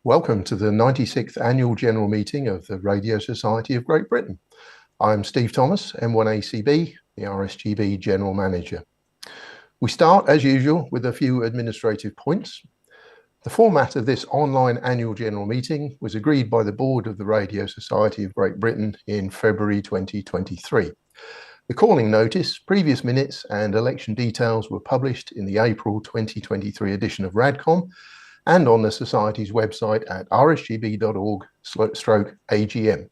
Welcome to the 96th Annual General Meeting of the Radio Society of Great Britain. I'm Steve Thomas, M1ACB, the RSGB General Manager. We start, as usual, with a few administrative points. The format of this online Annual General Meeting was agreed by the Board of the Radio Society of Great Britain in February 2023. The calling notice, previous minutes and election details were published in the April 2023 edition of RADCOM and on the Society's website at rsgb.org/AGM,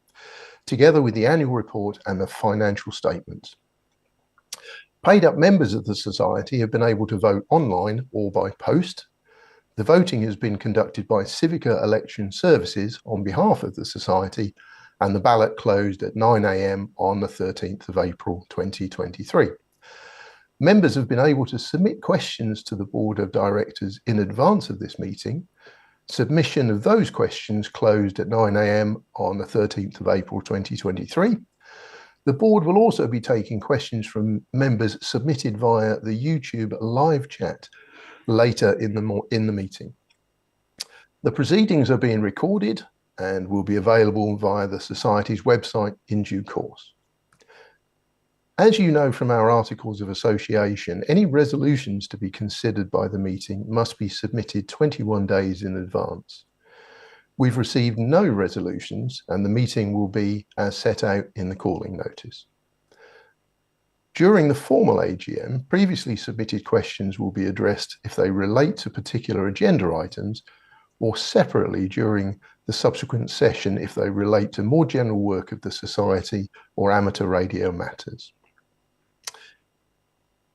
together with the annual report and the financial statements. Paid-up members of the Society have been able to vote online or by post. The voting has been conducted by Civica Election Services on behalf of the Society, and the ballot closed at 9 AM on the 13th of April 2023. Members have been able to submit questions to the Board of Directors in advance of this meeting. Submission of those questions closed at 9 AM on the 13th of April 2023. The Board will also be taking questions from members submitted via the YouTube live chat later in the meeting. The proceedings are being recorded and will be available via the Society's website in due course. As you know from our Articles of Association, any resolutions to be considered by the meeting must be submitted 21 days in advance. We've received no resolutions and the meeting will be as set out in the calling notice. During the formal AGM, previously submitted questions will be addressed if they relate to particular agenda items, or separately during the subsequent session if they relate to more general work of the Society or amateur radio matters.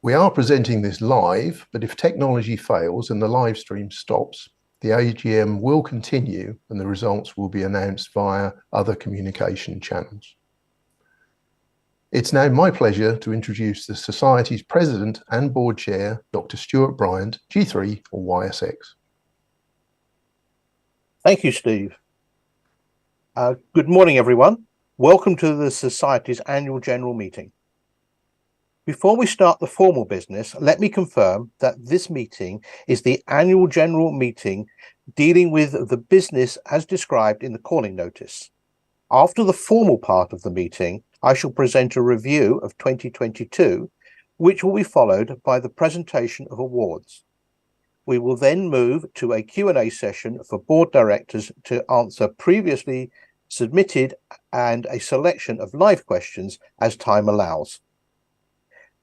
We are presenting this live, but if technology fails and the live stream stops, the AGM will continue and the results will be announced via other communication channels. It's now my pleasure to introduce the Society's President and Board Chair, Dr. Stuart Bryant, G3 or YSX. Thank you, Steve. Good morning, everyone. Welcome to the Society's Annual General Meeting. Before we start the formal business, let me confirm that this meeting is the Annual General Meeting dealing with the business as described in the calling notice. After the formal part of the meeting, I shall present a review of 2022, which will be followed by the presentation of awards. We will then move to a Q&A session for board directors to answer previously submitted and a selection of live questions as time allows.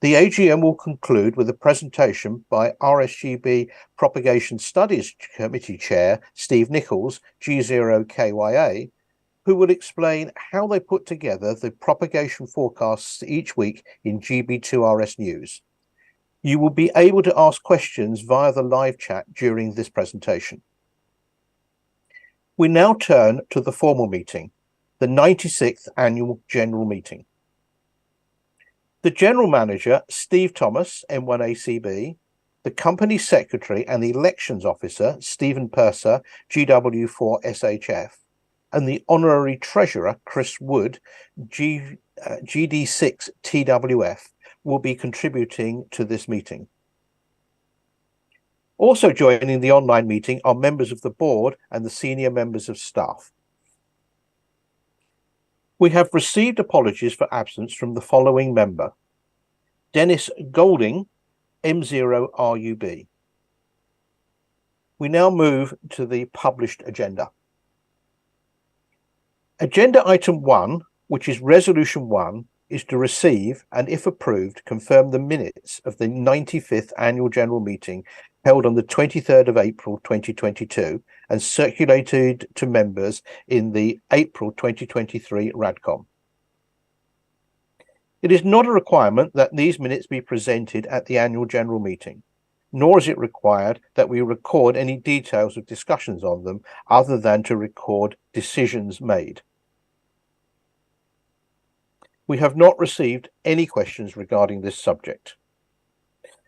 The AGM will conclude with a presentation by RSGB Propagation Studies Committee Chair Steve Nichols, G0KYA, who will explain how they put together the propagation forecasts each week in GB2RS News. You will be able to ask questions via the live chat during this presentation. We now turn to the formal meeting, the 96th Annual General Meeting. The General Manager, Steve Thomas, M1ACB, the Company Secretary and the Elections Officer, Stephen Purser, GW4SHF, and the Honorary Treasurer, Chris Wood, GD6TWF, will be contributing to this meeting. Also joining the online meeting are members of the board and the senior members of staff. We have received apologies for absence from the following member: Dennis Golding, M0RUB. We now move to the published agenda. Agenda item 1, which is resolution 1, is to receive and, if approved, confirm the minutes of the 95th Annual General Meeting held on the 23rd of April 2022 and circulated to members in the April 2023 RADCOM. It is not a requirement that these minutes be presented at the Annual General Meeting, nor is it required that we record any details of discussions on them other than to record decisions made. We have not received any questions regarding this subject.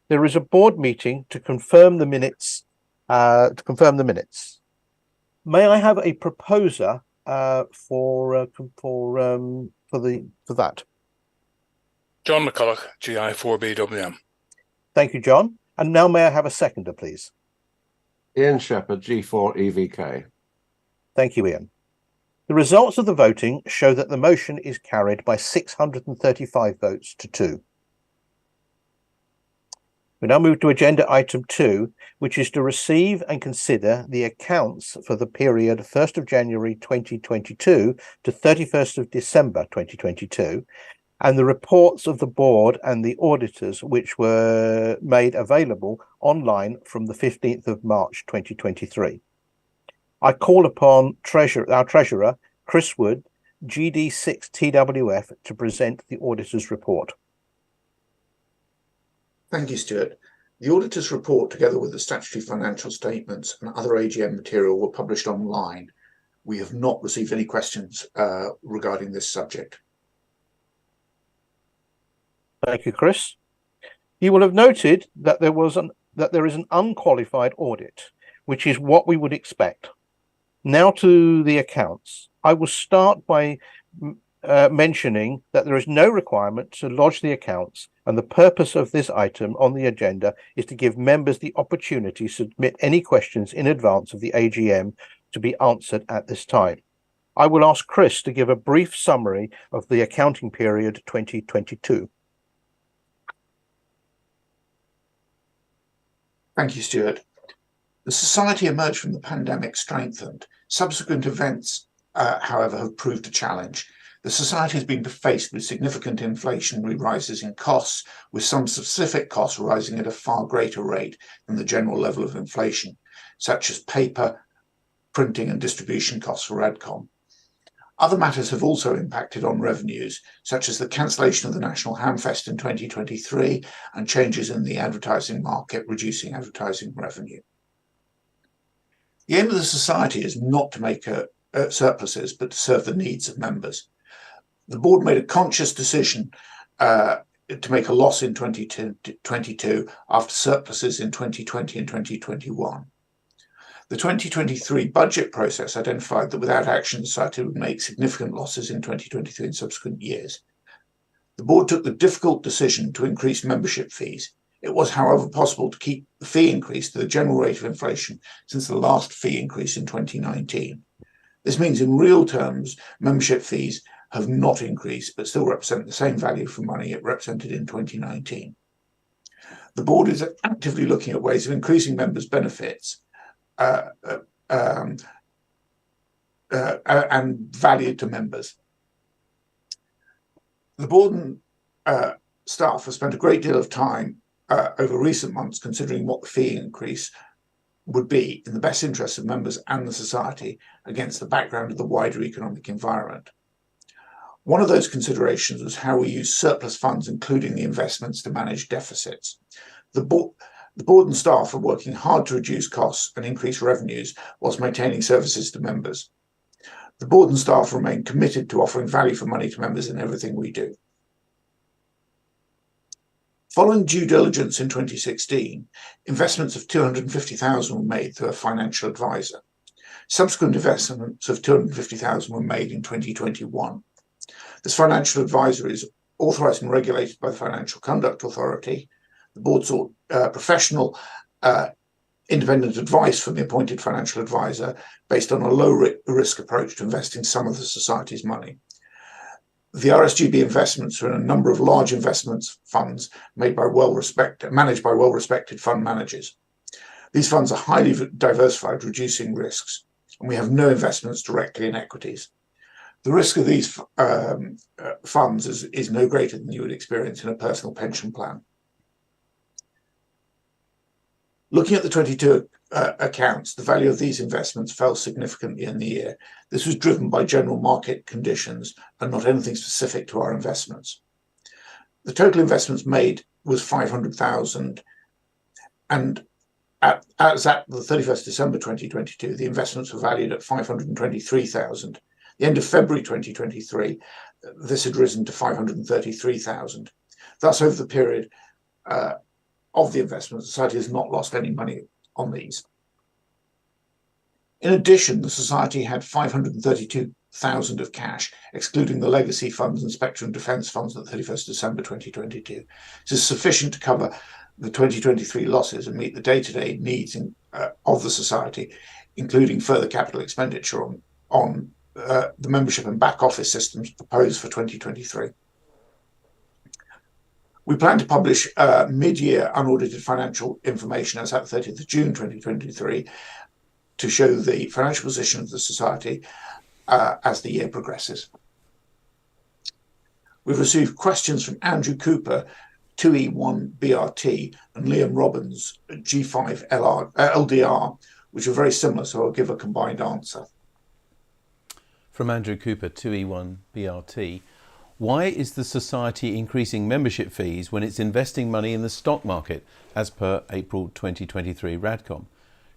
There is a board meeting to confirm the minutes. May I have a proposer for that? John McCulloch, GI4BWM. Thank you, John. And now may I have a seconder, please? Ian Shepherd, G4EVK. Thank you, Ian. The results of the voting show that the motion is carried by 635 votes to 2. We now move to agenda item 2, which is to receive and consider the accounts for the period 1st of January 2022 to 31st of December 2022, and the reports of the board and the auditors, which were made available online from the 15th of March 2023. I call upon our Treasurer, Chris Wood, GD6TWF, to present the auditor's report. Thank you, Stuart. The auditor's report, together with the statutory financial statements and other AGM material, were published online. We have not received any questions regarding this subject. Thank you, Chris. You will have noted that there is an unqualified audit, which is what we would expect. Now to the accounts. I will start by mentioning that there is no requirement to lodge the accounts, and the purpose of this item on the agenda is to give members the opportunity to submit any questions in advance of the AGM to be answered at this time. I will ask Chris to give a brief summary of the accounting period 2022. Thank you, Stuart. The Society emerged from the pandemic strengthened. Subsequent events, however, have proved a challenge. The Society has been faced with significant inflationary rises in costs, with some specific costs rising at a far greater rate than the general level of inflation, such as paper, printing and distribution costs for Radcom. Other matters have also impacted on revenues, such as the cancellation of the National Hamfest in 2023 and changes in the advertising market, reducing advertising revenue. The aim of the Society is not to make surpluses, but to serve the needs of members. The board made a conscious decision to make a loss in 2022 after surpluses in 2020 and 2021. The 2023 budget process identified that without action, the Society would make significant losses in 2023 and subsequent years. The board took the difficult decision to increase membership fees. It was, however, possible to keep the fee increase to the general rate of inflation since the last fee increase in 2019. This means in real terms, membership fees have not increased, but still represent the same value for money it represented in 2019. The board is actively looking at ways of increasing members' benefits and value to members. The board and staff have spent a great deal of time over recent months considering what the fee increase would be in the best interests of members and the Society against the background of the wider economic environment. One of those considerations was how we use surplus funds, including the investments, to manage deficits. The board and staff are working hard to reduce costs and increase revenues whilst maintaining services to members. The board and staff remain committed to offering value for money to members in everything we do. Following due diligence in 2016, investments of $250,000 were made through a financial advisor. Subsequent investments of $250,000 were made in 2021. This financial advisor is authorised and regulated by the Financial Conduct Authority. The board sought professional independent advice from the appointed financial advisor based on a low-risk approach to investing some of the Society's money. The RSGB investments are in a number of large investments funds managed by well-respected fund managers. These funds are highly diversified, reducing risks, and we have no investments directly in equities. The risk of these funds is no greater than you would experience in a personal pension plan. Looking at the 22 accounts, the value of these investments fell significantly in the year. This was driven by general market conditions and not anything specific to our investments. The total investments made was $500,000, and as at the 31st December 2022, the investments were valued at $523,000. At the end of February 2023, this had risen to $533,000. Thus, over the period of the investment, the Society has not lost any money on these. In addition, the Society had $532,000 of cash, excluding the legacy funds and Spectrum Defence funds at 31st December 2022. This is sufficient to cover the 2023 losses and meet the day-to-day needs of the Society, including further capital expenditure on the membership and back office systems proposed for 2023. We plan to publish mid-year unaudited financial information as at 30th of June 2023 to show the financial position of the Society as the year progresses. We've received questions from Andrew Cooper, 2E1BRT, and Liam Robbins, G5LDR, which are very similar, so I'll give a combined answer. From Andrew Cooper, 2E1BRT, why is the Society increasing membership fees when it's investing money in the stock market, as per April 2023 RADCOM?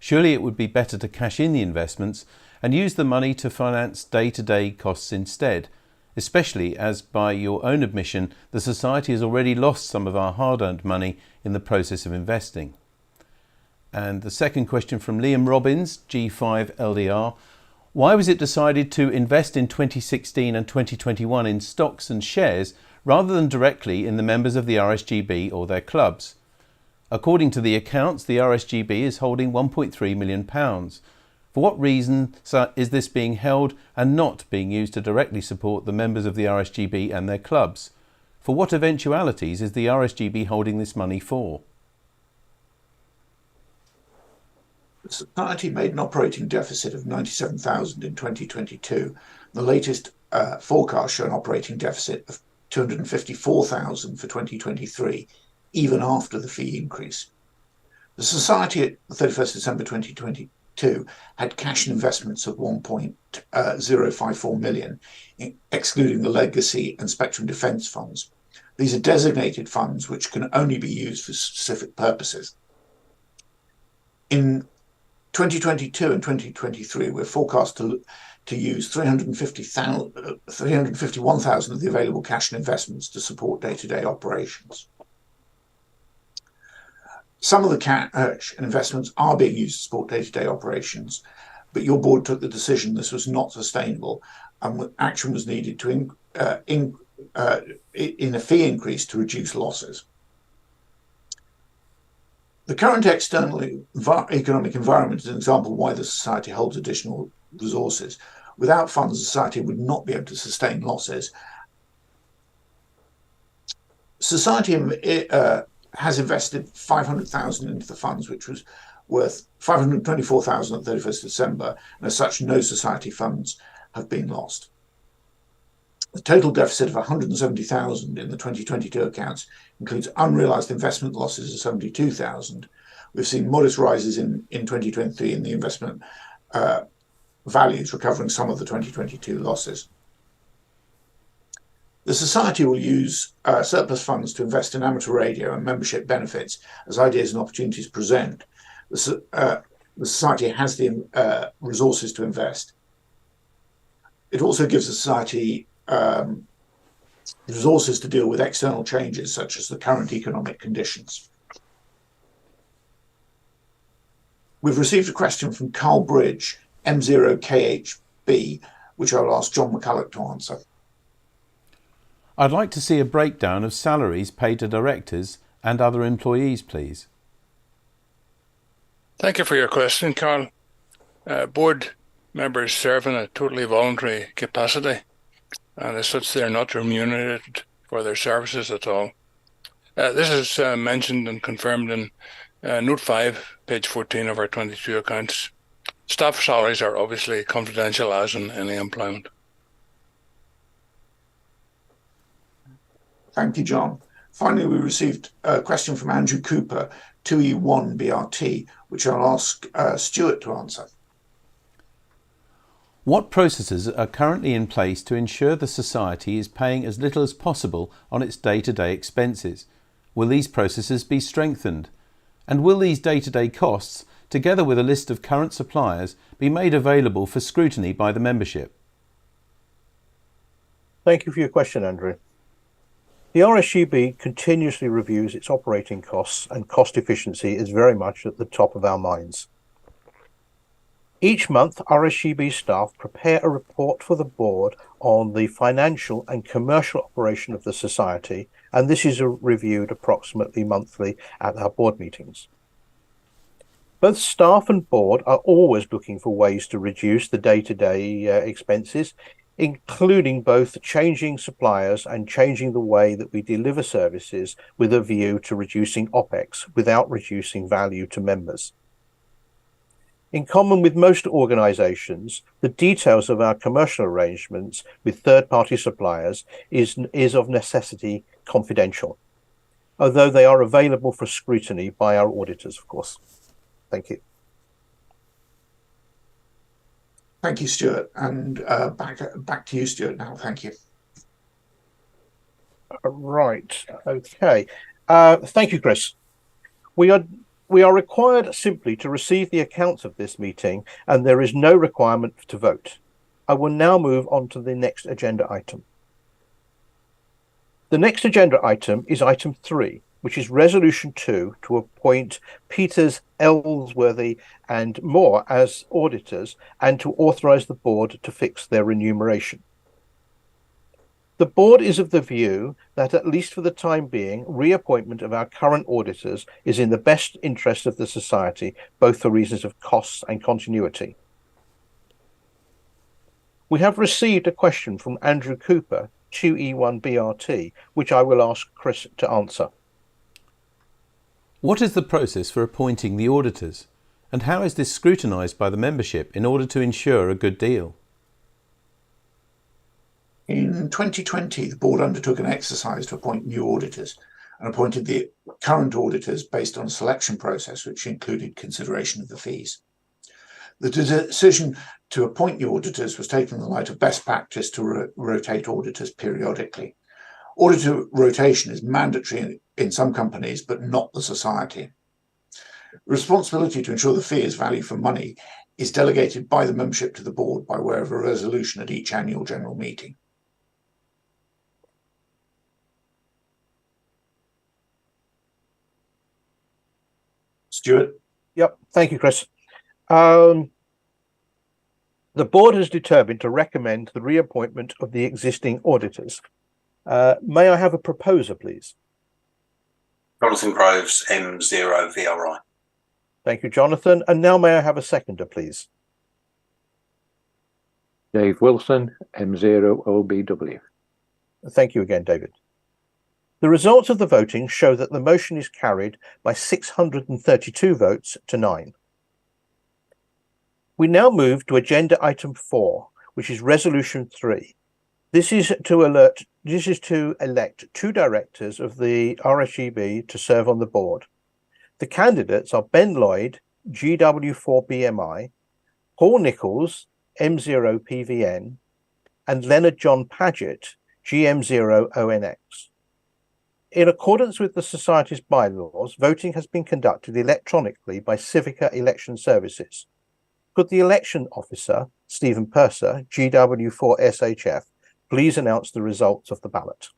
Surely it would be better to cash in the investments and use the money to finance day-to-day costs instead, especially as, by your own admission, the Society has already lost some of our hard-earned money in the process of investing. And the second question from Liam Robbins, G5LDR. Why was it decided to invest in 2016 and 2021 in stocks and shares rather than directly in the members of the RSGB or their clubs? According to the accounts, the RSGB is holding £1.3 million. For what reason is this being held and not being used to directly support the members of the RSGB and their clubs? For what eventualities is the RSGB holding this money for? The Society made an operating deficit of £97,000 in 2022. The latest forecast show an operating deficit of £254,000 for 2023, even after the fee increase. The Society at 31st December 2022 had cash and investments of 1.054 million, excluding the legacy and spectrum defence funds. These are designated funds which can only be used for specific purposes. In 2022 and 2023, we're forecast to use 351,000 of the available cash and investments to support day-to-day operations. Some of the cash and investments are being used to support day-to-day operations, but your board took the decision this was not sustainable and action was needed to in a fee increase to reduce losses. The current external economic environment is an example why the Society holds additional resources. Without funds, the Society would not be able to sustain losses. Society has invested 500,000 into the funds, which was worth 524,000 at 31st December, and as such, no Society funds have been lost. The total deficit of 170,000 in the 2022 accounts includes unrealised investment losses of 72,000. We've seen modest rises in 2023 in the investment values, recovering some of the 2022 losses. The Society will use surplus funds to invest in amateur radio and membership benefits as ideas and opportunities present. The Society has the resources to invest. It also gives the Society resources to deal with external changes such as the current economic conditions. We've received a question from Carl Bridge, M0KHB, which I'll ask John McCulloch to answer. I'd like to see a breakdown of salaries paid to directors and other employees, please. Thank you for your question, Carl. Board members serve in a totally voluntary capacity, and as such they are not remunerated for their services at all. This is mentioned and confirmed in Note 5, page 14 of our 22 accounts. Staff salaries are obviously confidential as in any employment. Thank you, John. Finally, we received a question from Andrew Cooper, 2E1BRT, which I'll ask Stuart to answer. What processes are currently in place to ensure the Society is paying as little as possible on its day-to-day expenses? Will these processes be strengthened? And will these day-to-day costs, together with a list of current suppliers, be made available for scrutiny by the membership? Thank you for your question, Andrew. The RSGB continuously reviews its operating costs, and cost efficiency is very much at the top of our minds. Each month, RSGB staff prepare a report for the board on the financial and commercial operation of the Society, and this is reviewed approximately monthly at our board meetings. Both staff and board are always looking for ways to reduce the day-to-day expenses, including both changing suppliers and changing the way that we deliver services with a view to reducing OPEX without reducing value to members. In common with most organisations, the details of our commercial arrangements with third-party suppliers is of necessity confidential, although they are available for scrutiny by our auditors, of course. Thank you. Thank you, Stuart. And back to you, Stuart, now. Thank you. Right. Okay. Thank you, Chris. We are required simply to receive the accounts of this meeting, and there is no requirement to vote. I will now move on to the next agenda item. The next agenda item is item 3, which is Resolution 2 to appoint Peters, Ellsworthy and Moore as auditors and to authorise the board to fix their remuneration. The board is of the view that, at least for the time being, reappointment of our current auditors is in the best interest of the society, both for reasons of costs and continuity. We have received a question from Andrew Cooper, 2E1BRT, which I will ask Chris to answer. What is the process for appointing the auditors, and how is this scrutinised by the membership in order to ensure a good deal? In 2020, the board undertook an exercise to appoint new auditors and appointed the current auditors based on a selection process which included consideration of the fees. The decision to appoint new auditors was taken in the light of best practice to rotate auditors periodically. Auditor rotation is mandatory in some companies, but not the society. Responsibility to ensure the fee is value for money is delegated by the membership to the board by way of a resolution at each annual general meeting. Stuart? Yep, thank you, Chris. The board has determined to recommend the reappointment of the existing auditors. May I have a proposer, please? Jonathan Groves, M0VRI. Thank you, Jonathan. And now may I have a seconder, please? Dave Wilson, M0OBW. Thank you again, David. The results of the voting show that the motion is carried by 632 votes to 9. We now move to agenda item 4, which is resolution 3. This is to elect 2 directors of the RSGB to serve on the board. The candidates are Ben Lloyd, GW4BMI, Paul Nichols, M0PVN, and Leonard John Paget, GM0ONX. In accordance with the Society's bylaws, voting has been conducted electronically by Civica Election Services. Could the election officer, Stephen Purser, GW4SHF, please announce the results of the ballot?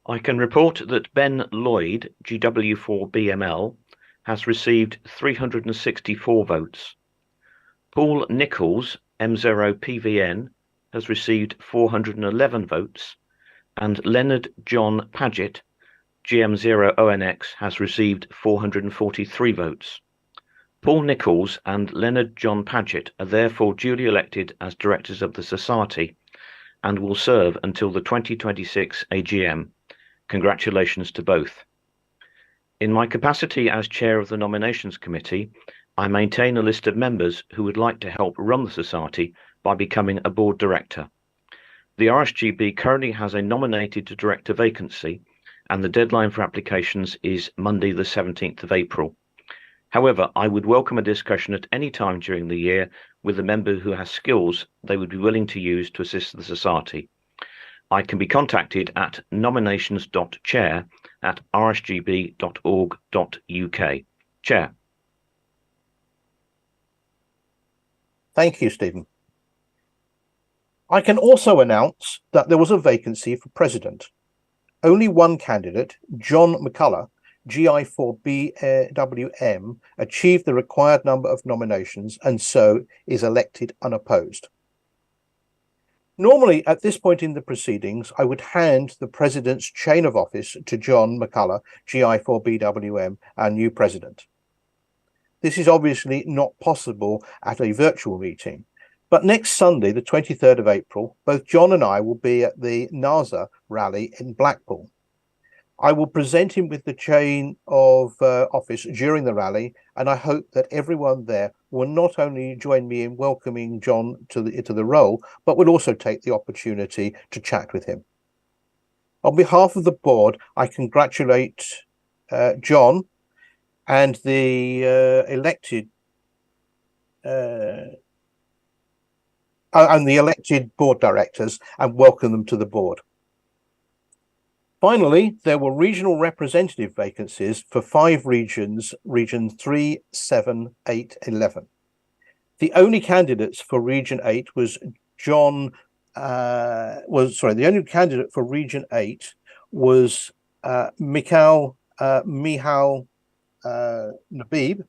I can report that Ben Lloyd, GW4BML, has received 364 votes. Paul Nichols, M0PVN, has received 411 votes, and Leonard John Paget, GM0ONX, has received 443 votes. Paul Nichols and Leonard John Paget are therefore duly elected as directors of the Society and will serve until the 2026 AGM. Congratulations to both. In my capacity as chair of the Nominations Committee, I maintain a list of members who would like to help run the Society by becoming a board director. The RSGB currently has a nominated director vacancy, and the deadline for applications is Monday the 17th of April. However, I would welcome a discussion at any time during the year with a member who has skills they would be willing to use to assist the Society. I can be contacted at nominations.chair@rsgb.org.uk. Chair. Thank you, Stephen. I can also announce that there was a vacancy for president. Only one candidate, John McCullough, GI4BWM, achieved the required number of nominations and so is elected unopposed. Normally, at this point in the proceedings, I would hand the president's chain of office to John McCullough, GI4BWM, our new president. This is obviously not possible at a virtual meeting. But next Sunday, the 23rd of April, both John and I will be at the NASA rally in Blackpool. I will present him with the chain of office during the rally, and I hope that everyone there will not only join me in welcoming John to the role, but will also take the opportunity to chat with him. On behalf of the board, I congratulate John and the elected board directors and welcome them to the board. Finally, there were regional representative vacancies for 5 regions, region 3, 7, 8, 11. The only candidates for region 8 was the only candidate for region 8 was Mihal Nabib,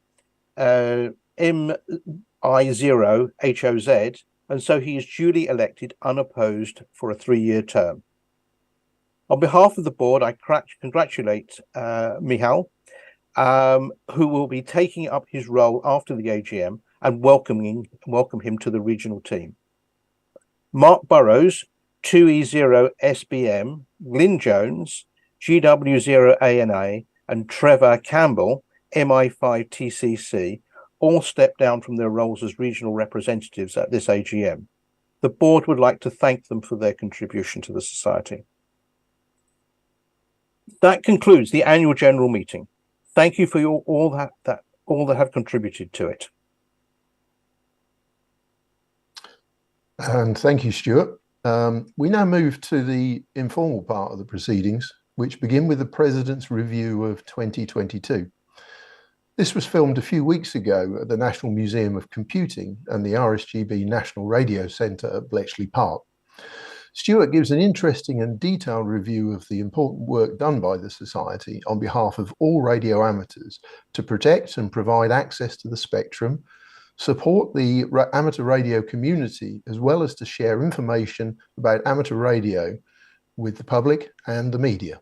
MI0HOZ, and so he is duly elected unopposed for a 3-year term. On behalf of the board, I congratulate Mihal, who will be taking up his role after the AGM, and welcome him to the regional team. Mark Burrows, 2E0SBM, Glyn Jones, GW0ANA, and Trevor Campbell, MI5TCC, all stepped down from their roles as regional representatives at this AGM. The board would like to thank them for their contribution to the Society. That concludes the annual general meeting. Thank you for all that have contributed to it. And thank you, Stuart. We now move to the informal part of the proceedings, which begin with the President's review of 2022. This was filmed a few weeks ago at the National Museum of Computing and the RSGB National Radio Centre at Bletchley Park. Stuart gives an interesting and detailed review of the important work done by the Society on behalf of all radio amateurs to protect and provide access to the spectrum, support the amateur radio community, as well as to share information about amateur radio with the public and the media.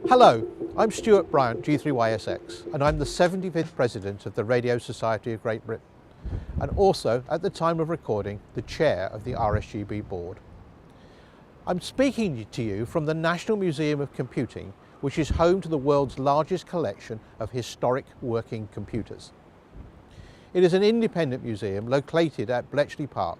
Hello, I'm Stuart Bryant, G3YSX, and I'm the 75th President of the Radio Society of Great Britain, and also, at the time of recording, the Chair of the RSGB Board. I'm speaking to you from the National Museum of Computing, which is home to the world's largest collection of historic working computers. It is an independent museum located at Bletchley Park.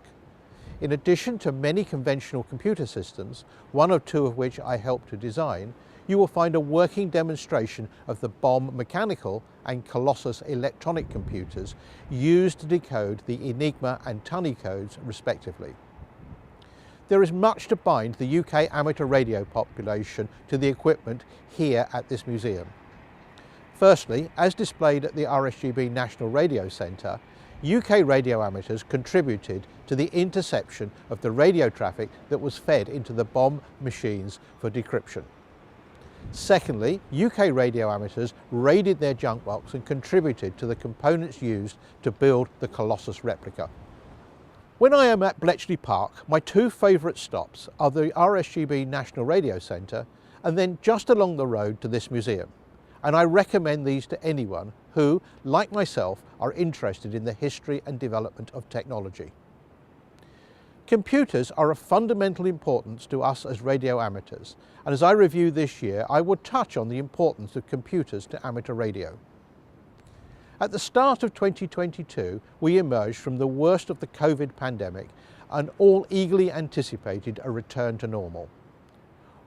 In addition to many conventional computer systems, one or two of which I helped to design, you will find a working demonstration of the Bomb mechanical and Colossus electronic computers used to decode the Enigma and Tunny codes respectively. There is much to bind the UK amateur radio population to the equipment here at this museum. Firstly, as displayed at the RSGB National Radio Centre, UK radio amateurs contributed to the interception of the radio traffic that was fed into the Bomb machines for decryption. Secondly, UK radio amateurs raided their junk box and contributed to the components used to build the Colossus replica. When I am at Bletchley Park, my 2 favourite stops are the RSGB National Radio Centre and then just along the road to this museum. And I recommend these to anyone who, like myself, are interested in the history and development of technology. Computers are of fundamental importance to us as radio amateurs, and as I review this year, I will touch on the importance of computers to amateur radio. At the start of 2022, we emerged from the worst of the COVID pandemic and all eagerly anticipated a return to normal.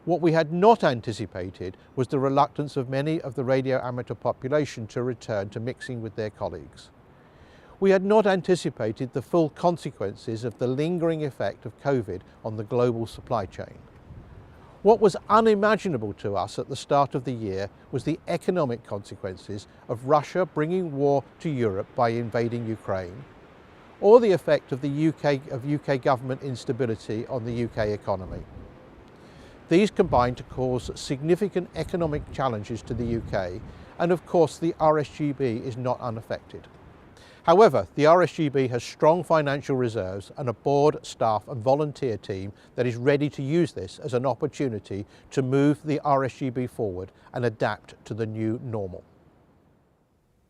What we had not anticipated was the reluctance of many of the radio amateur population to return to mixing with their colleagues. We had not anticipated the full consequences of the lingering effect of COVID on the global supply chain. What was unimaginable to us at the start of the year was the economic consequences of Russia bringing war to Europe by invading Ukraine, or the effect of the UK government instability on the UK economy. These combined to cause significant economic challenges to the UK, and of course the RSGB is not unaffected. However, the RSGB has strong financial reserves and a board, staff and volunteer team that is ready to use this as an opportunity to move the RSGB forward and adapt to the new normal.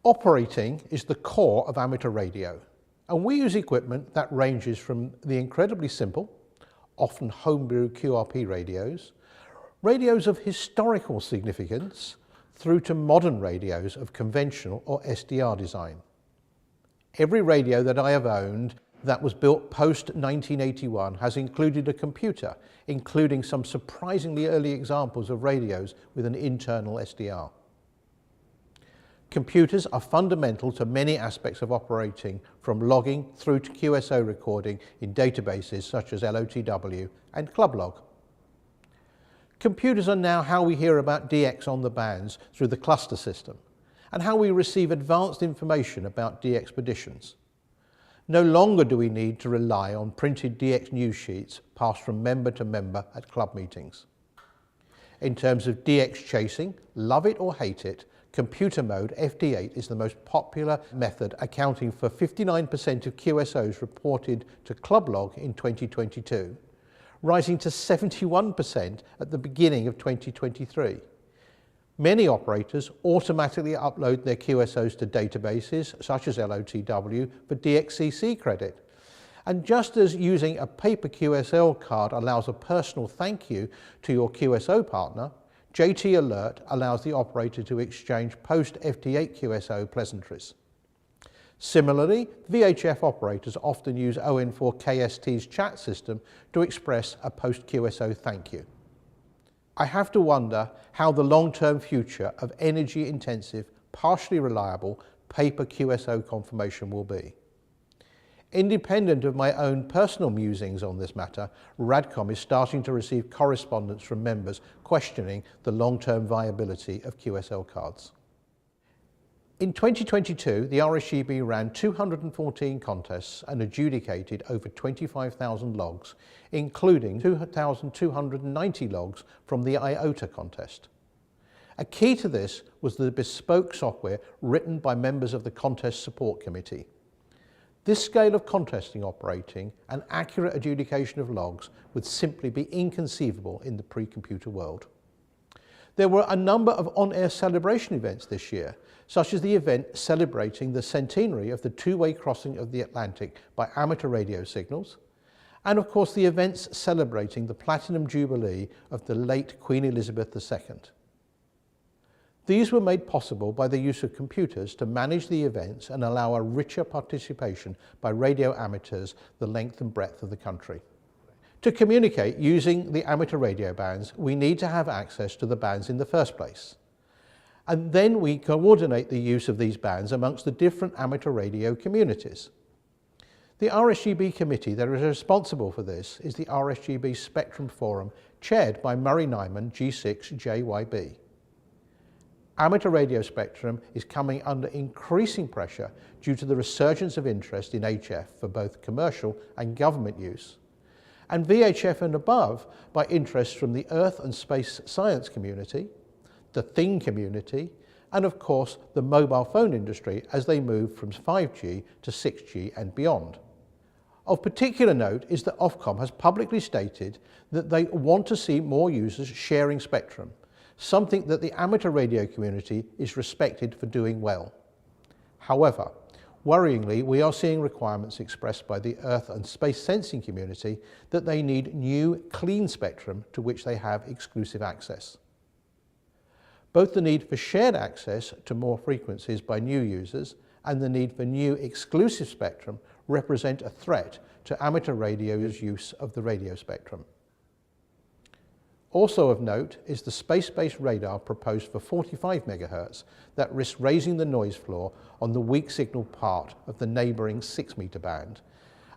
Operating is the core of amateur radio, and we use equipment that ranges from the incredibly simple, often homebrew QRP radios of historical significance, through to modern radios of conventional or SDR design. Every radio that I have owned that was built post-1981 has included a computer, including some surprisingly early examples of radios with an internal SDR. Computers are fundamental to many aspects of operating, from logging through to QSO recording in databases such as LOTW and ClubLog. Computers are now how we hear about DX on the bands through the cluster system, and how we receive advanced information about DXpeditions. No longer do we need to rely on printed DX news sheets passed from member to member at club meetings. In terms of DX chasing, love it or hate it, computer mode FD8 is the most popular method, accounting for 59% of QSOs reported to ClubLog in 2022, rising to 71% at the beginning of 2023. Many operators automatically upload their QSOs to databases such as LOTW for DXCC credit. And just as using a paper QSL card allows a personal thank you to your QSO partner, JT Alert allows the operator to exchange post-FD8 QSO pleasantries. Similarly, VHF operators often use ON4 KST's chat system to express a post-QSO thank you. I have to wonder how the long-term future of energy-intensive, partially reliable paper QSO confirmation will be. Independent of my own personal musings on this matter, Radcom is starting to receive correspondence from members questioning the long-term viability of QSL cards. In 2022, the RSGB ran 214 contests and adjudicated over 25,000 logs, including 2,290 logs from the IOTA contest. A key to this was the bespoke software written by members of the Contest Support Committee. This scale of contesting operating and accurate adjudication of logs would simply be inconceivable in the pre-computer world. There were a number of on-air celebration events this year, such as the event celebrating the centenary of the two-way crossing of the Atlantic by amateur radio signals, and of course the events celebrating the Platinum Jubilee of the late Queen Elizabeth II. These were made possible by the use of computers to manage the events and allow a richer participation by radio amateurs the length and breadth of the country. To communicate using the amateur radio bands, we need to have access to the bands in the first place. And then we coordinate the use of these bands amongst the different amateur radio communities. The RSGB committee that is responsible for this is the RSGB Spectrum Forum, chaired by Murray Nyman, G6JYB. Amateur radio spectrum is coming under increasing pressure due to the resurgence of interest in HF for both commercial and government use, and VHF and above by interest from the Earth and Space Science community, the Thing community, and of course the mobile phone industry as they move from 5G to 6G and beyond. Of particular note is that Ofcom has publicly stated that they want to see more users sharing spectrum, something that the amateur radio community is respected for doing well. However, worryingly, we are seeing requirements expressed by the Earth and Space Sensing community that they need new, clean spectrum to which they have exclusive access. Both the need for shared access to more frequencies by new users and the need for new exclusive spectrum represent a threat to amateur radio's use of the radio spectrum. Also of note is the space-based radar proposed for 45 MHz that risks raising the noise floor on the weak signal part of the neighbouring 6-metre band,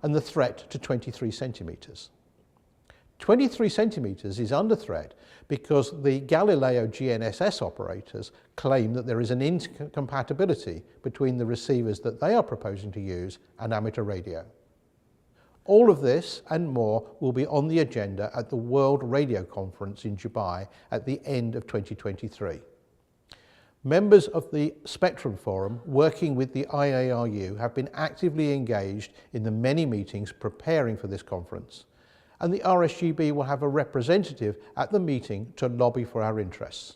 and the threat to 23 centimetres. 23 centimetres is under threat because the Galileo GNSS operators claim that there is an incompatibility between the receivers that they are proposing to use and amateur radio. All of this and more will be on the agenda at the World Radio Conference in Dubai at the end of 2023. Members of the Spectrum Forum working with the IARU have been actively engaged in the many meetings preparing for this conference, and the RSGB will have a representative at the meeting to lobby for our interests.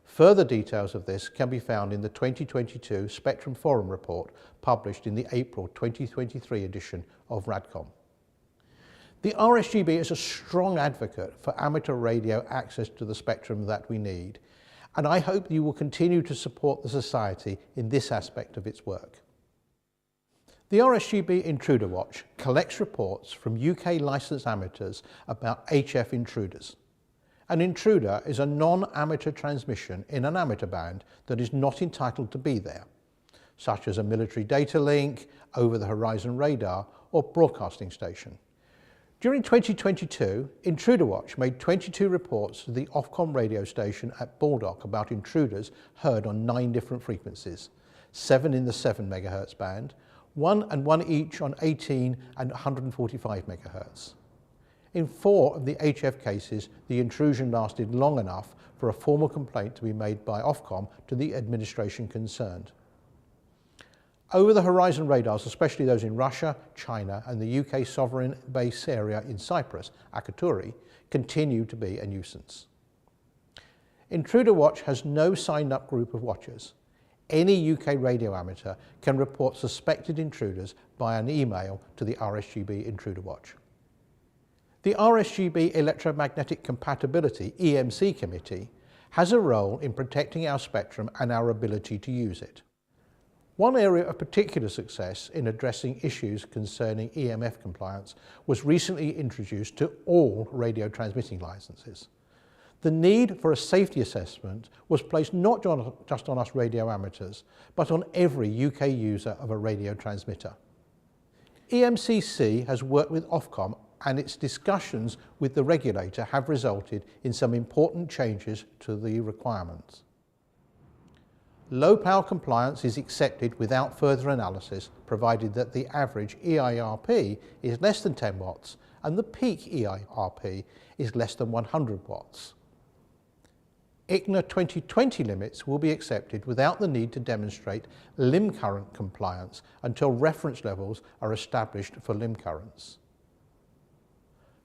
Further details of this can be found in the 2022 Spectrum Forum report published in the April 2023 edition of RADCOM. The RSGB is a strong advocate for amateur radio access to the spectrum that we need, and I hope you will continue to support the Society in this aspect of its work. The RSGB Intruder Watch collects reports from UK licensed amateurs about HF intruders. An intruder is a non-amateur transmission in an amateur band that is not entitled to be there, such as a military data link, over-the-horizon radar, or broadcasting station. During 2022, Intruder Watch made 22 reports to the Ofcom radio station at Baldock about intruders heard on 9 different frequencies, 7 in the 7 MHz band, 1 each on 18 and 145 MHz. In 4 of the HF cases, the intrusion lasted long enough for a formal complaint to be made by Ofcom to the administration concerned. Over-the-horizon radars, especially those in Russia, China and the UK sovereign base area in Cyprus, Akrotiri, continue to be a nuisance. Intruder Watch has no signed-up group of watchers. Any UK radio amateur can report suspected intruders by an email to the RSGB Intruder Watch. The RSGB Electromagnetic Compatibility EMC Committee has a role in protecting our spectrum and our ability to use it. One area of particular success in addressing issues concerning EMF compliance was recently introduced to all radio transmitting licenses. The need for a safety assessment was placed not just on us radio amateurs, but on every UK user of a radio transmitter. EMCC has worked with Ofcom, and its discussions with the regulator have resulted in some important changes to the requirements. Low power compliance is accepted without further analysis, provided that the average EIRP is less than 10 watts and the peak EIRP is less than 100 watts. ICNA 2020 limits will be accepted without the need to demonstrate limb current compliance until reference levels are established for limb currents.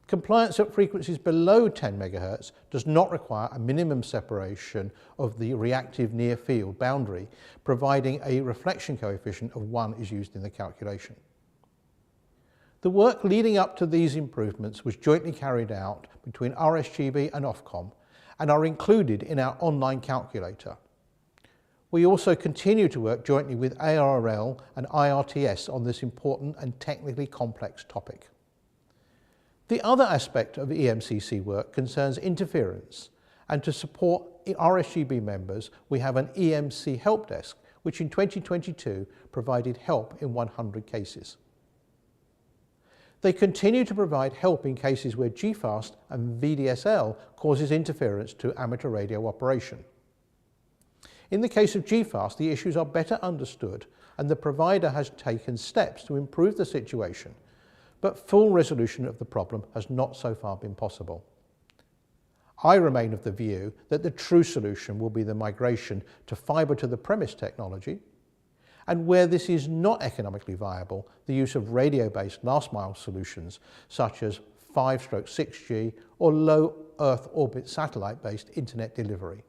Compliance at frequencies below 10 MHz does not require a minimum separation of the reactive near field boundary, providing a reflection coefficient of 1 is used in the calculation. The work leading up to these improvements was jointly carried out between RSGB and Ofcom and are included in our online calculator. We also continue to work jointly with ARRL and IRTS on this important and technically complex topic. The other aspect of EMCC work concerns interference, and to support RSGB members, we have an EMC help desk, which in 2022 provided help in 100 cases. They continue to provide help in cases where GFAST and VDSL causes interference to amateur radio operation. In the case of GFAST, the issues are better understood, and the provider has taken steps to improve the situation, but full resolution of the problem has not so far been possible. I remain of the view that the true solution will be the migration to fibre to the premise technology, and where this is not economically viable, the use of radio-based last-mile solutions such as 5/6G or low Earth orbit satellite-based internet delivery.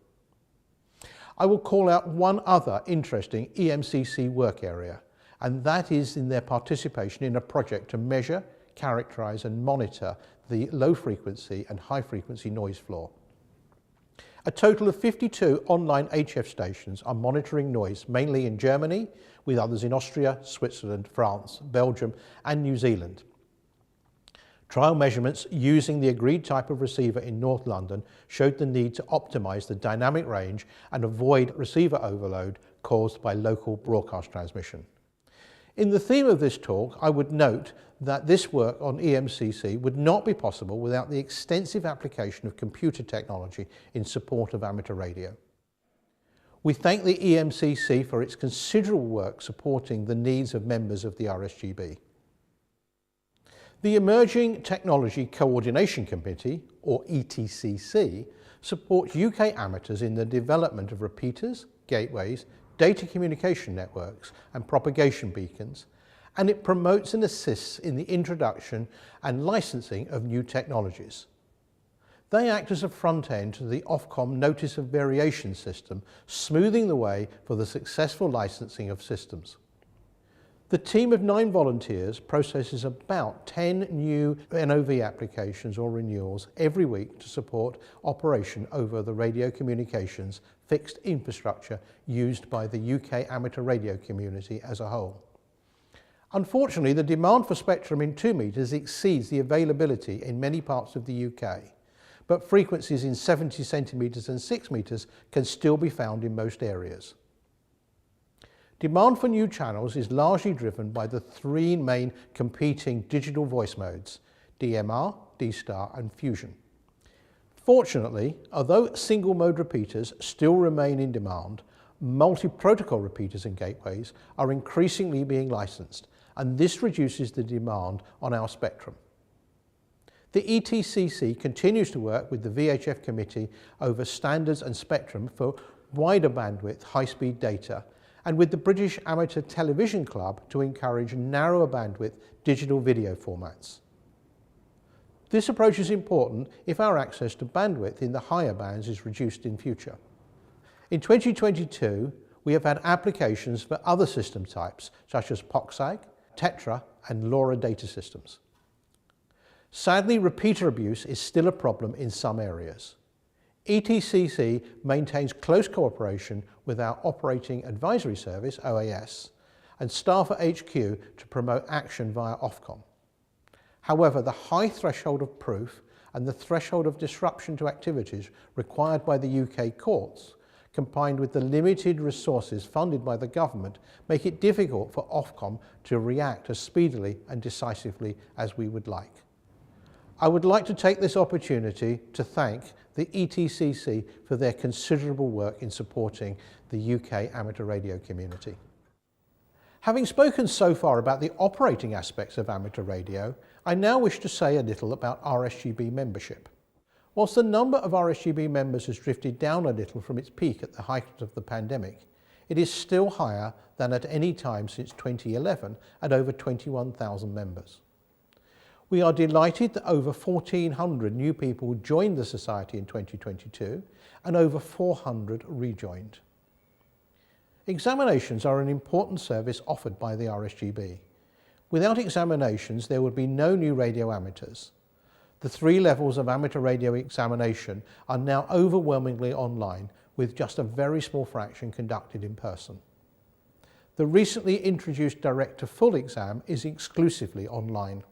I will call out one other interesting EMCC work area, and that is in their participation in a project to measure, characterise and monitor the low frequency and high frequency noise floor. A total of 52 online HF stations are monitoring noise, mainly in Germany, with others in Austria, Switzerland, France, Belgium and New Zealand. Trial measurements using the agreed type of receiver in North London showed the need to optimise the dynamic range and avoid receiver overload caused by local broadcast transmission. In the theme of this talk, I would note that this work on EMCC would not be possible without the extensive application of computer technology in support of amateur radio. We thank the EMCC for its considerable work supporting the needs of members of the RSGB. The Emerging Technology Coordination Committee, or ETCC, supports UK amateurs in the development of repeaters, gateways, data communication networks and propagation beacons, and it promotes and assists in the introduction and licensing of new technologies. They act as a front end to the Ofcom Notice of Variation system, smoothing the way for the successful licensing of systems. The team of 9 volunteers processes about 10 new NOV applications or renewals every week to support operation over the radio communications fixed infrastructure used by the UK amateur radio community as a whole. Unfortunately, the demand for spectrum in 2 meters exceeds the availability in many parts of the UK, but frequencies in 70 centimetres and 6 metres can still be found in most areas. Demand for new channels is largely driven by the 3 main competing digital voice modes, DMR, D-Star and Fusion. Fortunately, although single mode repeaters still remain in demand, multi-protocol repeaters and gateways are increasingly being licensed, and this reduces the demand on our spectrum. The ETCC continues to work with the VHF committee over standards and spectrum for wider bandwidth high-speed data, and with the British Amateur Television Club to encourage narrower bandwidth digital video formats. This approach is important if our access to bandwidth in the higher bands is reduced in future. In 2022, we have had applications for other system types such as POXAG, Tetra and LoRa data systems. Sadly, repeater abuse is still a problem in some areas. ETCC maintains close cooperation with our Operating Advisory Service, OAS, and staff at HQ to promote action via Ofcom. However, the high threshold of proof and the threshold of disruption to activities required by the UK courts, combined with the limited resources funded by the government, make it difficult for Ofcom to react as speedily and decisively as we would like. I would like to take this opportunity to thank the ETCC for their considerable work in supporting the UK amateur radio community. Having spoken so far about the operating aspects of amateur radio, I now wish to say a little about RSGB membership. Whilst the number of RSGB members has drifted down a little from its peak at the height of the pandemic, it is still higher than at any time since 2011 at over 21,000 members. We are delighted that over 1,400 new people joined the Society in 2022 and over 400 rejoined. Examinations are an important service offered by the RSGB. Without examinations, there would be no new radio amateurs. The 3 levels of amateur radio examination are now overwhelmingly online, with just a very small fraction conducted in person. The recently introduced direct to full exam is exclusively online.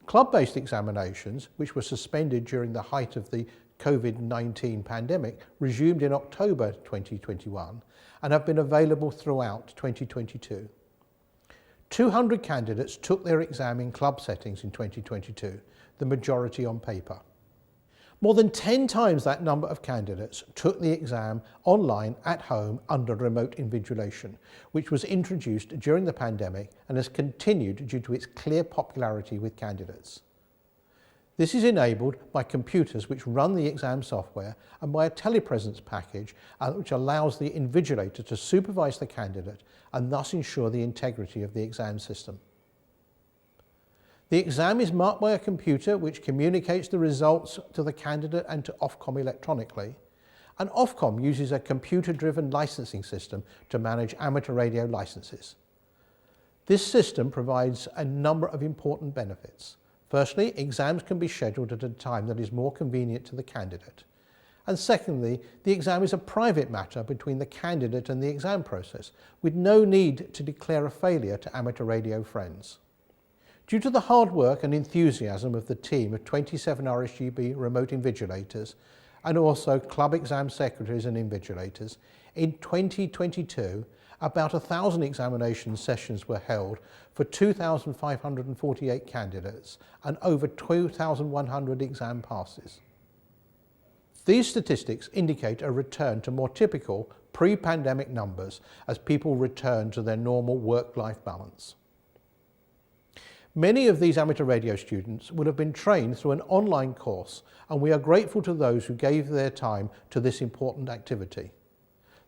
Club-based examinations, which were suspended during the height of the COVID-19 pandemic, resumed in October 2021 and have been available throughout 2022. 200 candidates took their exam in club settings in 2022, the majority on paper. More than 10 times that number of candidates took the exam online at home under remote invigilation, which was introduced during the pandemic and has continued due to its clear popularity with candidates. This is enabled by computers which run the exam software and by a telepresence package which allows the invigilator to supervise the candidate and thus ensure the integrity of the exam system. The exam is marked by a computer which communicates the results to the candidate and to Ofcom electronically, and Ofcom uses a computer-driven licensing system to manage amateur radio licenses. This system provides a number of important benefits. Firstly, exams can be scheduled at a time that is more convenient to the candidate. And secondly, the exam is a private matter between the candidate and the exam process, with no need to declare a failure to amateur radio friends. Due to the hard work and enthusiasm of the team of 27 RSGB remote invigilators and also club exam secretaries and invigilators, in 2022, about 1,000 examination sessions were held for 2,548 candidates and over 2,100 exam passes. These statistics indicate a return to more typical pre-pandemic numbers as people return to their normal work-life balance. Many of these amateur radio students would have been trained through an online course, and we are grateful to those who gave their time to this important activity.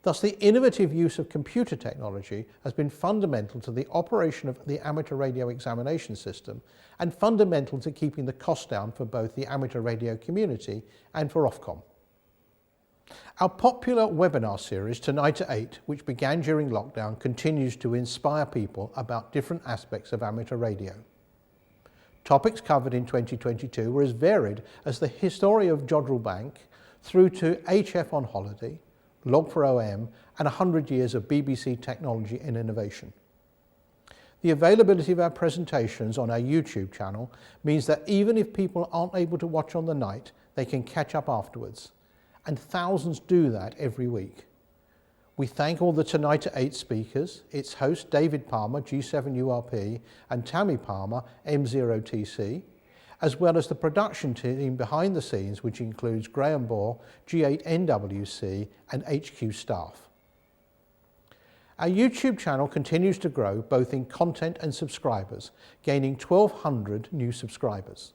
Thus, the innovative use of computer technology has been fundamental to the operation of the amateur radio examination system and fundamental to keeping the cost down for both the amateur radio community and for Ofcom. Our popular webinar series, Tonight at 8, which began during lockdown, continues to inspire people about different aspects of amateur radio. Topics covered in 2022 were as varied as the history of Jodrell Bank through to HF on holiday, Log for OM, and 100 years of BBC technology and innovation. The availability of our presentations on our YouTube channel means that even if people aren't able to watch on the night, they can catch up afterwards. And thousands do that every week. We thank all the Tonight at 8 speakers, its host David Palmer, G7URP, and Tammy Palmer, M0TC, as well as the production team behind the scenes, which includes Graham Bohr, G8NWC, and HQ staff. Our YouTube channel continues to grow both in content and subscribers, gaining 1,200 new subscribers.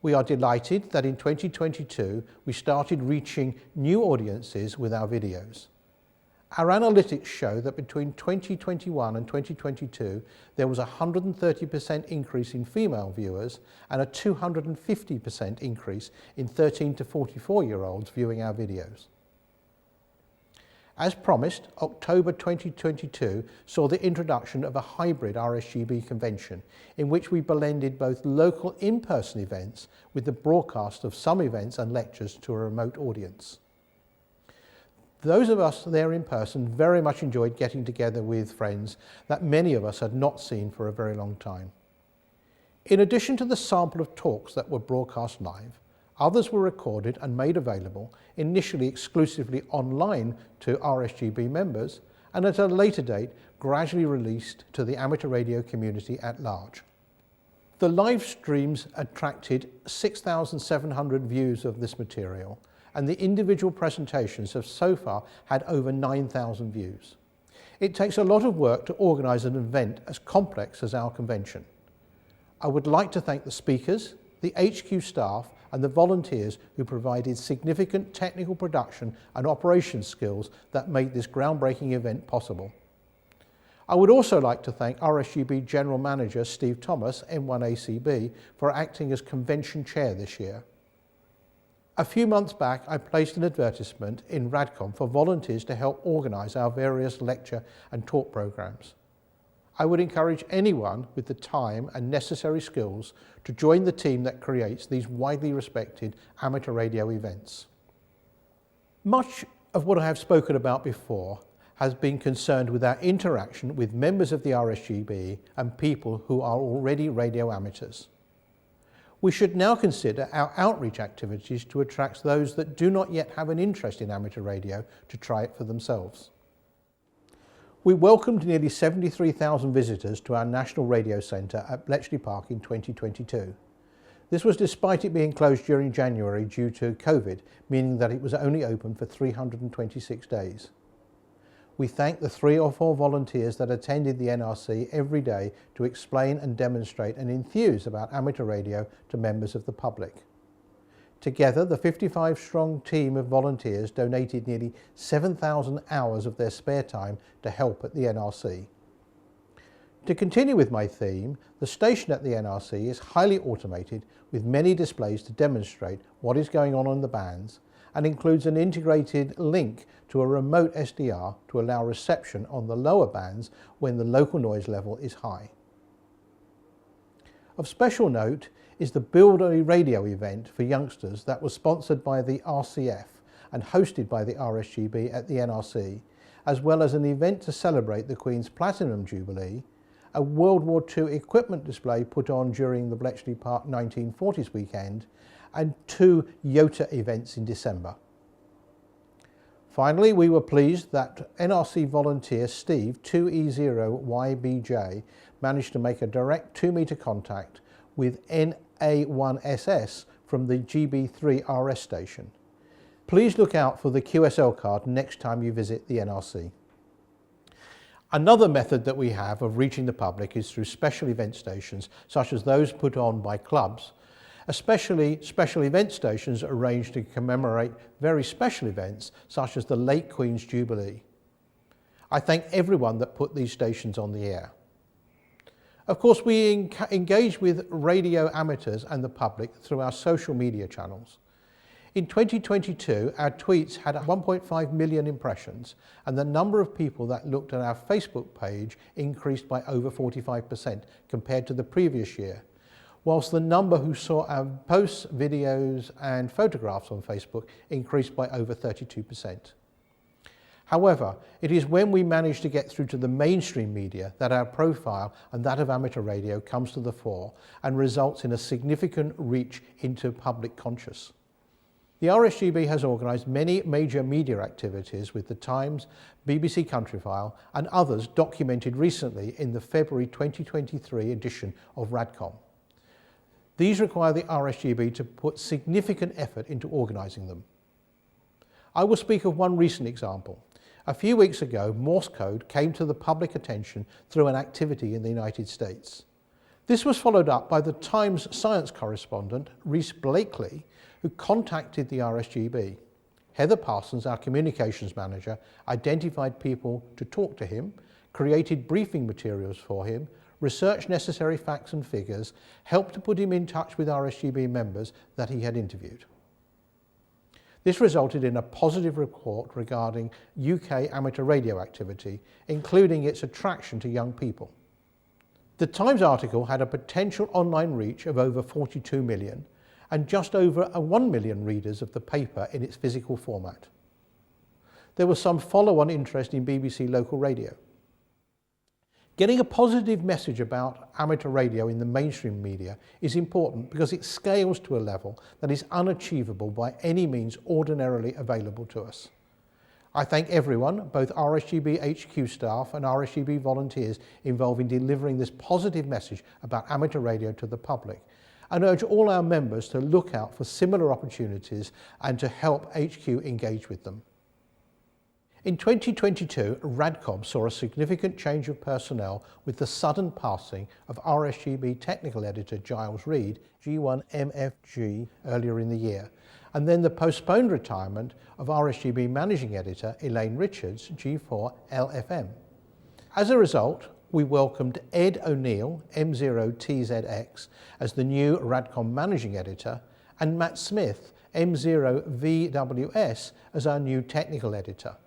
We are delighted that in 2022 we started reaching new audiences with our videos. Our analytics show that between 2021 and 2022 there was a 130% increase in female viewers and a 250% increase in 13 to 44-year-olds viewing our videos. As promised, October 2022 saw the introduction of a hybrid RSGB convention in which we blended both local in-person events with the broadcast of some events and lectures to a remote audience. Those of us there in person very much enjoyed getting together with friends that many of us had not seen for a very long time. In addition to the sample of talks that were broadcast live, others were recorded and made available, initially exclusively online to RSGB members, and at a later date gradually released to the amateur radio community at large. The live streams attracted 6,700 views of this material, and the individual presentations have so far had over 9,000 views. It takes a lot of work to organise an event as complex as our convention. I would like to thank the speakers, the HQ staff, and the volunteers who provided significant technical production and operations skills that made this groundbreaking event possible. I would also like to thank RSGB General Manager Steve Thomas, M1ACB, for acting as convention chair this year. A few months back, I placed an advertisement in Radcom for volunteers to help organise our various lecture and talk programmes. I would encourage anyone with the time and necessary skills to join the team that creates these widely respected amateur radio events. Much of what I have spoken about before has been concerned with our interaction with members of the RSGB and people who are already radio amateurs. We should now consider our outreach activities to attract those that do not yet have an interest in amateur radio to try it for themselves. We welcomed nearly 73,000 visitors to our National Radio Centre at Bletchley Park in 2022. This was despite it being closed during January due to COVID, meaning that it was only open for 326 days. We thank the 3 or 4 volunteers that attended the NRC every day to explain and demonstrate and enthuse about amateur radio to members of the public. Together, the 55-strong team of volunteers donated nearly 7,000 hours of their spare time to help at the NRC. To continue with my theme, the station at the NRC is highly automated with many displays to demonstrate what is going on the bands, and includes an integrated link to a remote SDR to allow reception on the lower bands when the local noise level is high. Of special note is the Build a Radio event for youngsters that was sponsored by the RCF and hosted by the RSGB at the NRC, as well as an event to celebrate the Queen's Platinum Jubilee, a World War II equipment display put on during the Bletchley Park 1940s weekend, and 2 YOTA events in December. Finally, we were pleased that NRC volunteer Steve 2E0YBJ managed to make a direct 2-metre contact with NA1SS from the GB2RS station. Please look out for the QSL card next time you visit the NRC. Another method that we have of reaching the public is through special event stations, such as those put on by clubs, especially special event stations arranged to commemorate very special events such as the late Queen's Jubilee. I thank everyone that put these stations on the air. Of course, we engage with radio amateurs and the public through our social media channels. In 2022, our tweets had 1.5 million impressions, and the number of people that looked at our Facebook page increased by over 45% compared to the previous year, whilst the number who saw our posts, videos and photographs on Facebook increased by over 32%. However, it is when we manage to get through to the mainstream media that our profile and that of amateur radio comes to the fore and results in a significant reach into public conscious. The RSGB has organised many major media activities with the Times, BBC Countryfile and others documented recently in the February 2023 edition of RADCOM. These require the RSGB to put significant effort into organising them. I will speak of one recent example. A few weeks ago, Morse code came to the public attention through an activity in the United States. This was followed up by the Times science correspondent, Rhys Blakely, who contacted the RSGB. Heather Parsons, our communications manager, identified people to talk to him, created briefing materials for him, researched necessary facts and figures, helped to put him in touch with RSGB members that he had interviewed. This resulted in a positive report regarding UK amateur radio activity, including its attraction to young people. The Times article had a potential online reach of over 42 million and just over 1 million readers of the paper in its physical format. There was some follow-on interest in BBC local radio. Getting a positive message about amateur radio in the mainstream media is important because it scales to a level that is unachievable by any means ordinarily available to us. I thank everyone, both RSGB HQ staff and RSGB volunteers involved in delivering this positive message about amateur radio to the public, and urge all our members to look out for similar opportunities and to help HQ engage with them. In 2022, RADCOM saw a significant change of personnel with the sudden passing of RSGB technical editor Giles Reid, G1MFG, earlier in the year, and then the postponed retirement of RSGB managing editor Elaine Richards, G4LFM. As a result, we welcomed Ed O'Neill, M0TZX, as the new RADCOM managing editor, and Matt Smith, M0VWS, as our new technical editor.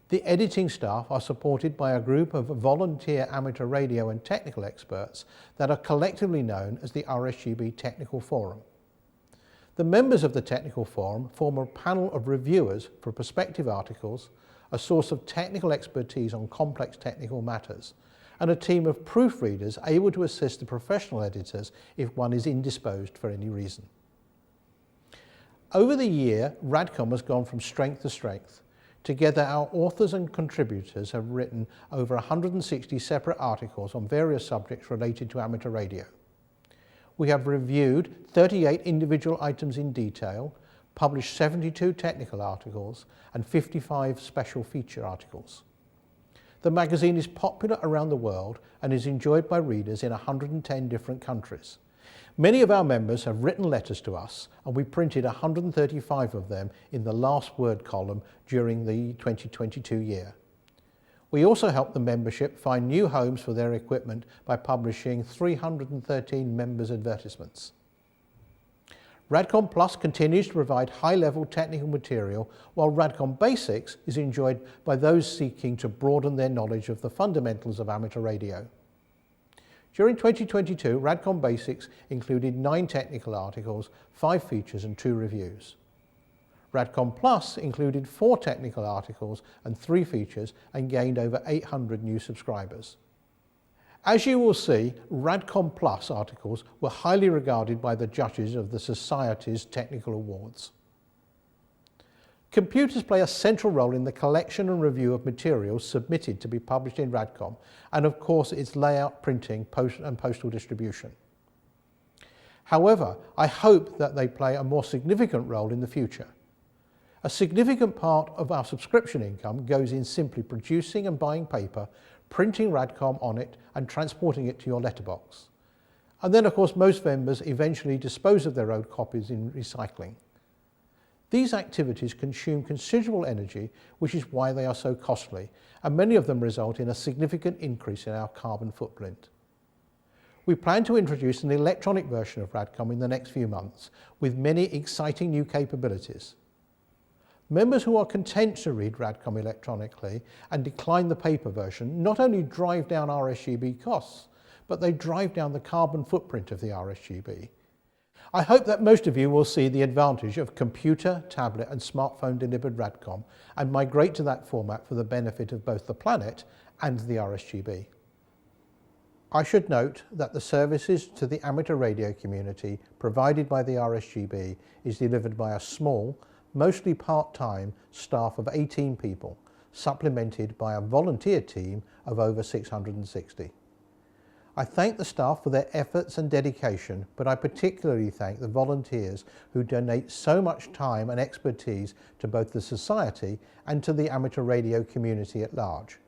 The editing staff are supported by a group of volunteer amateur radio and technical experts that are collectively known as the RSGB Technical Forum. The members of the Technical Forum form a panel of reviewers for prospective articles, a source of technical expertise on complex technical matters, and a team of proofreaders able to assist the professional editors if one is indisposed for any reason. Over the year, RADCOM has gone from strength to strength. Together, our authors and contributors have written over 160 separate articles on various subjects related to amateur radio. We have reviewed 38 individual items in detail, published 72 technical articles, and 55 special feature articles. The magazine is popular around the world and is enjoyed by readers in 110 different countries. Many of our members have written letters to us, and we printed 135 of them in the last word column during the 2022 year. We also helped the membership find new homes for their equipment by publishing 313 members' advertisements. RADCOM Plus continues to provide high-level technical material, while RADCOM Basics is enjoyed by those seeking to broaden their knowledge of the fundamentals of amateur radio. During 2022, RADCOM Basics included 9 technical articles, 5 features and 2 reviews. RADCOM Plus included 4 technical articles and 3 features and gained over 800 new subscribers. As you will see, RADCOM Plus articles were highly regarded by the judges of the Society's technical awards. Computers play a central role in the collection and review of materials submitted to be published in RADCOM, and of course its layout, printing, and postal distribution. However, I hope that they play a more significant role in the future. A significant part of our subscription income goes in simply producing and buying paper, printing RADCOM on it, and transporting it to your letterbox. And then, of course, most members eventually dispose of their own copies in recycling. These activities consume considerable energy, which is why they are so costly, and many of them result in a significant increase in our carbon footprint. We plan to introduce an electronic version of RADCOM in the next few months, with many exciting new capabilities. Members who are content to read RADCOM electronically and decline the paper version not only drive down RSGB costs, but they drive down the carbon footprint of the RSGB. I hope that most of you will see the advantage of computer, tablet and smartphone delivered RADCOM and migrate to that format for the benefit of both the planet and the RSGB. I should note that the services to the amateur radio community provided by the RSGB is delivered by a small, mostly part-time staff of 18 people, supplemented by a volunteer team of over 660. I thank the staff for their efforts and dedication, but I particularly thank the volunteers who donate so much time and expertise to both the Society and to the amateur radio community at large.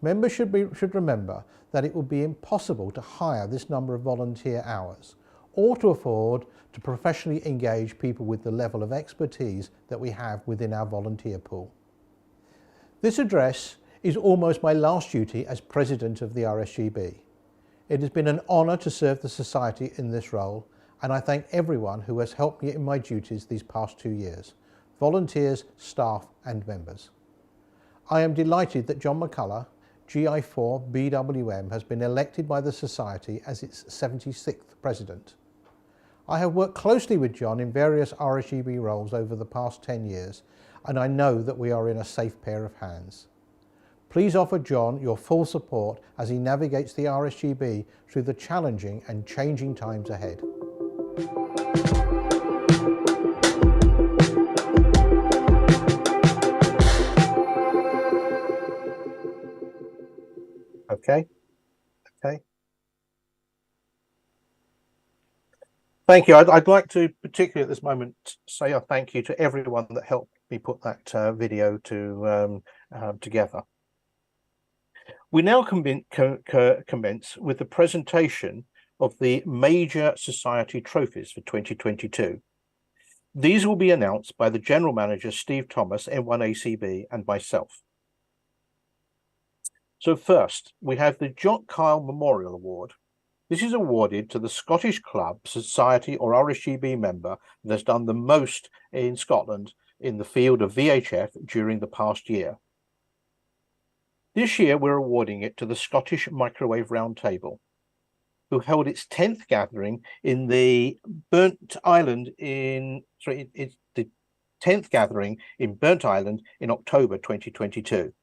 Members should remember that it would be impossible to hire this number of volunteer hours or to afford to professionally engage people with the level of expertise that we have within our volunteer pool. This address is almost my last duty as President of the RSGB. It has been an honour to serve the Society in this role, and I thank everyone who has helped me in my duties these past 2 years, volunteers, staff and members. I am delighted that John McCullough, GI4 BWM, has been elected by the Society as its 76th President. I have worked closely with John in various RSGB roles over the past 10 years, and I know that we are in a safe pair of hands. Please offer John your full support as he navigates the RSGB through the challenging and changing times ahead. Okay. Thank you. I'd like to, particularly at this moment, say a thank you to everyone that helped me put that video together. We now commence with the presentation of the major Society trophies for 2022. These will be announced by the General Manager, Steve Thomas, M1ACB, and myself. So first, we have the Jock Kyle Memorial Award. This is awarded to the Scottish Club, Society or RSGB member that has done the most in Scotland in the field of VHF during the past year. This year, we're awarding it to the Scottish Microwave Roundtable, who held its 10th gathering in the Burnt Island in October 2022.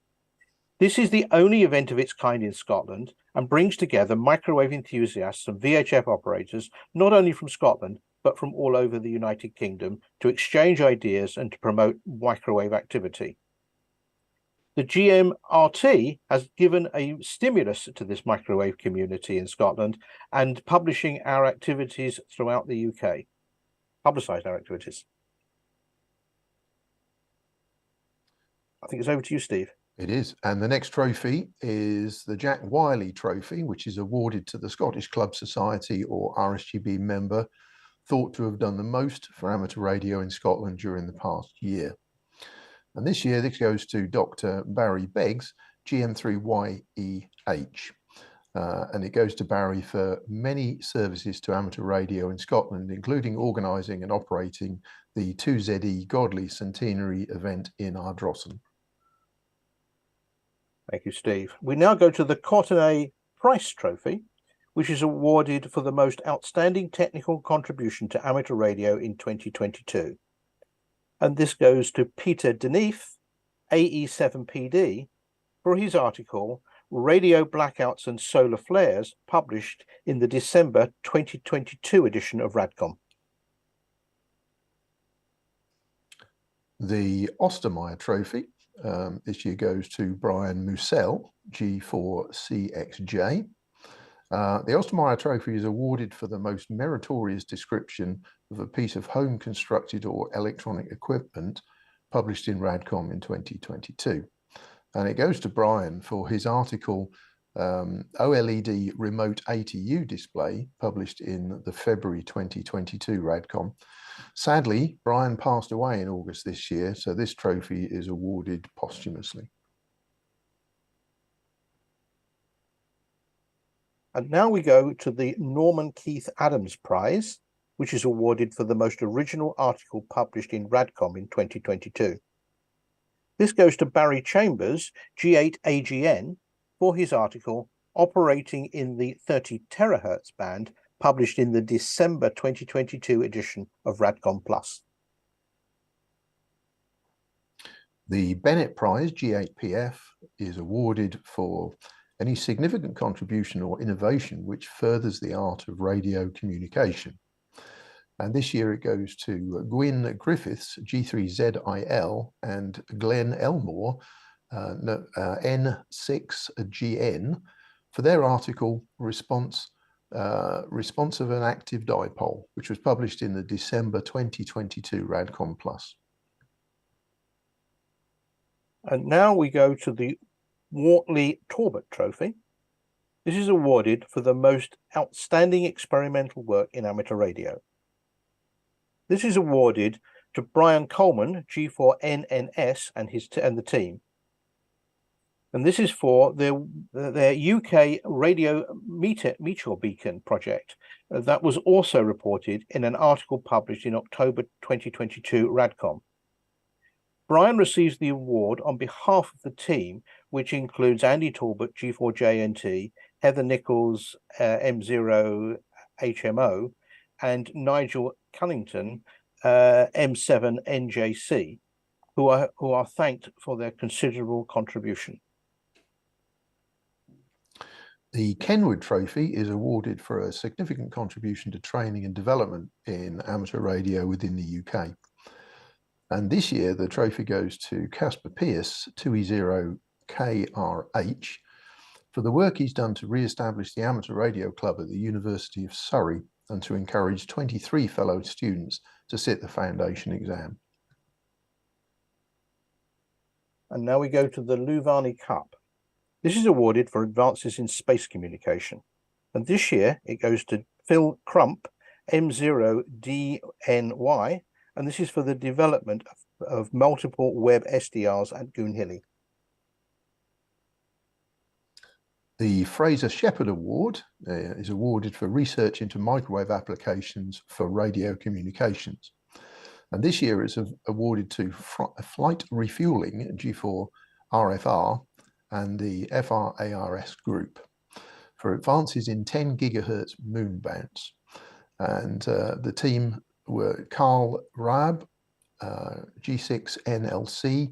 This is the only event of its kind in Scotland and brings together microwave enthusiasts and VHF operators, not only from Scotland, but from all over the United Kingdom, to exchange ideas and to promote microwave activity. The GMRT has given a stimulus to this microwave community in Scotland and publishing our activities throughout the UK, publicised our activities. I think it's over to you, Steve. It is. And the next trophy is the Jack Wiley Trophy, which is awarded to the Scottish Club Society or RSGB member thought to have done the most for amateur radio in Scotland during the past year. And this year, this goes to Dr. Barry Beggs, GM3YEH. And it goes to Barry for many services to amateur radio in Scotland, including organising and operating the 2ZE Godley Centenary event in Ardrossan. Thank you, Steve. We now go to the Courtenay Price Trophy, which is awarded for the most outstanding technical contribution to amateur radio in 2022. And this goes to Peter Deneef, AE7PD, for his article, Radio Blackouts and Solar Flares, published in the December 2022 edition of RADCOM. The Ostermeyer Trophy this year goes to Brian Musell, G4CXJ. The Ostermeyer Trophy is awarded for the most meritorious description of a piece of home constructed or electronic equipment published in RADCOM in 2022. And it goes to Brian for his article, OLED remote ATU display published in the February 2022 RADCOM. Sadly, Brian passed away in August this year, so this trophy is awarded posthumously. And now we go to the Norman Keith Adams Prize, which is awarded for the most original article published in RADCOM in 2022. This goes to Barry Chambers, G8 AGN, for his article Operating in the 30 terahertz band, published in the December 2022 edition of RADCOM Plus. The Bennett Prize, G8PF, is awarded for any significant contribution or innovation which furthers the art of radio communication. And this year it goes to Gwyn Griffiths, G3ZIL, and Glenn Elmore, N6GN, for their article Response of an Active Dipole, which was published in the December 2022 RADCOM Plus. And now we go to the Wortley Talbot Trophy. This is awarded for the most outstanding experimental work in amateur radio. This is awarded to Brian Coleman, G4NNS, and the team. And this is for their UK radio meteor beacon project that was also reported in an article published in October 2022 RADCOM. Brian receives the award on behalf of the team, which includes Andy Talbot, G4JNT, Heather Nichols, M0HMO, and Nigel Cunnington, M7NJC, who are thanked for their considerable contribution. The Kenwood Trophy is awarded for a significant contribution to training and development in amateur radio within the UK. And this year, the trophy goes to Casper Pierce, 2E0KRH, for the work he's done to re-establish the Amateur Radio Club at the University of Surrey and to encourage 23 fellow students to sit the foundation exam. And now we go to the Louvani Cup. This is awarded for advances in space communication. And this year, it goes to Phil Crump, M0DNY, and this is for the development of multiple web SDRs at Goonhilly. The Fraser Shepherd Award is awarded for research into microwave applications for radio communications. And this year it's awarded to Flight Refueling, G4RFR, and the FRARS group for advances in 10 gigahertz moon bounce. And the team were Carl Raab, G6NLC,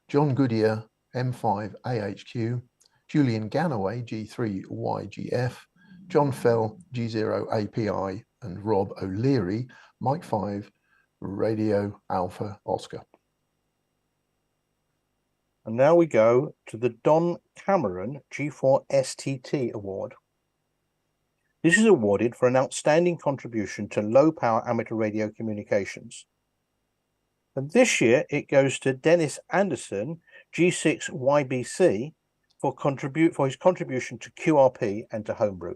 John Goodyear, M5AHQ, Julian Ganaway, G3YGF, John Fell, G0API, and Rob O'Leary, Mike 5, Radio Alpha Oscar. And now we go to the Don Cameron G4STT Award. This is awarded for an outstanding contribution to low-power amateur radio communications. And this year it goes to Dennis Anderson, G6YBC, for his contribution to QRP and to Homebrew.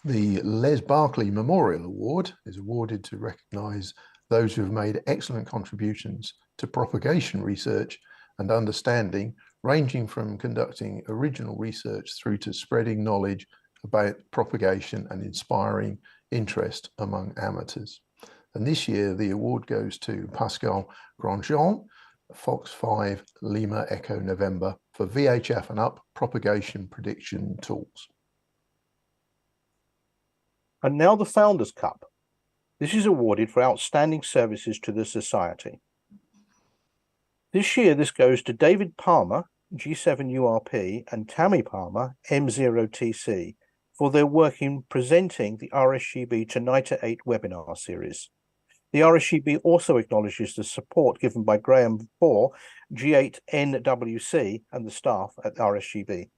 The Les Barclay Memorial Award is awarded to recognise those who have made excellent contributions to propagation research and understanding, ranging from conducting original research through to spreading knowledge about propagation and inspiring interest among amateurs. And this year, the award goes to Pascal Grandjean, Fox 5 Lima Echo November, for VHF and up propagation prediction tools. And now the Founders Cup. This is awarded for outstanding services to the Society. This year, this goes to David Palmer, G7URP, and Tammy Palmer, M0TC, for their work in presenting the RSGB to NITR 8 webinar series. The RSGB also acknowledges the support given by Graham Bohr, G8NWC, and the staff at RSGB.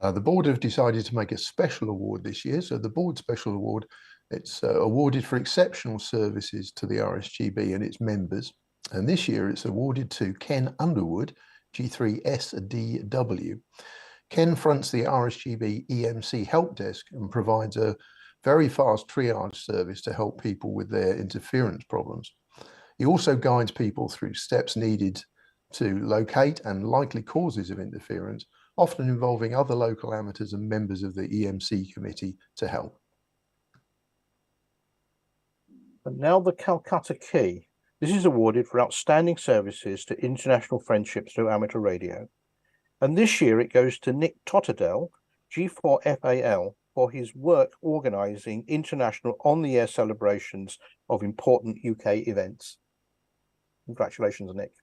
The board have decided to make a special award this year. So the board special award, it's awarded for exceptional services to the RSGB and its members. And this year it's awarded to Ken Underwood, G2RS Ken fronts the RSGB EMC help desk and provides a very fast triage service to help people with their interference problems. He also guides people through steps needed to locate and likely causes of interference, often involving other local amateurs and members of the EMC committee to help. And now the Calcutta Key. This is awarded for outstanding services to international friendships through amateur radio. And this year it goes to Nick Totterdell, G4FAL, for his work organising international on-the-air celebrations of important UK events. Congratulations, Nick.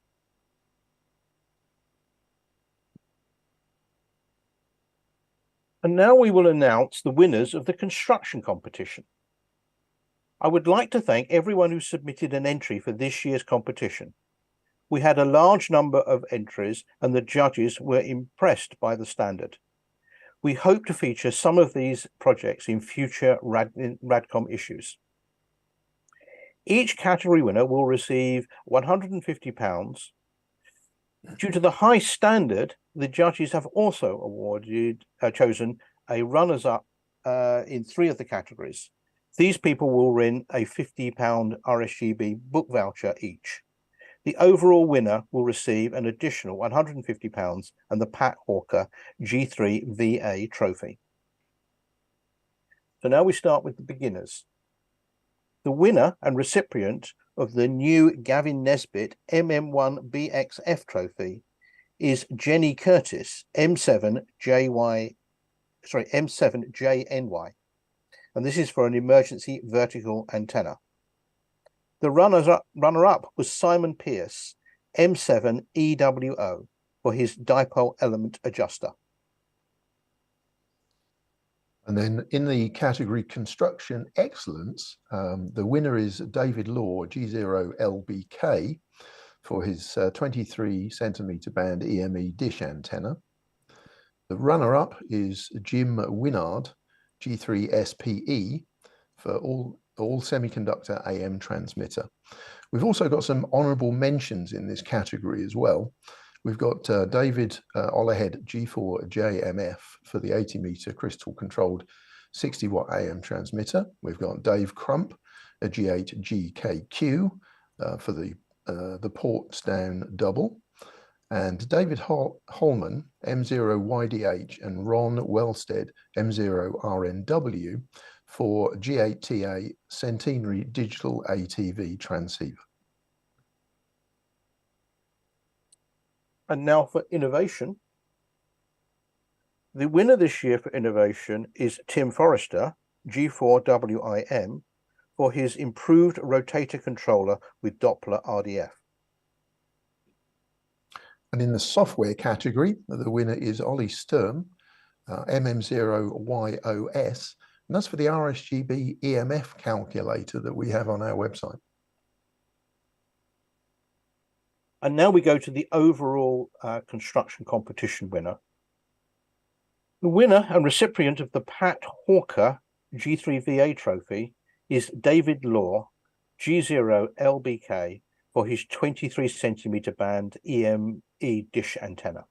And now we will announce the winners of the construction competition. I would like to thank everyone who submitted an entry for this year's competition. We had a large number of entries and the judges were impressed by the standard. We hope to feature some of these projects in future Radcom issues. Each category winner will receive £150. Due to the high standard, the judges have also chosen a runners-up in 3 of the categories. These people will win a £50 RSGB book voucher each. The overall winner will receive an additional £150 and the Pat Hawker G3VA trophy. So now we start with the beginners. The winner and recipient of the new Gavin Nesbitt MM1BXF trophy is Jenny Curtis, M7JNY, and this is for an emergency vertical antenna. The runner-up was Simon Pierce, M7EWO, for his dipole element adjuster. And then in the category Construction Excellence, the winner is David Law, G0LBK, for his 23 centimetre band EME dish antenna. The runner-up is Jim Winard, G3SPE, for all semiconductor AM transmitter. We've also got some honourable mentions in this category as well. We've got David Ollerhead G4JMF for the 80 metre crystal controlled 60 watt AM transmitter. We've got Dave Crump, a G8GKQ for the ports down double. And David Holman, M0YDH, and Ron Wellstead, M0RNW, for G8TA Centenary Digital ATV transceiver. And now for innovation. The winner this year for innovation is Tim Forrester, G4WIM, for his improved rotator controller with Doppler RDF. And in the software category, the winner is Ollie Sturm, MM0YOS, and that's for the RSGB EMF calculator that we have on our website. And now we go to the overall construction competition winner. The winner and recipient of the Pat Hawker G3VA trophy is David Law, G0LBK, for his 23 centimetre band EME dish antenna.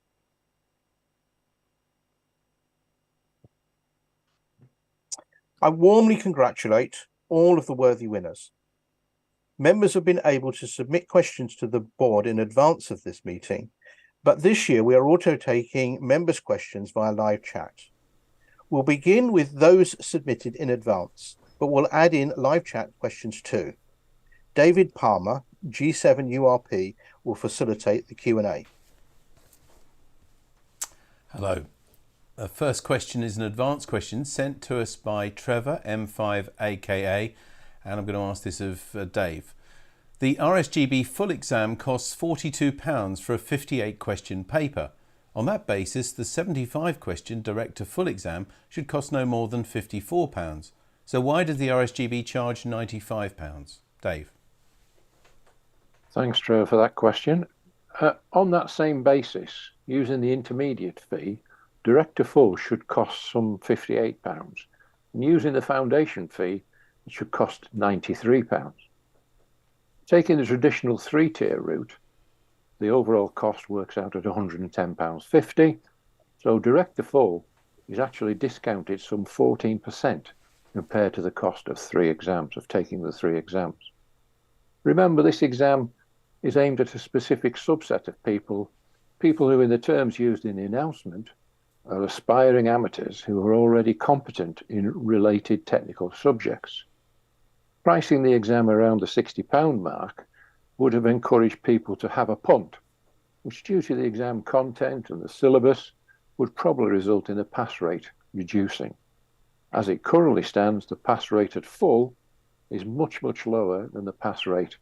I warmly congratulate all of the worthy winners. Members have been able to submit questions to the board in advance of this meeting, but this year we are also taking members' questions via live chat. We'll begin with those submitted in advance, but we'll add in live chat questions too. David Palmer, G7URP, will facilitate the Q&A. Hello. The first question is an advanced question sent to us by Trevor, M5AKA, and I'm going to ask this of Dave. The RSGB full exam costs £42 for a 58 question paper. On that basis, the 75 question direct to full exam should cost no more than £54. So why does the RSGB charge £95? Dave. Thanks, Trevor, for that question. On that same basis, using the intermediate fee, direct to full should cost some £58. And using the foundation fee, it should cost £93. Taking the traditional 3-tier route, the overall cost works out at £110.50. So direct default is actually discounted some 14% compared to the cost of taking the 3 exams. Remember, this exam is aimed at a specific subset of people who, in the terms used in the announcement, are aspiring amateurs who are already competent in related technical subjects. Pricing the exam around the £60 mark would have encouraged people to have a punt, which, due to the exam content and the syllabus, would probably result in the pass rate reducing. As it currently stands, the pass rate at full is much, much lower than the pass rate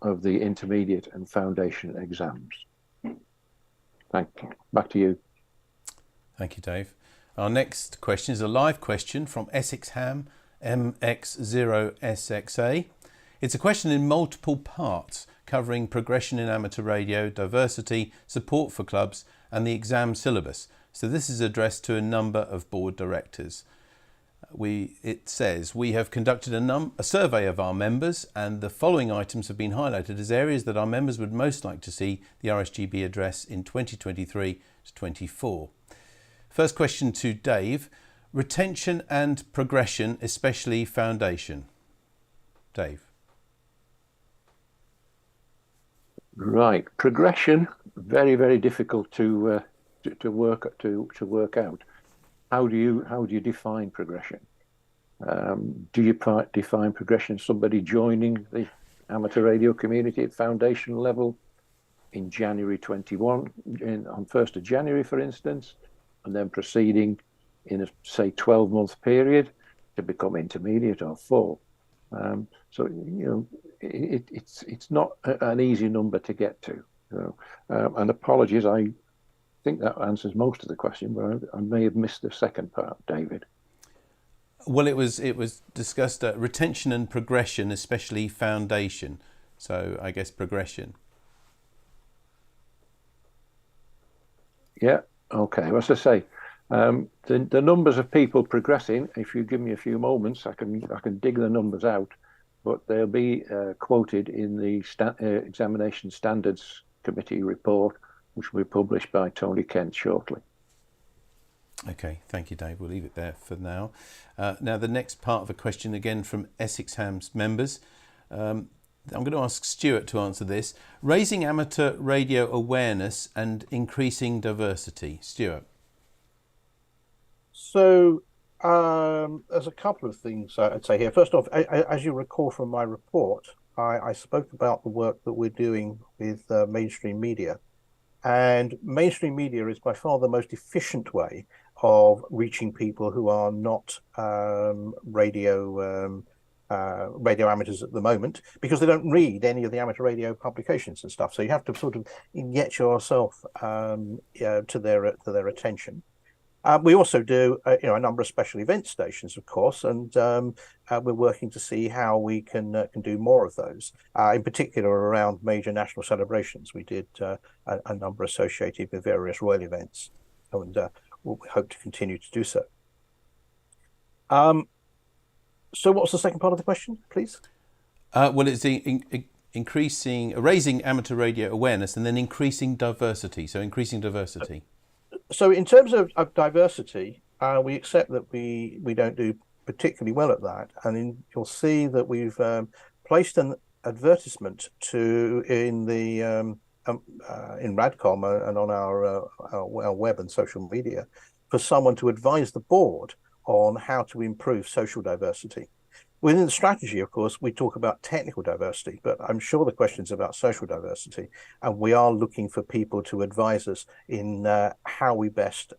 of the intermediate and foundation exams. Thank you. Back to you. Thank you, Dave. Our next question is a live question from Essex Ham MX0SXA. It's a question in multiple parts covering progression in amateur radio, diversity, support for clubs and the exam syllabus. So this is addressed to a number of board directors. It says, we have conducted a survey of our members and the following items have been highlighted as areas that our members would most like to see the RSGB address in 2023 to 24. First question to Dave, retention and progression, especially foundation. Dave. Right, progression, very, very difficult to work out. How do you define progression? Do you define progression somebody joining the amateur radio community at foundation level in January 21, on 1st of January, for instance, and then proceeding in a, say, 12-month period to become intermediate or full? So, it's not an easy number to get to. And apologies, I think that answers most of the question, but I may have missed the second part, David. Well, it was discussed retention and progression, especially foundation. So I guess progression. Yeah. Okay. Well, as I say, the numbers of people progressing, if you give me a few moments, I can dig the numbers out, but they'll be quoted in the Examination Standards Committee report, which will be published by Tony Kent shortly. Okay, thank you, Dave. We'll leave it there for now. Now, the next part of a question, again from Essex Ham's members. I'm going to ask Stuart to answer this. Raising amateur radio awareness and increasing diversity. Stuart. So there's a couple of things I'd say here. First off, as you recall from my report, I spoke about the work that we're doing with mainstream media. And mainstream media is by far the most efficient way of reaching people who are not radio amateurs at the moment, because they don't read any of the amateur radio publications and stuff. So you have to sort of get yourself to their attention. We also do a number of special event stations, of course, and we're working to see how we can do more of those. In particular, around major national celebrations, we did a number associated with various royal events, and we'll hope to continue to do so. So, what was the second part of the question, please? Well, it's raising amateur radio awareness and then increasing diversity. So, increasing diversity. So in terms of diversity, we accept that we don't do particularly well at that. And you'll see that we've placed an advertisement in Radcom and on our web and social media for someone to advise the board on how to improve social diversity. Within the strategy, of course, we talk about technical diversity, but I'm sure the question's about social diversity, and we are looking for people to advise us in how we best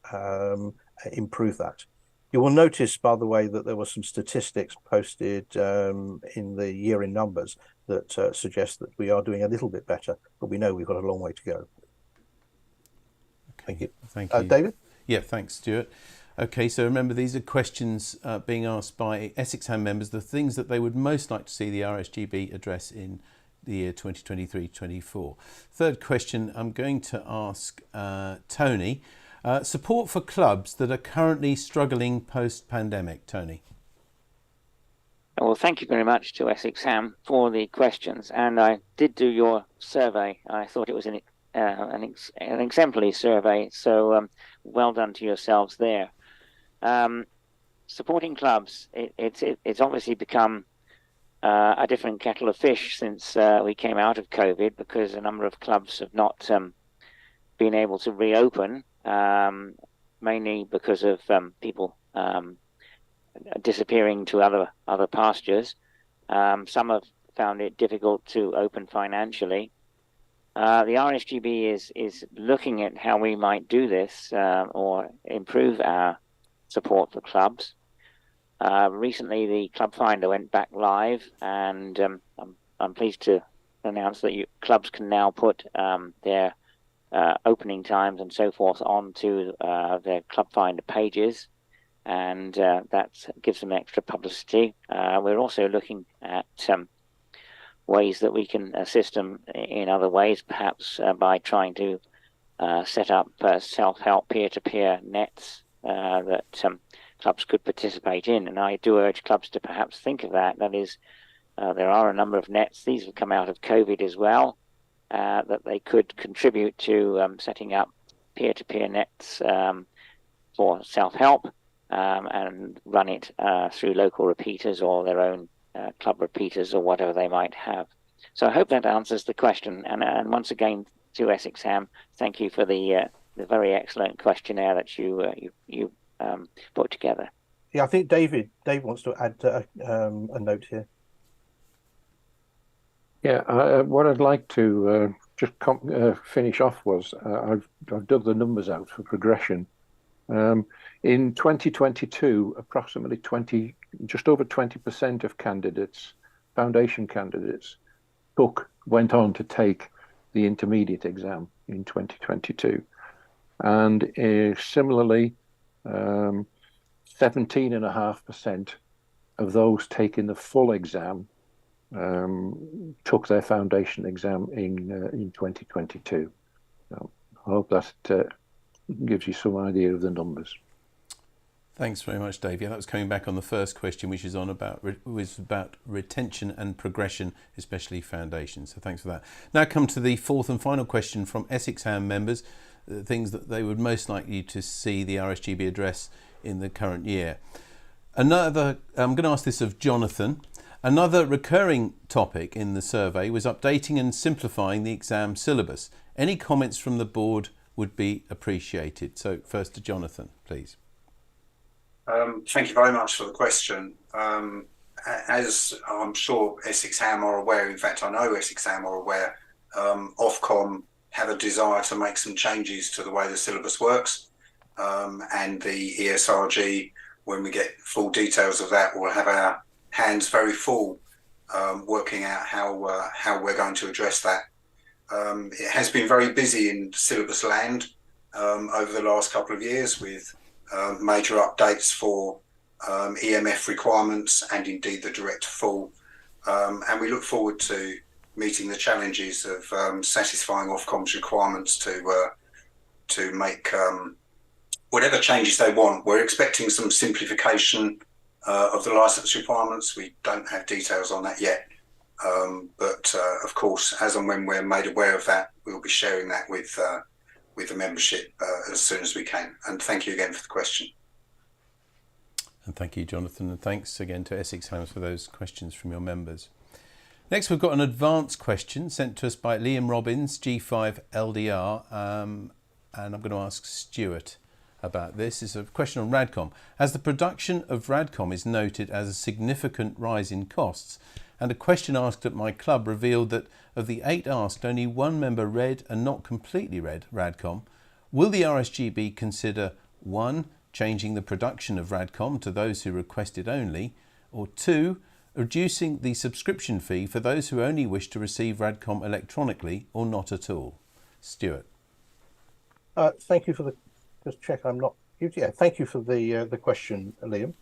improve that. You will notice, by the way, that there were some statistics posted in the year in numbers that suggest that we are doing a little bit better, but we know we've got a long way to go. Okay. Thank you. Thank you. David? Yeah, thanks, Stuart. Okay, so remember, these are questions being asked by Essex Ham members, the things that they would most like to see the RSGB address in the year 2023-24. Third question, I'm going to ask Tony. Support for clubs that are currently struggling post-pandemic. Tony. Well, thank you very much to Essex Ham for the questions. And I did do your survey. I thought it was an an exemplary survey. So well done to yourselves there. Supporting clubs, it's obviously become a different kettle of fish since we came out of COVID, because a number of clubs have not been able to reopen, mainly because of people disappearing to other pastures. Some have found it difficult to open financially. The RSGB is looking at how we might do this or improve our support for clubs. Recently, the Club Finder went back live, and I'm pleased to announce that clubs can now put their opening times and so forth onto their Club Finder pages, and that gives them extra publicity. We're also looking at ways that we can assist them in other ways, perhaps by trying to set up self-help peer-to-peer nets that clubs could participate in. And I do urge clubs to perhaps think of that. That is, there are a number of nets, these have come out of COVID as well, that they could contribute to setting up peer-to-peer nets for self-help and run it through local repeaters or their own club repeaters or whatever they might have. So I hope that answers the question. And once again, to Essex Ham, thank you for the very excellent questionnaire that you put together. Yeah, I think Dave wants to add a note here. Yeah, what I'd like to just finish off was I've dug the numbers out for progression. In 2022, approximately just over 20% of candidates, foundation candidates, went on to take the intermediate exam in 2022. And similarly, 17.5% of those taking the full exam took their foundation exam in 2022. So I hope that gives you some idea of the numbers. Thanks very much, Dave. Yeah, that was coming back on the first question, which is about retention and progression, especially foundations. So thanks for that. Now come to the fourth and final question from Essex Ham members, things that they would most likely to see the RSGB address in the current year. I'm going to ask this of Jonathan. Another recurring topic in the survey was updating and simplifying the exam syllabus. Any comments from the board would be appreciated. So first to Jonathan, please. Thank you very much for the question. As I'm sure Essex Ham are aware, in fact I know Essex Ham are aware, Ofcom have a desire to make some changes to the way the syllabus works, and the ESRG, when we get full details of that, will have our hands very full working out how we're going to address that. It has been very busy in syllabus land over the last couple of years with major updates for EMF requirements and indeed the direct to full, and we look forward to meeting the challenges of satisfying Ofcom's requirements to make whatever changes they want. We're expecting some simplification of the licence requirements. We don't have details on that yet, but of course, as and when we're made aware of that, we'll be sharing that with the membership as soon as we can. And thank you again for the question. And thank you, Jonathan, and thanks again to Essex Hams for those questions from your members. Next, we've got an advanced question sent to us by Liam Robbins, G5LDR, and I'm going to ask Stuart about this. It's a question on Radcom. As the production of Radcom is noted as a significant rise in costs, and a question asked at my club revealed that of the 8 asked, only 1 member read and not completely read Radcom, will the RSGB consider 1, changing the production of Radcom to those who requested only, or 2, reducing the subscription fee for those who only wish to receive Radcom electronically or not at all? Stuart. Thank you for the, just check I'm not, yeah, thank you for the question, Liam.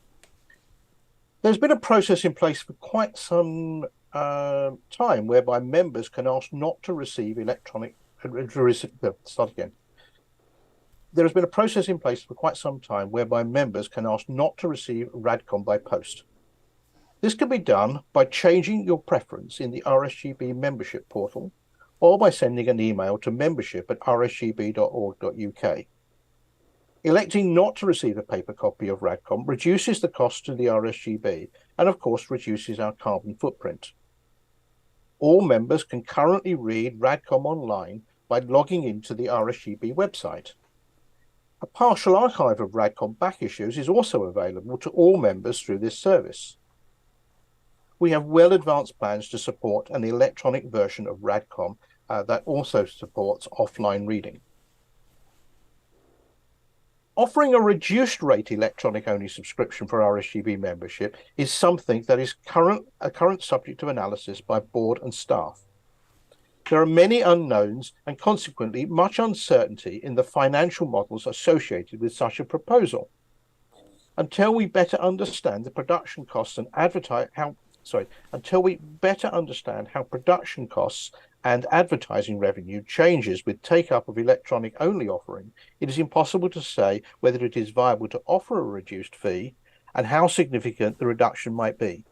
There's been a process in place for quite some time whereby members can ask not to receive electronic, start again. There has been a process in place for quite some time whereby members can ask not to receive Radcom by post. This can be done by changing your preference in the RSGB membership portal or by sending an email to membership@rsgb.org.uk. Electing not to receive a paper copy of RADCOM reduces the cost to the RSGB and, of course, reduces our carbon footprint. All members can currently read RADCOM online by logging into the RSGB website. A partial archive of RADCOM back issues is also available to all members through this service. We have well advanced plans to support an electronic version of RADCOM that also supports offline reading. Offering a reduced rate electronic only subscription for RSGB membership is something that is a current subject of analysis by board and staff. There are many unknowns and consequently much uncertainty in the financial models associated with such a proposal. Until we better understand the production costs and until we better understand how production costs and advertising revenue changes with take-up of electronic-only offering, it is impossible to say whether it is viable to offer a reduced fee and how significant the reduction might be.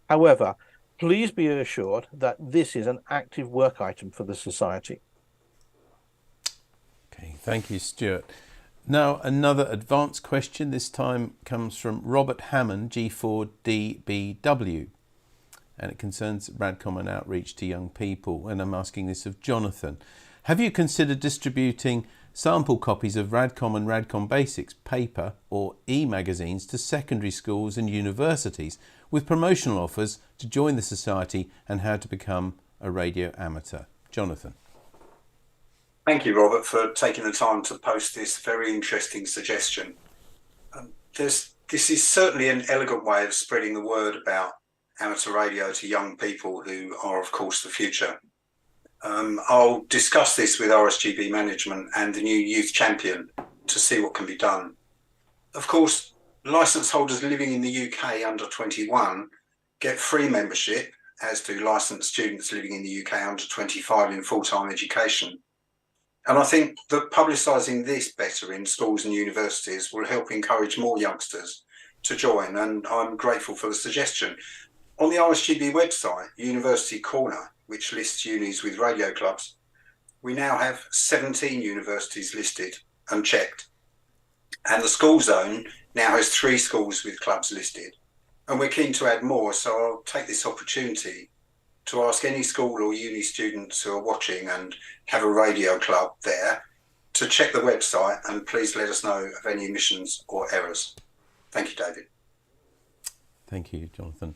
However, please be assured that this is an active work item for the Society. Okay, thank you, Stuart. Now, another advanced question. This time comes from Robert Hammond, G4DBW. And it concerns RADCOM and outreach to young people. And I'm asking this of Jonathan. Have you considered distributing sample copies of RADCOM and RADCOM Basics paper or e-magazines to secondary schools and universities with promotional offers to join the Society and how to become a radio amateur? Jonathan. Thank you, Robert, for taking the time to post this very interesting suggestion. This is certainly an elegant way of spreading the word about amateur radio to young people who are, of course, the future. I'll discuss this with RSGB management and the new youth champion to see what can be done. Of course, licence holders living in the UK under 21 get free membership, as do licensed students living in the UK under 25 in full-time education. And I think that publicising this better in schools and universities will help encourage more youngsters to join, and I'm grateful for the suggestion. On the RSGB website, University Corner, which lists unis with radio clubs, we now have 17 universities listed and checked. And the school zone now has 3 schools with clubs listed. And we're keen to add more, so I'll take this opportunity to ask any school or uni students who are watching and have a radio club there to check the website, and please let us know of any omissions or errors. Thank you, David. Thank you, Jonathan.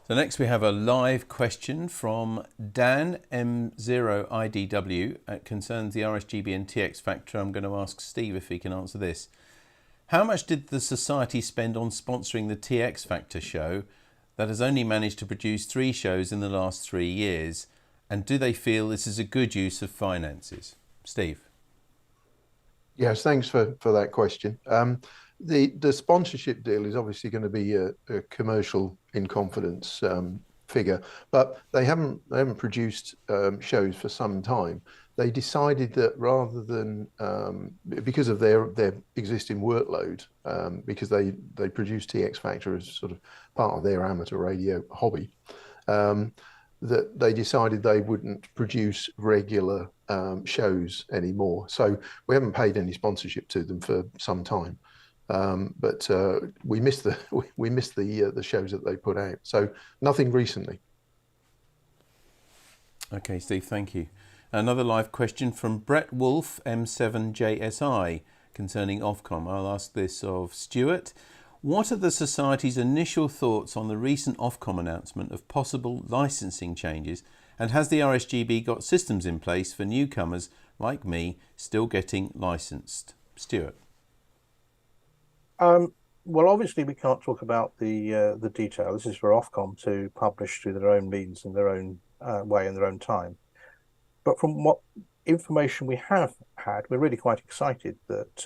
So next we have a live question from Dan M0IDW. It concerns the RSGB and TX factor. I'm going to ask Steve if he can answer this. How much did the Society spend on sponsoring the TX Factor show that has only managed to produce 3 shows in the last 3 years? And do they feel this is a good use of finances? Steve. Yes, thanks for that question. The sponsorship deal is obviously going to be a commercial in confidence figure, but they haven't produced shows for some time. They decided that rather than because of their existing workload, because they produce TX Factor as sort of part of their amateur radio hobby, that they decided they wouldn't produce regular shows anymore. So we haven't paid any sponsorship to them for some time. But we missed the shows that they put out. So nothing recently. Okay, Steve, thank you. Another live question from Brett Wolf, M7JSI, concerning Ofcom. I'll ask this of Stuart. What are the Society's initial thoughts on the recent Ofcom announcement of possible licensing changes, and has the RSGB got systems in place for newcomers like me still getting licensed? Stuart. Well, obviously we can't talk about the detail. This is for Ofcom to publish through their own means in their own way in their own time. But from what information we have had, we're really quite excited that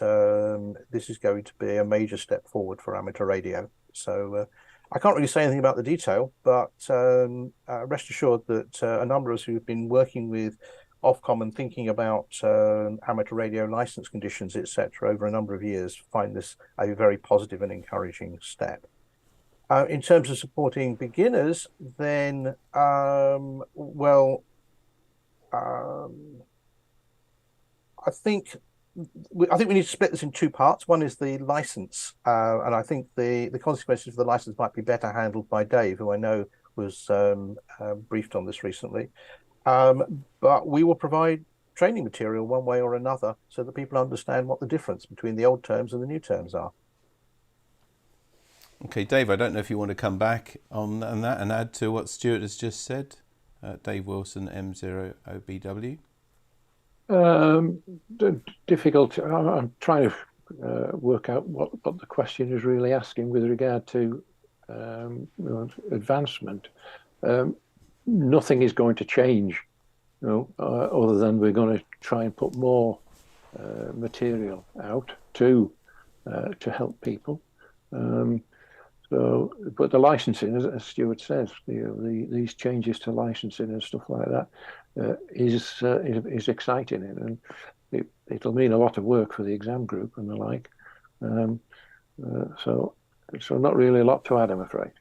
this is going to be a major step forward for amateur radio. So I can't really say anything about the detail, but rest assured that a number of us who've been working with Ofcom and thinking about amateur radio license conditions, etc., over a number of years, find this a very positive and encouraging step. In terms of supporting beginners, then, well, I think we need to split this in two parts. One is the license, and I think the consequences of the license might be better handled by Dave, who I know was briefed on this recently. But we will provide training material one way or another so that people understand what the difference between the old terms and the new terms are. Okay, Dave, I don't know if you want to come back on that and add to what Stuart has just said. Dave Wilson, M0OBW. Difficult. I'm trying to work out what the question is really asking with regard to advancement. Nothing is going to change, other than we're going to try and put more material out to help people. But the licensing, as Stuart says, these changes to licensing and stuff like that is exciting, and it'll mean a lot of work for the exam group and the like. So not really a lot to add, I'm afraid.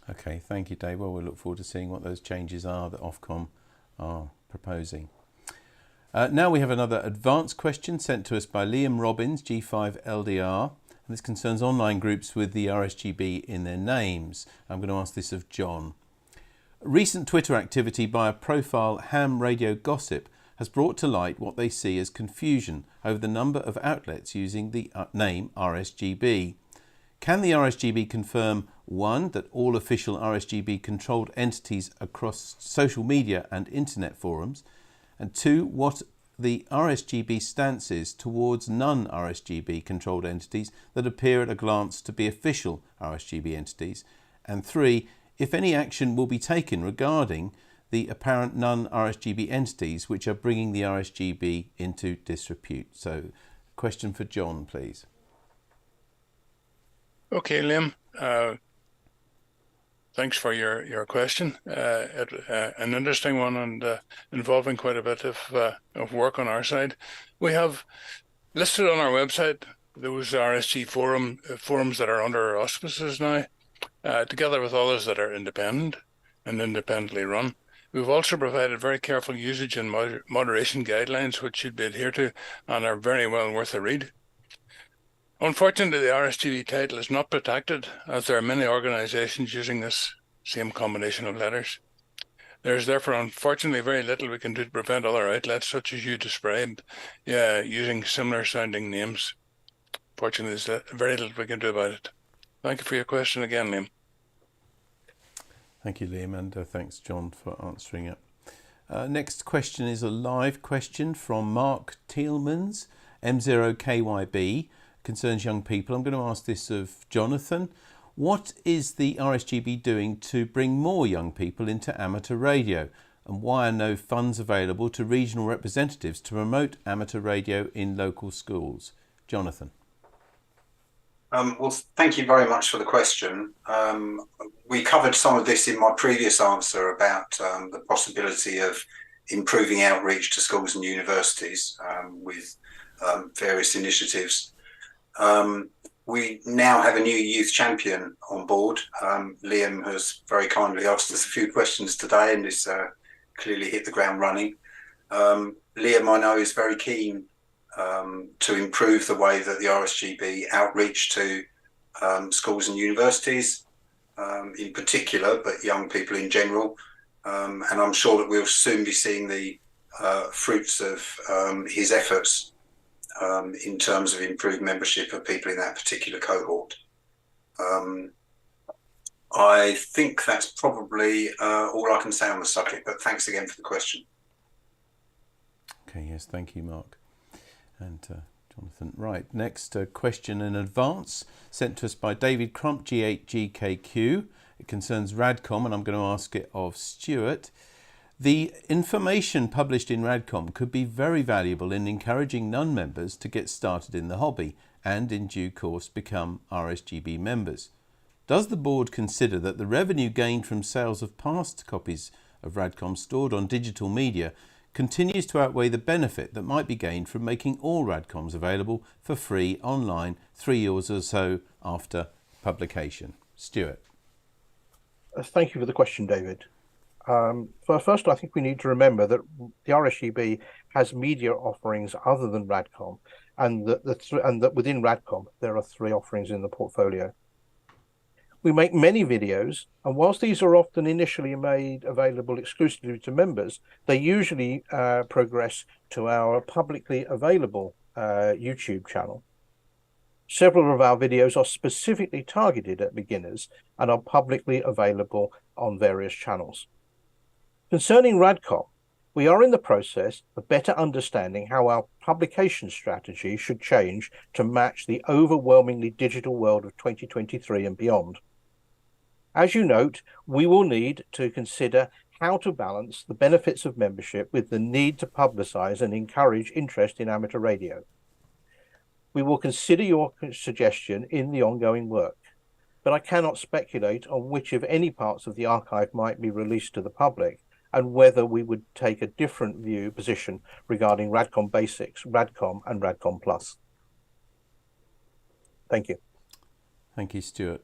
Okay, thank you, Dave. Well, we'll look forward to seeing what those changes are that Ofcom are proposing. Now we have another advanced question sent to us by Liam Robbins, G5LDR. And this concerns online groups with the RSGB in their names. I'm going to ask this of John. Recent Twitter activity by a profile ham radio gossip has brought to light what they see as confusion over the number of outlets using the name RSGB. Can the RSGB confirm, 1, that all official RSGB controlled entities across social media and internet forums, and 2, what the RSGB stance is towards non-RSGB controlled entities that appear at a glance to be official RSGB entities, and 3, if any action will be taken regarding the apparent non-RSGB entities which are bringing the RSGB into disrepute. So, question for John, please. Okay, Liam. Thanks for your question. An interesting one, and involving quite a bit of work on our side. We have listed on our website those RSG forums that are under our auspices now, together with others that are independent and independently run. We've also provided very careful usage and moderation guidelines which should be adhered to and are very well worth a read. Unfortunately, the RSGB title is not protected, as there are many organisations using this same combination of letters. There is therefore unfortunately very little we can do to prevent other outlets, such as you described, using similar sounding names. Fortunately, there's very little we can do about it. Thank you for your question again, Liam. Thank you, Liam, and thanks, John, for answering it. Next question is a live question from Mark Teelmans, M0KYB. Concerns young people. I'm going to ask this of Jonathan. What is the RSGB doing to bring more young people into amateur radio? And why are no funds available to regional representatives to promote amateur radio in local schools? Jonathan. Well, thank you very much for the question. We covered some of this in my previous answer about the possibility of improving outreach to schools and universities with various initiatives. We now have a new youth champion on board. Liam has very kindly asked us a few questions today and has clearly hit the ground running. Liam, I know, is very keen to improve the way that the RSGB outreach to schools and universities in particular, but young people in general. And I'm sure that we'll soon be seeing the fruits of his efforts in terms of improved membership of people in that particular cohort. I think that's probably all I can say on the subject, but thanks again for the question. Okay, yes, thank you, Mark. And Jonathan. Right, next question in advance, sent to us by David Crump, G8GKQ. It concerns RADCOM, and I'm going to ask it of Stuart. The information published in RADCOM could be very valuable in encouraging non-members to get started in the hobby and in due course become RSGB members. Does the board consider that the revenue gained from sales of past copies of RADCOM stored on digital media continues to outweigh the benefit that might be gained from making all RADCOMs available for free online 3 years or so after publication? Stuart. Thank you for the question, David. First, I think we need to remember that the RSGB has media offerings other than Radcom, and that within Radcom there are 3 offerings in the portfolio. We make many videos, and whilst these are often initially made available exclusively to members, they usually progress to our publicly available YouTube channel. Several of our videos are specifically targeted at beginners and are publicly available on various channels. Concerning Radcom, we are in the process of better understanding how our publication strategy should change to match the overwhelmingly digital world of 2023 and beyond. As you note, we will need to consider how to balance the benefits of membership with the need to publicize and encourage interest in amateur radio. We will consider your suggestion in the ongoing work, but I cannot speculate on which of any parts of the archive might be released to the public and whether we would take a different position regarding Radcom Basics, Radcom and Radcom Plus. Thank you. Thank you, Stuart.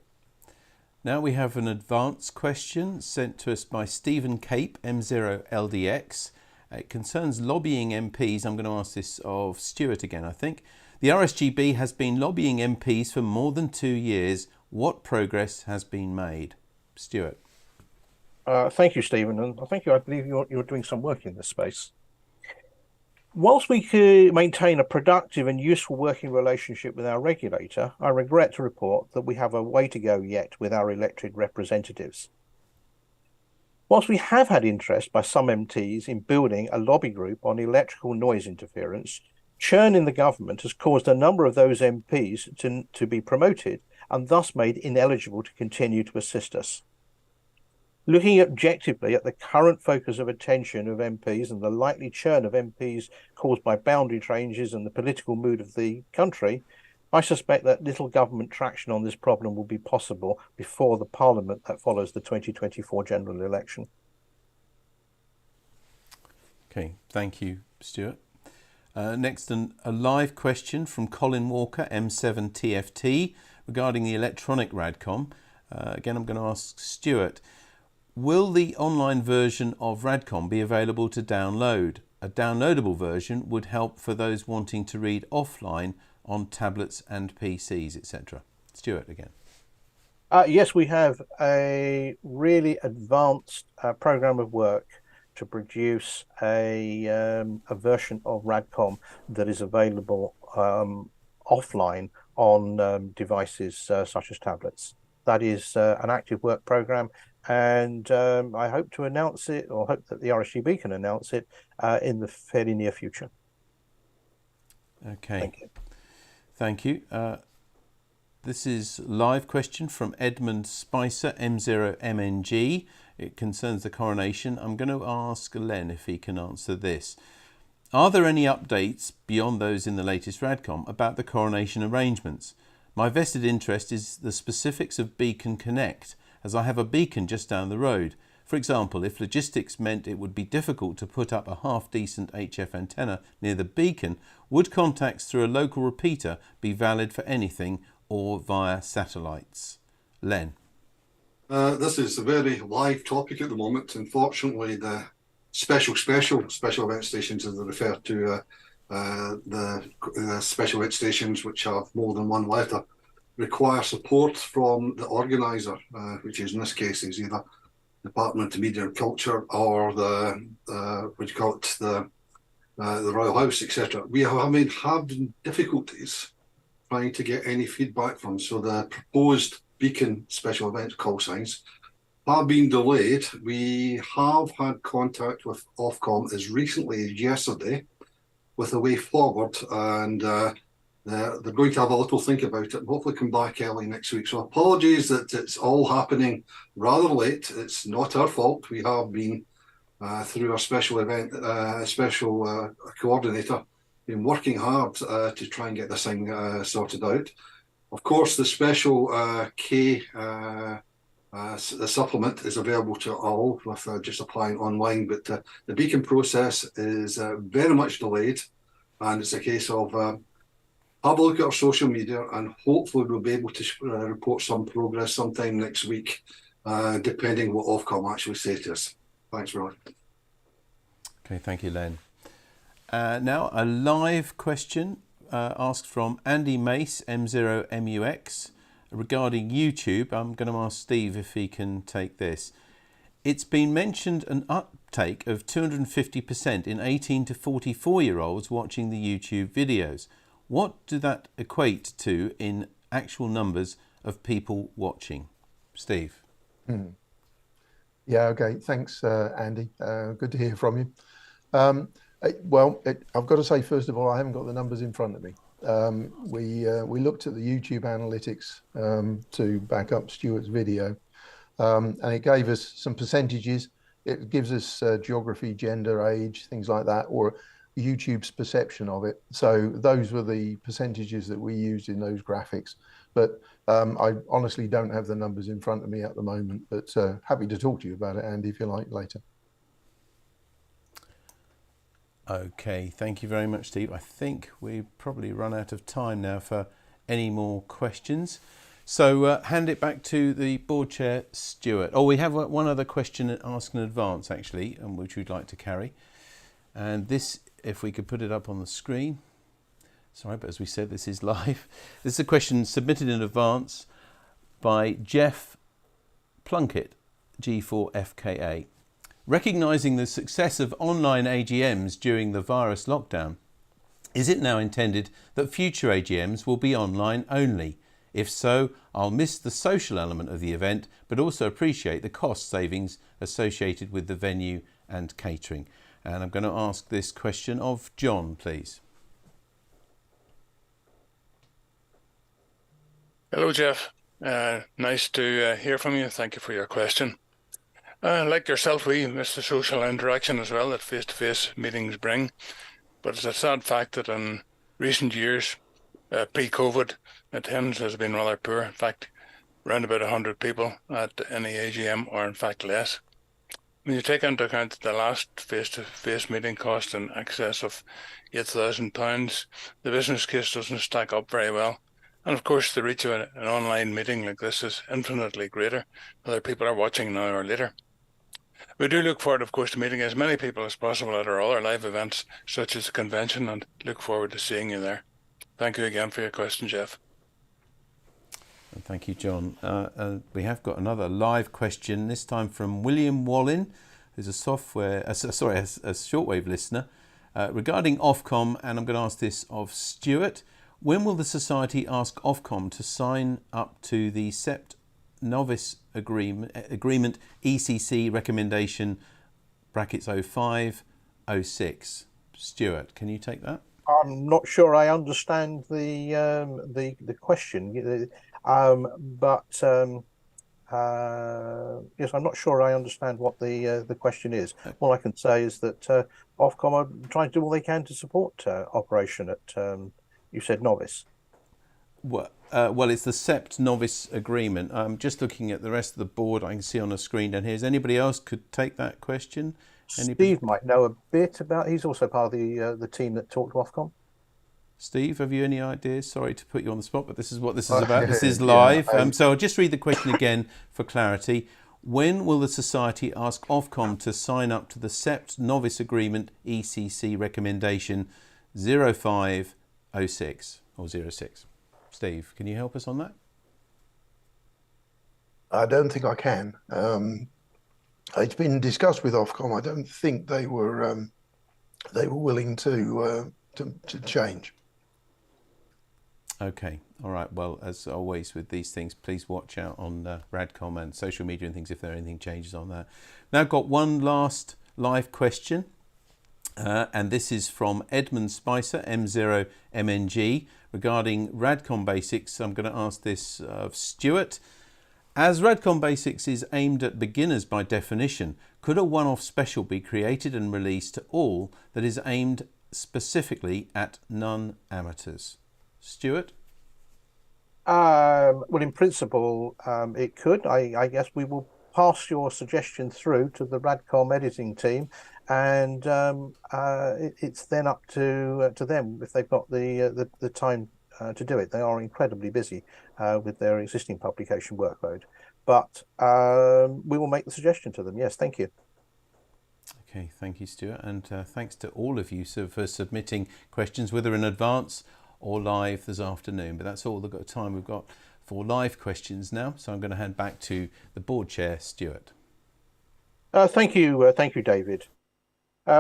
Now we have an advanced question sent to us by Stephen Cape, M0LDX. It concerns lobbying MPs. I'm going to ask this of Stuart again, I think. The RSGB has been lobbying MPs for more than 2 years. What progress has been made? Stuart. Thank you, Stephen, and thank you. I believe you're doing some work in this space. Whilst we could maintain a productive and useful working relationship with our regulator, I regret to report that we have a way to go yet with our elected representatives. Whilst we have had interest by some MPs in building a lobby group on electrical noise interference, churn in the government has caused a number of those MPs to be promoted and thus made ineligible to continue to assist us. Looking objectively at the current focus of attention of MPs and the likely churn of MPs caused by boundary changes and the political mood of the country, I suspect that little government traction on this problem will be possible before the Parliament that follows the 2024 general election. Okay, thank you, Stuart. Next, a live question from Colin Walker, M7TFT, regarding the electronic Radcom. Again, I'm going to ask Stuart. Will the online version of Radcom be available to download? A downloadable version would help for those wanting to read offline on tablets and PCs, etc. Stuart again. Yes, we have a really advanced program of work to produce a version of Radcom that is available offline on devices such as tablets. That is an active work program, and I hope to announce it, or hope that the RSGB can announce it in the fairly near future. Okay. Thank you. Thank you. This is a live question from Edmund Spicer, M0MNG. It concerns the coronation. I'm going to ask Len if he can answer this. Are there any updates beyond those in the latest Radcom about the coronation arrangements? My vested interest is the specifics of Beacon Connect, as I have a beacon just down the road. For example, if logistics meant it would be difficult to put up a half-decent HF antenna near the beacon, would contacts through a local repeater be valid for anything or via satellites? Len. This is a very live topic at the moment. Unfortunately, the special event stations, as they refer to the special event stations which have more than one letter, require support from the organiser, which is in this case is either Department of Media and Culture or the Royal House, etc. We have been having difficulties trying to get any feedback from. So the proposed Beacon special event call signs have been delayed. We have had contact with Ofcom as recently as yesterday with a way forward, and they're going to have a little think about it and hopefully come back early next week. So apologies that it's all happening rather late. It's not our fault. We have been through our special event, coordinator, been working hard to try and get this thing sorted out. Of course, the special K the supplement is available to all with just applying online, but the Beacon process is very much delayed, and it's a case of have a look at our social media and hopefully we'll be able to report some progress sometime next week, depending what Ofcom actually say to us. Thanks very much. Okay, thank you, Len. Now, a live question asked from Andy Mace, M0MUX, regarding YouTube. I'm going to ask Steve if he can take this. It's been mentioned an uptake of 250% in 18 to 44-year-olds watching the YouTube videos. What do that equate to in actual numbers of people watching? Steve? Yeah, okay. Thanks, Andy. Good to hear from you. I've got to say, first of all, I haven't got the numbers in front of me. We looked at the YouTube analytics to back up Stuart's video, and it gave us some percentages. It gives us geography, gender, age, things like that, or YouTube's perception of it. So those were the percentages that we used in those graphics. But I honestly don't have the numbers in front of me at the moment, but happy to talk to you about it, Andy, if you like, later. Okay, thank you very much, Steve. I think we've probably run out of time now for any more questions. So hand it back to the board chair, Stuart. Oh, we have one other question asked in advance, actually, which we'd like to carry. And this, if we could put it up on the screen. Sorry, but as we said, this is live. This is a question submitted in advance by Jeff Plunkett, G4FKA. Recognising the success of online AGMs during the virus lockdown, is it now intended that future AGMs will be online only? If so, I'll miss the social element of the event, but also appreciate the cost savings associated with the venue and catering. And I'm going to ask this question of John, please. Hello, Jeff. Nice to hear from you. Thank you for your question. Like yourself, we miss the social interaction as well that face-to-face meetings bring. But it's a sad fact that in recent years, pre-COVID, attendance has been rather poor. In fact, around about 100 people at any AGM, or in fact less. When you take into account that the last face-to-face meeting cost in excess of £8,000, the business case doesn't stack up very well. And of course, the reach of an online meeting like this is infinitely greater, whether people are watching now or later. We do look forward, of course, to meeting as many people as possible at our other live events, such as the convention, and look forward to seeing you there. Thank you again for your question, Jeff. And thank you, John. We have got another live question, this time from William Wallin, who's a shortwave listener, regarding Ofcom, and I'm going to ask this of Stuart. When will the Society ask Ofcom to sign up to the SEPT Novice Agreement ECC recommendation brackets 0506? Stuart, can you take that? I'm not sure I understand the question, yes, I'm not sure I understand what the question is. All I can say is that Ofcom are trying to do all they can to support operation at. You said novice. Well, it's the SEPT Novice Agreement. I'm just looking at the rest of the board. I can see on the screen down here. Is anybody else could take that question? Steve might know a bit about. He's also part of the team that talked to Ofcom. Steve, have you any ideas? Sorry to put you on the spot, but this is what this is about. This is live. So I'll just read the question again for clarity. When will the Society ask Ofcom to sign up to the SEPT Novice Agreement ECC recommendation 0506 or 06? Steve, can you help us on that? I don't think I can. It's been discussed with Ofcom. I don't think they were willing to change. Okay, all right. Well, as always with these things, please watch out on Radcom and social media and things if there anything changes on that. Now I've got one last live question. And this is from Edmund Spicer, M0MNG, regarding Radcom Basics. I'm going to ask this of Stuart. As Radcom Basics is aimed at beginners by definition, could a one-off special be created and released to all that is aimed specifically at non-amateurs? Stuart? Well, in principle, it could. I guess we will pass your suggestion through to the Radcom editing team, and it's then up to them if they've got the time to do it. They are incredibly busy with their existing publication workload, but we will make the suggestion to them. Yes, thank you. Okay, thank you, Stuart, and thanks to all of you for submitting questions, whether in advance or live this afternoon. But that's all the time we've got for live questions now. So I'm going to hand back to the board chair, Stuart. Thank you, David.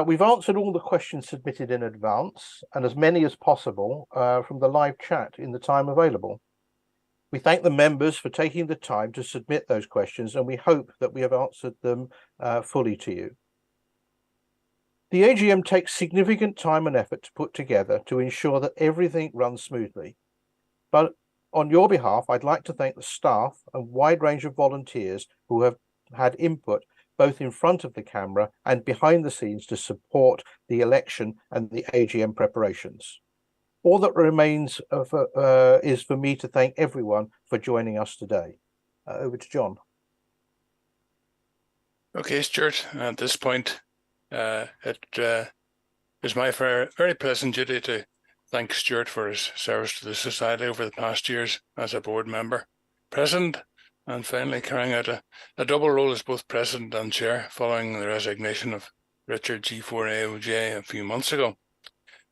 We've answered all the questions submitted in advance, and as many as possible from the live chat in the time available. We thank the members for taking the time to submit those questions, and we hope that we have answered them fully to you. The AGM takes significant time and effort to put together to ensure that everything runs smoothly. But on your behalf, I'd like to thank the staff and wide range of volunteers who have had input both in front of the camera and behind the scenes to support the election and the AGM preparations. All that remains is for me to thank everyone for joining us today. Over to John. Okay, Stuart, at this point, it is my very pleasant duty to thank Stuart for his service to the Society over the past years as a board member, president, and finally carrying out a double role as both president and chair following the resignation of Richard G4AOJ a few months ago.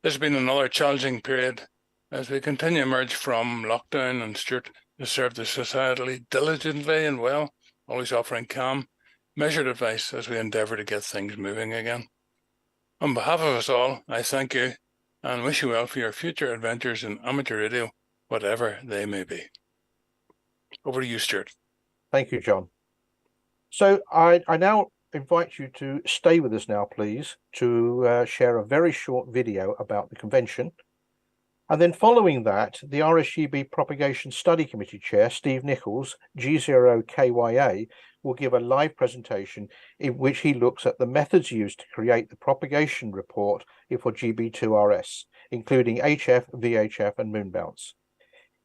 This has been another challenging period as we continue to emerge from lockdown, and Stuart has served the Society diligently and well, always offering calm, measured advice as we endeavour to get things moving again. On behalf of us all, I thank you and wish you well for your future adventures in amateur radio, whatever they may be. Over to you, Stuart. Thank you, John. So I now invite you to stay with us now, please, to share a very short video about the convention. And then following that, the RSGB Propagation Study Committee Chair, Steve Nichols, G0KYA, will give a live presentation in which he looks at the methods used to create the propagation report for GB2RS, including HF, VHF, and moon bounce.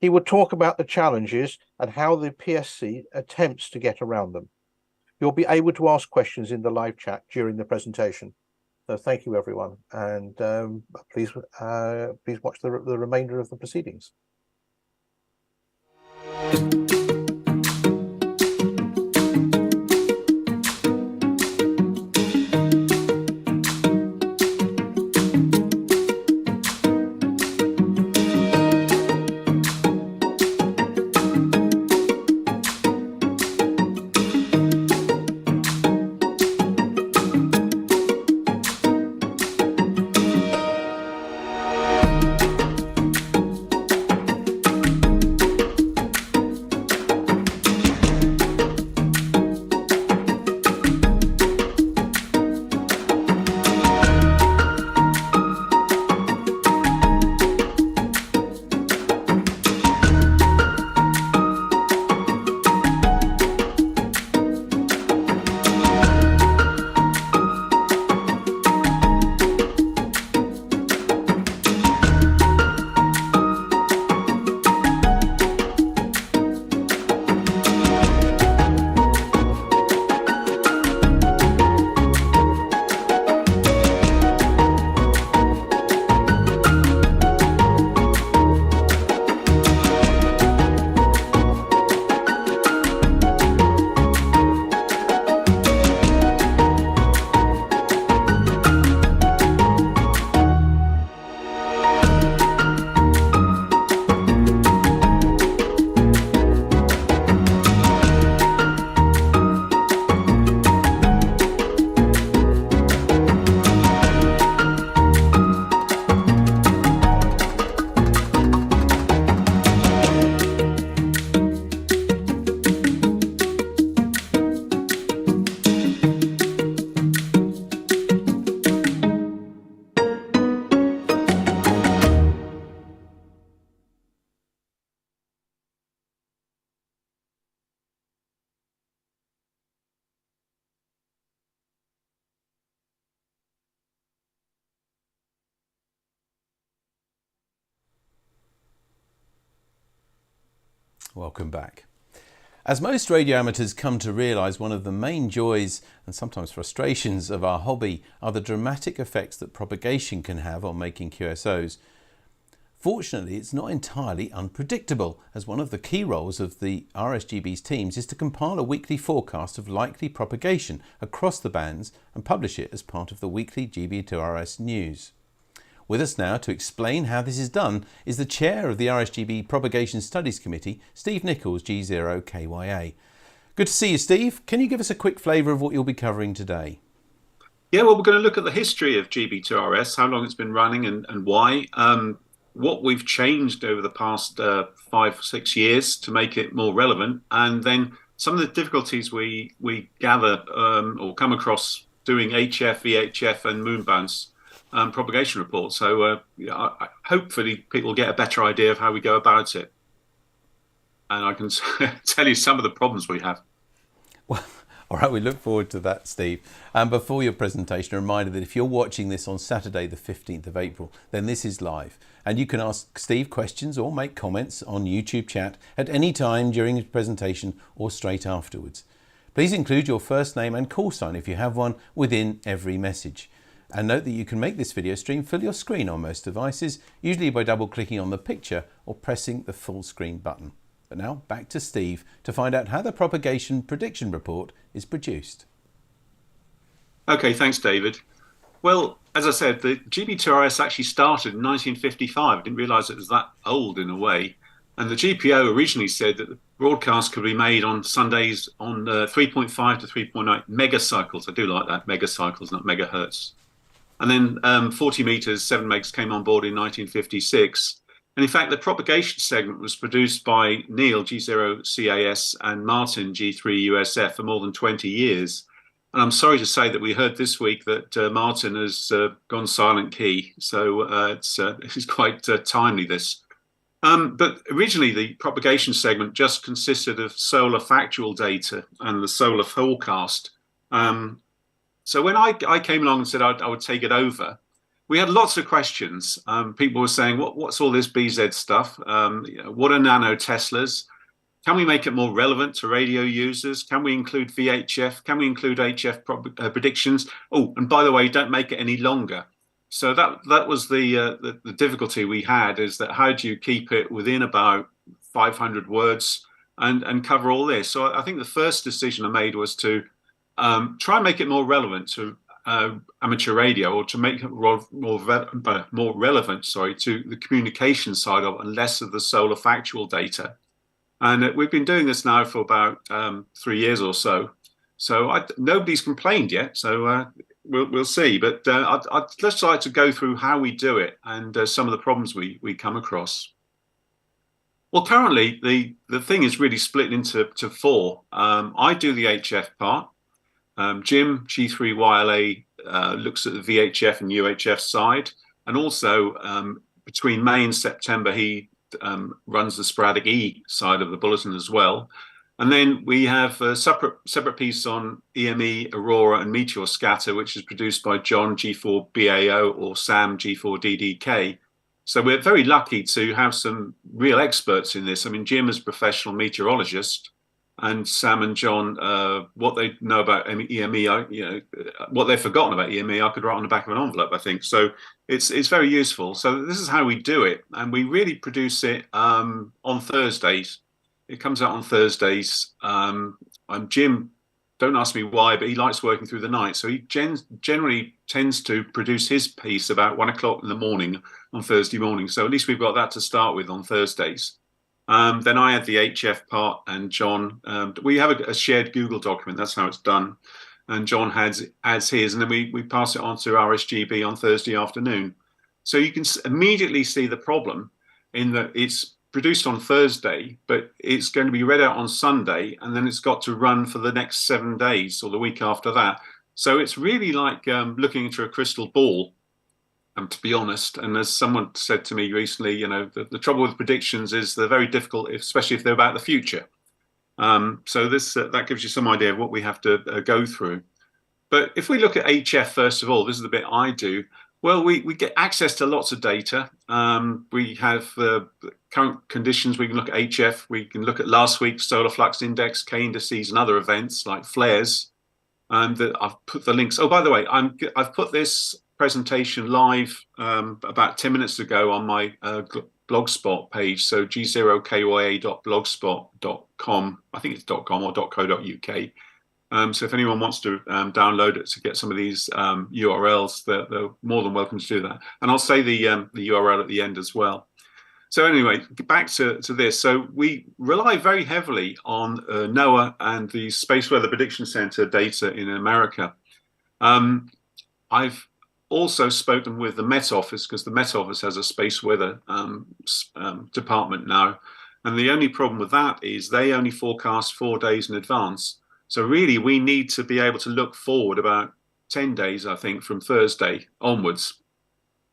He will talk about the challenges and how the PSC attempts to get around them. You'll be able to ask questions in the live chat during the presentation. So thank you, everyone, and please watch the remainder of the proceedings. Welcome back. As most radio amateurs come to realise, one of the main joys and sometimes frustrations of our hobby are the dramatic effects that propagation can have on making QSOs. Fortunately, it's not entirely unpredictable, as one of the key roles of the RSGB's teams is to compile a weekly forecast of likely propagation across the bands and publish it as part of the weekly GB2RS news. With us now to explain how this is done is the chair of the RSGB Propagation Studies Committee, Steve Nichols, G0KYA. Good to see you, Steve. Can you give us a quick flavour of what you'll be covering today? Yeah, well, we're going to look at the history of GB2RS, how long it's been running and why, what we've changed over the past 5 or 6 years to make it more relevant, and then some of the difficulties we gather or come across doing HF, VHF and moon bounce propagation reports. So hopefully people get a better idea of how we go about it. And I can tell you some of the problems we have. Well, all right, we look forward to that, Steve. And before your presentation, a reminder that if you're watching this on Saturday, the 15th of April, then this is live. And you can ask Steve questions or make comments on YouTube chat at any time during his presentation or straight afterwards. Please include your first name and call sign if you have one within every message. And note that you can make this video stream fill your screen on most devices, usually by double-clicking on the picture or pressing the full screen button. But now back to Steve to find out how the Propagation Prediction Report is produced. Okay, thanks, David. Well, as I said, the GB2RS actually started in 1955. I didn't realise it was that old in a way. And the GPO originally said that the broadcast could be made on Sundays on 3.5 to 3.8 megacycles. I do like that, megacycles, not megahertz. And then 40 meters, 7 megs came on board in 1956. And in fact, the propagation segment was produced by Neil, G0CAS, and Martin, G3USF, for more than 20 years. And I'm sorry to say that we heard this week that Martin has gone silent key. So it's quite timely, this. But originally, the propagation segment just consisted of solar factual data and the solar forecast. So when I came along and said I would take it over, we had lots of questions. People were saying, what's all this BZ stuff? What are nanoteslas? Can we make it more relevant to radio users? Can we include VHF? Can we include HF predictions? Oh, and by the way, don't make it any longer. So that was the difficulty we had, is that how do you keep it within about 500 words and cover all this? So I think the first decision I made was to try and make it more relevant to amateur radio, or to make it more relevant, to the communication side of it and less of the solar factual data. And we've been doing this now for about 3 years or so. So nobody's complained yet. So we'll see. But I'd just like to go through how we do it and some of the problems we come across. Well, currently the thing is really split into 4. I do the HF part. Jim, G3YLA, looks at the VHF and UHF side. And also between May and September, he runs the sporadic E side of the bulletin as well. And then we have a separate piece on EME, Aurora and Meteor Scatter, which is produced by John, G4BAO, or Sam, G4DDK. So we're very lucky to have some real experts in this. I mean, Jim is a professional meteorologist, and Sam and John, what they know about EME, what they've forgotten about EME, I could write on the back of an envelope, I think. So it's very useful. So this is how we do it, and we really produce it on Thursdays. It comes out on Thursdays. Jim, don't ask me why, but he likes working through the night. So he generally tends to produce his piece about 1 o'clock in the morning on Thursday morning. So at least we've got that to start with on Thursdays. Then I add the HF part, and John, we have a shared Google document. That's how it's done. And John adds his, and then we pass it on to RSGB on Thursday afternoon. So you can immediately see the problem in that it's produced on Thursday, but it's going to be read out on Sunday, and then it's got to run for the next 7 days or the week after that. So it's really like looking into a crystal ball, to be honest. And as someone said to me recently, the trouble with predictions is they're very difficult, especially if they're about the future. So that gives you some idea of what we have to go through. But if we look at HF, first of all, this is the bit I do. Well, we get access to lots of data. We have current conditions. We can look at HF. We can look at last week's solar flux index, K indices, and other events like flares. And I've put the links. Oh, by the way, I've put this presentation live about 10 minutes ago on my blogspot page, so g0kya.blogspot.com. I think it's .com or .co.uk. So if anyone wants to download it to get some of these URLs, they're more than welcome to do that. And I'll say the URL at the end as well. So anyway, back to this. So we rely very heavily on NOAA and the Space Weather Prediction Center data in America. I've also spoken with the Met Office, because the Met Office has a space weather department now. And the only problem with that is they only forecast 4 days in advance. So really, we need to be able to look forward about 10 days, I think, from Thursday onwards.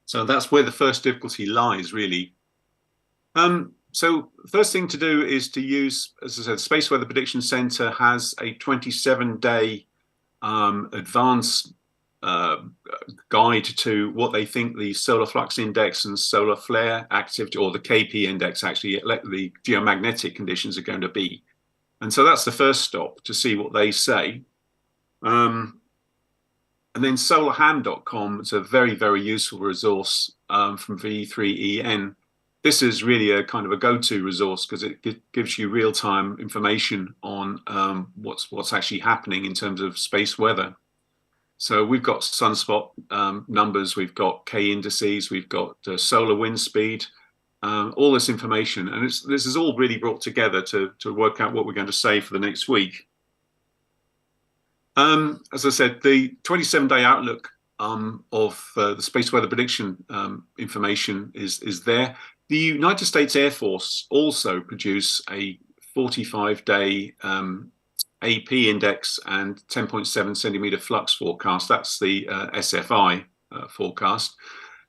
So that's where the first difficulty lies, really. So first thing to do is to use, as I said, Space Weather Prediction Center has a 27-day advance guide to what they think the solar flux index and solar flare activity, or the KP index, actually, the geomagnetic conditions are going to be. And so that's the first stop, to see what they say. And then solarham.com is a very, very useful resource from V3EN. This is really a kind of a go-to resource, because it gives you real-time information on what's actually happening in terms of space weather. So we've got sunspot numbers, we've got K indices, we've got solar wind speed, all this information. And this is all really brought together to work out what we're going to say for the next week. As I said, the 27-day outlook of the space weather prediction information is there. The United States Air Force also produce a 45-day AP index and 10.7 centimeter flux forecast. That's the SFI forecast.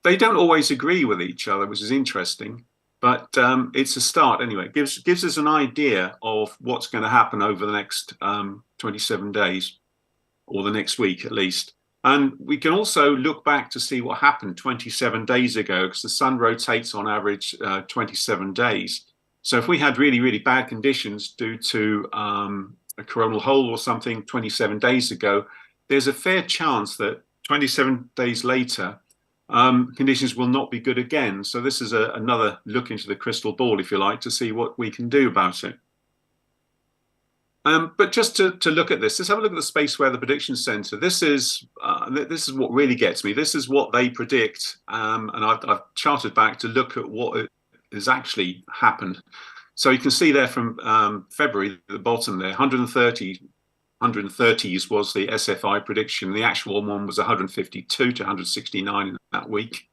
They don't always agree with each other, which is interesting, but it's a start anyway. It gives us an idea of what's going to happen over the next 27 days, or the next week at least. And we can also look back to see what happened 27 days ago, because the sun rotates on average 27 days. So if we had really, really bad conditions due to a coronal hole or something 27 days ago, there's a fair chance that 27 days later, conditions will not be good again. So this is another look into the crystal ball, if you like, to see what we can do about it. But just to look at this, let's have a look at the Space Weather Prediction Center. This is what really gets me. This is what they predict, and I've charted back to look at what has actually happened. So you can see there from February, at the bottom there, 130s was the SFI prediction. The actual one was 152 to 169 in that week.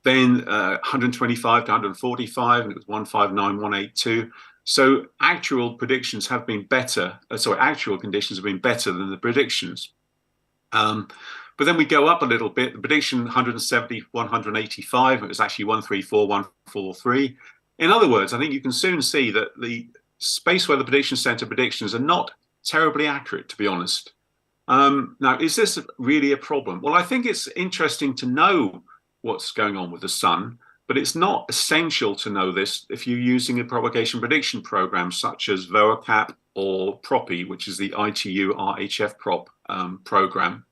Then 125 to 145, and it was 159, 182. So actual predictions have been better. Actual conditions have been better than the predictions. But then we go up a little bit. The prediction 170, 185. It was actually 134, 143. In other words, I think you can soon see that the Space Weather Prediction Center predictions are not terribly accurate, to be honest. Now, is this really a problem? Well, I think it's interesting to know what's going on with the sun, but it's not essential to know this if you're using a propagation prediction program such as VOACAP or PROPI, which is the ITU RHF prop program,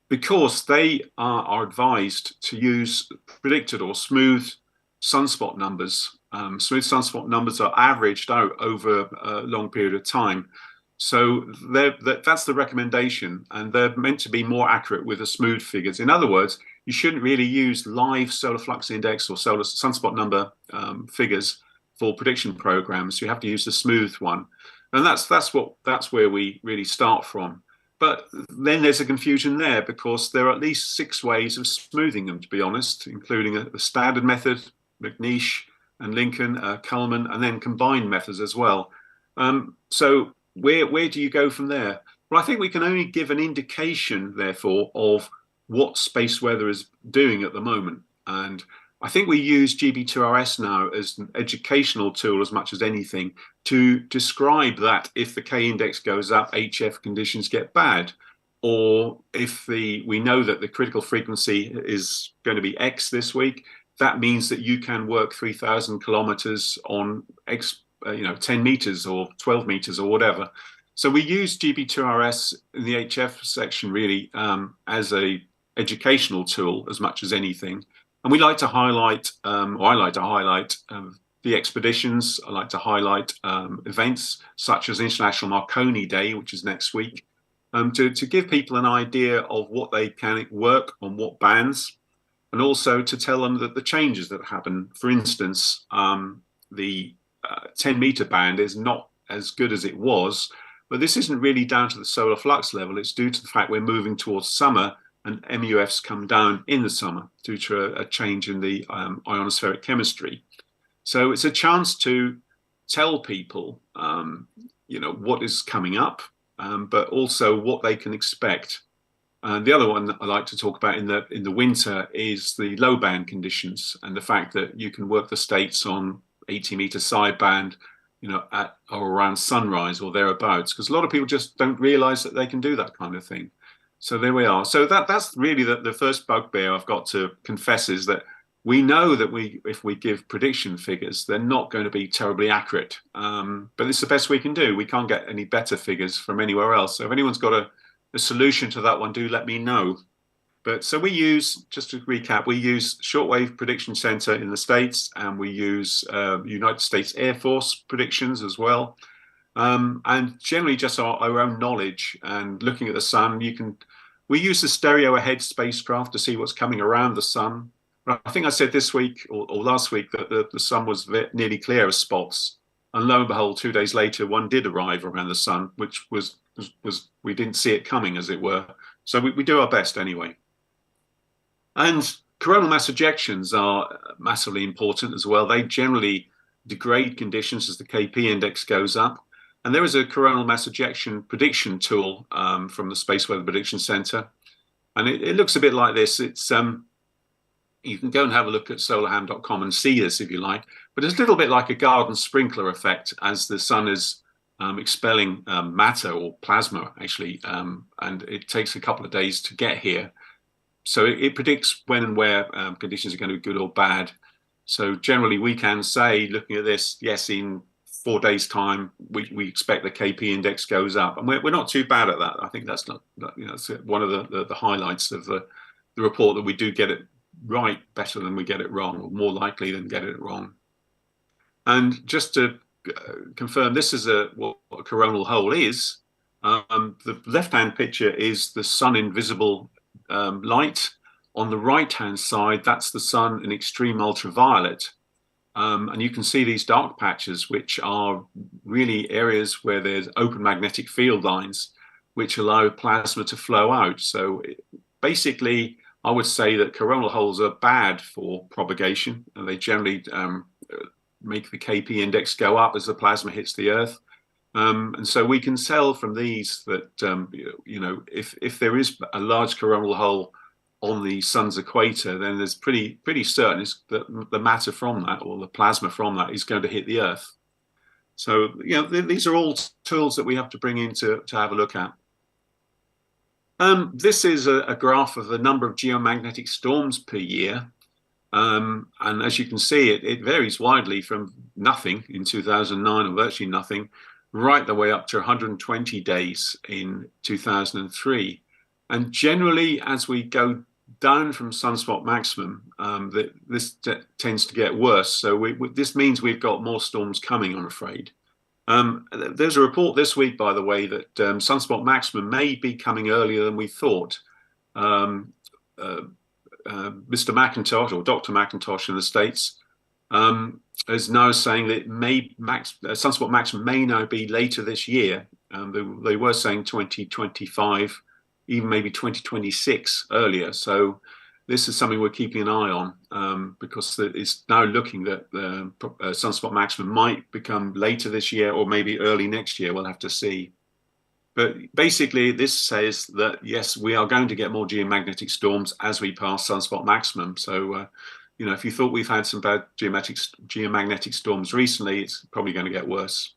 because they are advised to use predicted or smooth sunspot numbers. Smooth sunspot numbers are averaged out over a long period of time. So that's the recommendation, and they're meant to be more accurate with the smooth figures. In other words, you shouldn't really use live solar flux index or solar sunspot number figures for prediction programs. You have to use the smooth one, and that's where we really start from. But then there's a confusion there, because there are at least 6 ways of smoothing them, to be honest, including a standard method, McNeish and Lincoln, Kalman, and then combined methods as well. So where do you go from there? Well, I think we can only give an indication, therefore, of what space weather is doing at the moment. And I think we use GB2RS now as an educational tool as much as anything to describe that if the K index goes up, HF conditions get bad. Or if we know that the critical frequency is going to be X this week, that means that you can work 3,000 kilometers on X, 10 meters or 12 meters or whatever. So we use GB2RS in the HF section really as a educational tool as much as anything. And we like to highlight, or I like to highlight the expeditions. I like to highlight events such as International Marconi Day, which is next week, to give people an idea of what they can work on what bands, and also to tell them that the changes that happen. For instance, the 10-meter band is not as good as it was, but this isn't really down to the solar flux level. It's due to the fact we're moving towards summer, and MUFs come down in the summer due to a change in the ionospheric chemistry. So it's a chance to tell people, what is coming up, but also what they can expect. The other one that I like to talk about in the winter is the low band conditions, and the fact that you can work the states on 80-meter sideband, at or around sunrise or thereabouts, because a lot of people just don't realize that they can do that kind of thing. So there we are. So that's really the first bugbear I've got to confess, is that we know that if we give prediction figures, they're not going to be terribly accurate. But it's the best we can do. We can't get any better figures from anywhere else. So if anyone's got a solution to that one, do let me know. But so we use, just to recap, we use Shortwave Prediction Center in the States, and we use United States Air Force predictions as well. And generally just our own knowledge and looking at the sun. We use the stereo ahead spacecraft to see what's coming around the sun. I think I said this week or last week that the sun was nearly clear of spots, and lo and behold, 2 days later, one did arrive around the sun, which was we didn't see it coming, as it were. So we do our best anyway. And coronal mass ejections are massively important as well. They generally degrade conditions as the KP index goes up. And there is a coronal mass ejection prediction tool from the Space Weather Prediction Center. And it looks a bit like this. It's you can go and have a look at solarham.com and see this if you like. But it's a little bit like a garden sprinkler effect as the sun is expelling matter or plasma, actually. And it takes a couple of days to get here. So it predicts when and where conditions are going to be good or bad. So generally we can say, looking at this, yes, in 4 days' time, we expect the KP index goes up, and we're not too bad at that. I think that's not, it's one of the highlights of the report, that we do get it right better than we get it wrong, or more likely than get it wrong. And just to confirm, this is what a coronal hole is. The left-hand picture is the sun invisible light. On the right-hand side, that's the sun in extreme ultraviolet. And you can see these dark patches, which are really areas where there's open magnetic field lines, which allow plasma to flow out. So basically, I would say that coronal holes are bad for propagation, and they generally make the KP index go up as the plasma hits the Earth. And so we can tell from these that, if there is a large coronal hole on the sun's equator, then there's pretty certain that the matter from that, or the plasma from that, is going to hit the Earth. So these are all tools that we have to bring in to have a look at. This is a graph of the number of geomagnetic storms per year, and as you can see, it varies widely from nothing in 2009, or virtually nothing, right the way up to 120 days in 2003. And generally, as we go down from sunspot maximum, this tends to get worse. So this means we've got more storms coming, I'm afraid. There's a report this week, by the way, that sunspot maximum may be coming earlier than we thought. Mr. McIntosh, or Dr. McIntosh in the States, is now saying that sunspot maximum may now be later this year. They were saying 2025, even maybe 2026 earlier. So this is something we're keeping an eye on, because it's now looking that sunspot maximum might become later this year, or maybe early next year. We'll have to see. But basically, this says that, yes, we are going to get more geomagnetic storms as we pass sunspot maximum. So, if you thought we've had some bad geomagnetic storms recently, it's probably going to get worse.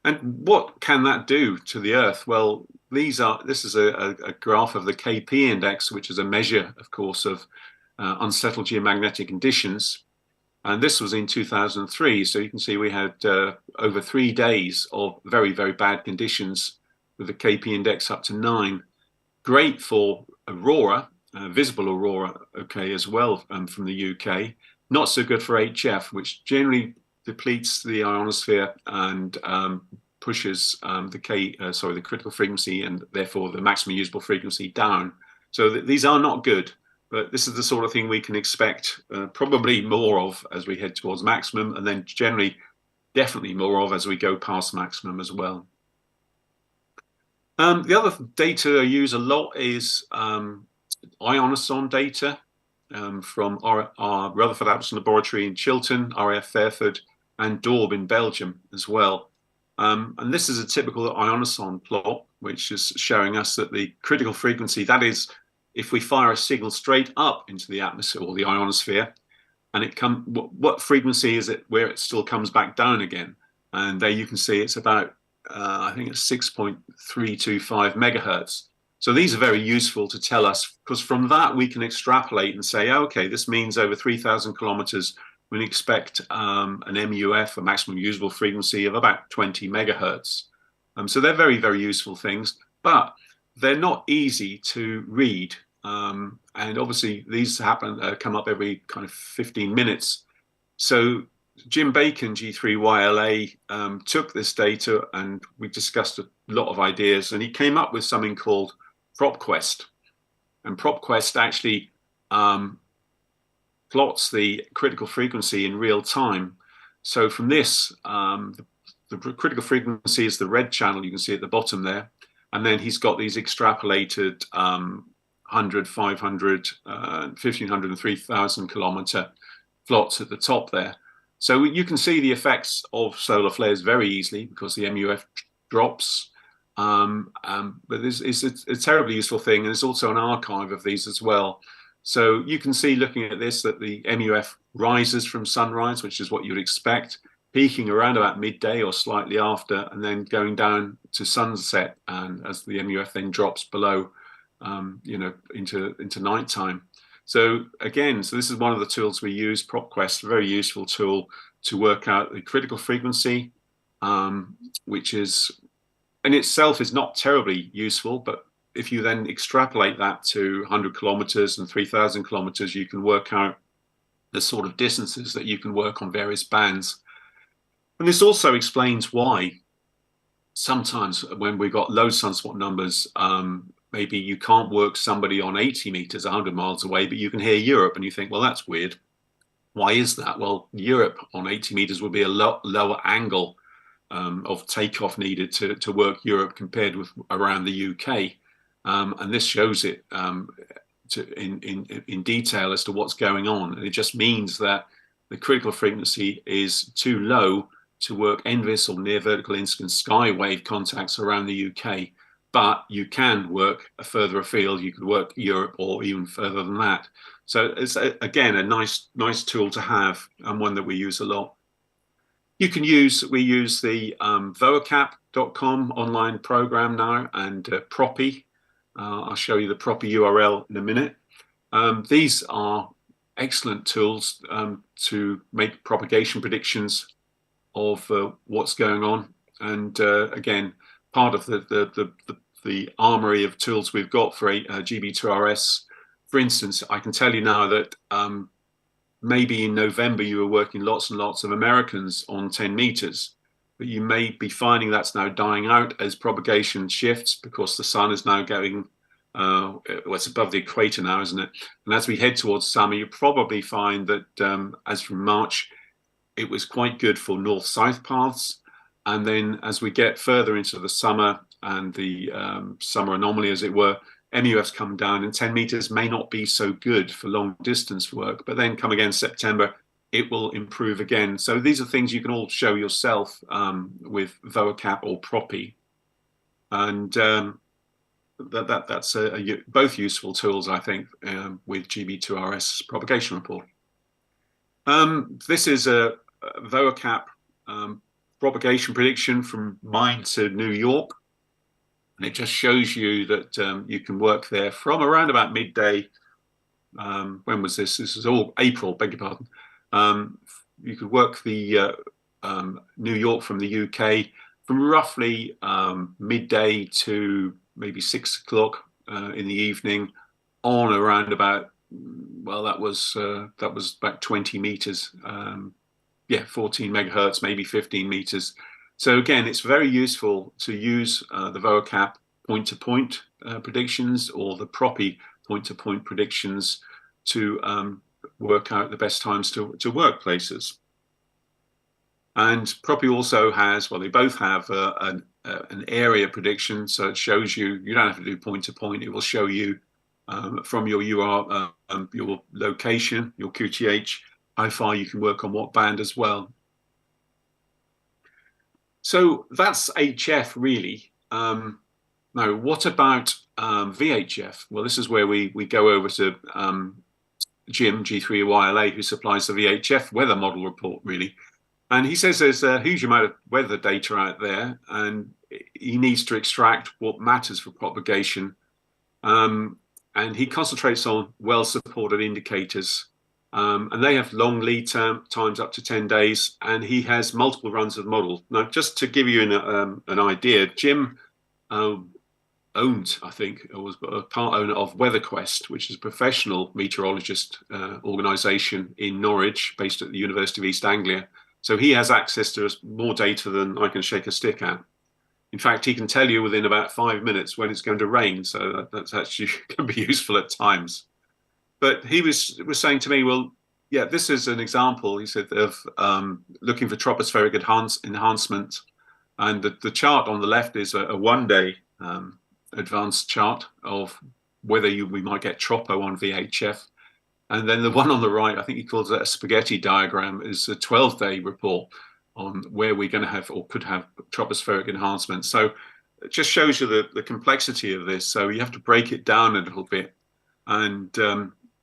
And what can that do to the Earth? Well, this is a graph of the KP index, which is a measure, of course, of unsettled geomagnetic conditions. And this was in 2003. So you can see we had over 3 days of very, very bad conditions with the KP index up to 9. Great for aurora, visible aurora okay as well from the UK. Not so good for HF, which generally depletes the ionosphere and pushes the critical frequency and therefore the maximum usable frequency down. So these are not good, but this is the sort of thing we can expect probably more of as we head towards maximum, and then generally definitely more of as we go past maximum as well. The other data I use a lot is ionoson data from our Rutherford Appleton Laboratory in Chiltern, RAF Fairford, and Dorb in Belgium as well. And this is a typical ionoson plot, which is showing us that the critical frequency, that is, if we fire a signal straight up into the atmosphere or the ionosphere, and what frequency is it where it still comes back down again? And there you can see it's about, I think it's 6.325 megahertz. So these are very useful to tell us, because from that we can extrapolate and say, okay, this means over 3,000 kilometers, we expect an MUF, a maximum usable frequency of about 20 megahertz. So they're very, very useful things, but they're not easy to read. And obviously these come up every kind of 15 minutes. So Jim Bacon, G3YLA, took this data and we discussed a lot of ideas, and he came up with something called PropQuest. And PropQuest actually plots the critical frequency in real time. So from this, the critical frequency is the red channel you can see at the bottom there. And then he's got these extrapolated 100, 500, 1,500 and 3,000 kilometer plots at the top there. So you can see the effects of solar flares very easily because the MUF drops. But it's a terribly useful thing, and there's also an archive of these as well. So you can see, looking at this, that the MUF rises from sunrise, which is what you'd expect, peaking around about midday or slightly after, and then going down to sunset, and as the MUF then drops below, into nighttime. So again, this is one of the tools we use, PropQuest, a very useful tool to work out the critical frequency, which is in itself is not terribly useful, but if you then extrapolate that to 100 kilometers and 3,000 kilometers, you can work out the sort of distances that you can work on various bands. And this also explains why sometimes when we've got low sunspot numbers, maybe you can't work somebody on 80 meters, 100 miles away, but you can hear Europe and you think, well, that's weird. Why is that? Well, Europe on 80 meters would be a lot lower angle of takeoff needed to work Europe compared with around the UK. And this shows it in detail as to what's going on. And it just means that the critical frequency is too low to work NVIS or near vertical incidence sky wave contacts around the UK. But you can work further afield. You could work Europe or even further than that. So it's, again, a nice tool to have, and one that we use a lot. We use the vocap.com online program now, and Proppy. I'll show you the Proppy URL in a minute. These are excellent tools to make propagation predictions of what's going on. And again, part of the armory of tools we've got for GB2RS. For instance, I can tell you now that maybe in November you were working lots and lots of Americans on 10 meters, but you may be finding that's now dying out as propagation shifts because the sun is now going, well, it's above the equator now, isn't it? And as we head towards summer, you probably find that as from March, it was quite good for north-south paths. And then as we get further into the summer and the summer anomaly, as it were, MUFs come down, and 10 meters may not be so good for long distance work, but then come again September, it will improve again. So these are things you can all show yourself with vocap or Proppy. And that's both useful tools, I think, with GB2RS propagation report. This is a vocap propagation prediction from mine to New York. And it just shows you that you can work there from around about midday. When was this? This is all April, beg your pardon. You could work the New York from the UK from roughly midday to maybe 6 o'clock in the evening on around about, well, that was about 20 meters. Yeah, 14 megahertz, maybe 15 meters. So again, it's very useful to use the vocap point-to-point predictions or the Proppy point-to-point predictions to work out the best times to work places. And Proppy also has, well, they both have an area prediction, so it shows you don't have to do point-to-point. It will show you from your your location, your QTH, how far you can work on what band as well. So that's HF really. Now, what about VHF? Well, this is where we go over to Jim, G3YLA, who supplies the VHF weather model report really. And he says there's a huge amount of weather data out there, and he needs to extract what matters for propagation. And he concentrates on well-supported indicators. And they have long lead times up to 10 days, and he has multiple runs of the model. Now, just to give you an idea, Jim owned, I think, was a part owner of WeatherQuest, which is a professional meteorologist organization in Norwich, based at the University of East Anglia. So he has access to more data than I can shake a stick at. In fact, he can tell you within about 5 minutes when it's going to rain. So that's actually can be useful at times. But he was saying to me, well, yeah, this is an example, he said, of looking for tropospheric enhancement. And the chart on the left is a one-day advanced chart of whether we might get tropo on VHF. And then the one on the right, I think he calls it a spaghetti diagram, is a 12-day report on where we're going to have or could have tropospheric enhancement. So it just shows you the complexity of this. So you have to break it down a little bit and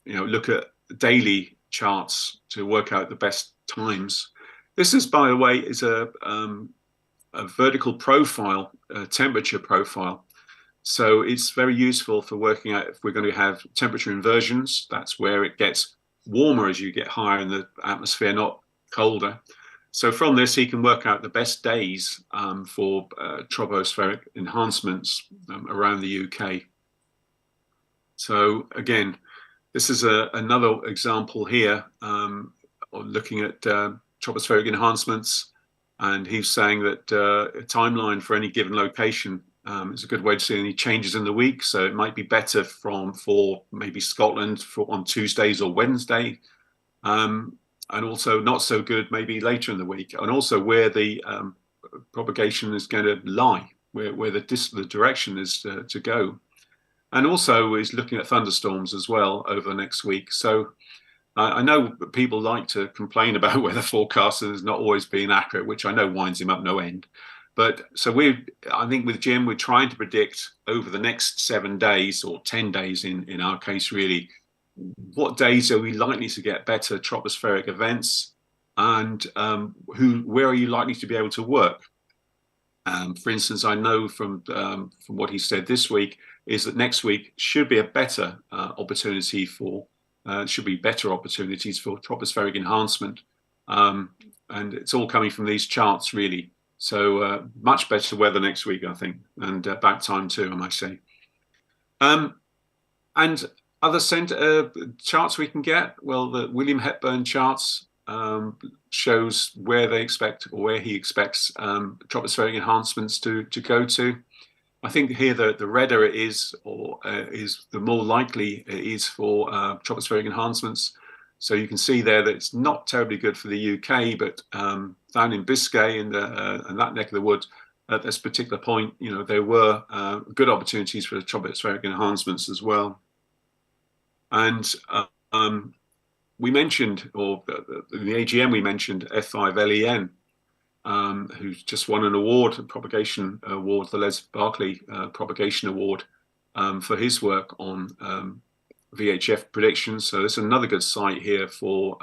look at daily charts to work out the best times. This is, by the way, is a vertical profile, temperature profile. So it's very useful for working out if we're going to have temperature inversions. That's where it gets warmer as you get higher in the atmosphere, not colder. So from this, he can work out the best days for tropospheric enhancements around the UK. So again, this is another example here of looking at tropospheric enhancements. And he's saying that a timeline for any given location is a good way to see any changes in the week. So it might be better for maybe Scotland on Tuesdays or Wednesday. And also not so good maybe later in the week. And also where the propagation is going to lie, where the direction is to go. And also is looking at thunderstorms as well over the next week. So I know people like to complain about weather forecasts and it's not always being accurate, which I know winds him up no end. But so I think with Jim, we're trying to predict over the next 7 days or 10 days in our case, really, what days are we likely to get better tropospheric events and where are you likely to be able to work? For instance, I know from what he said this week is that next week should be a better opportunity for, should be better opportunities for tropospheric enhancement. And it's all coming from these charts, really. So much better weather next week, I think, and back time too, I might say. And other charts we can get, well, the William Hepburn charts shows where they expect or where he expects tropospheric enhancements to go to. I think here the redder it is, or is the more likely it is for tropospheric enhancements. So you can see there that it's not terribly good for the UK, but down in Biscay and that neck of the woods, at this particular point, there were good opportunities for tropospheric enhancements as well. And we mentioned, or in the AGM, we mentioned F5LEN, who's just won an award, a propagation award, the Les Barkley Propagation Award, for his work on VHF predictions. So there's another good site here for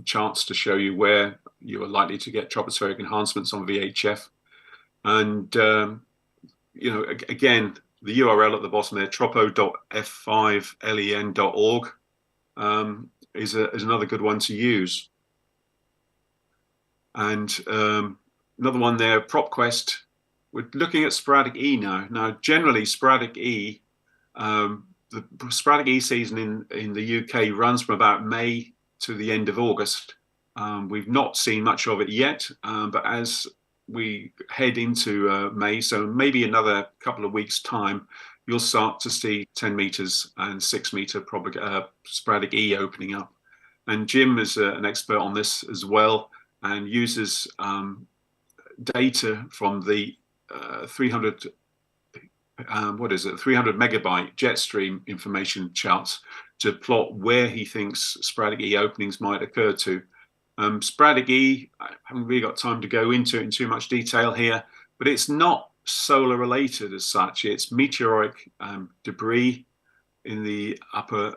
charts to show you where you are likely to get tropospheric enhancements on VHF. And, again, the URL at the bottom there, tropo.f5len.org, is another good one to use. And another one there, PropQuest. We're looking at sporadic E now. Now, generally, sporadic E, the the sporadic E season in the UK runs from about May to the end of August. We've not seen much of it yet, but as we head into May, so maybe another couple of weeks' time, you'll start to see 10 meters and 6 meter sporadic E opening up. And Jim is an expert on this as well, and uses data from the 300 megabyte jet stream information charts to plot where he thinks sporadic E openings might occur to. Sporadic E, I haven't really got time to go into it in too much detail here, but it's not solar related as such. It's meteoric debris in the upper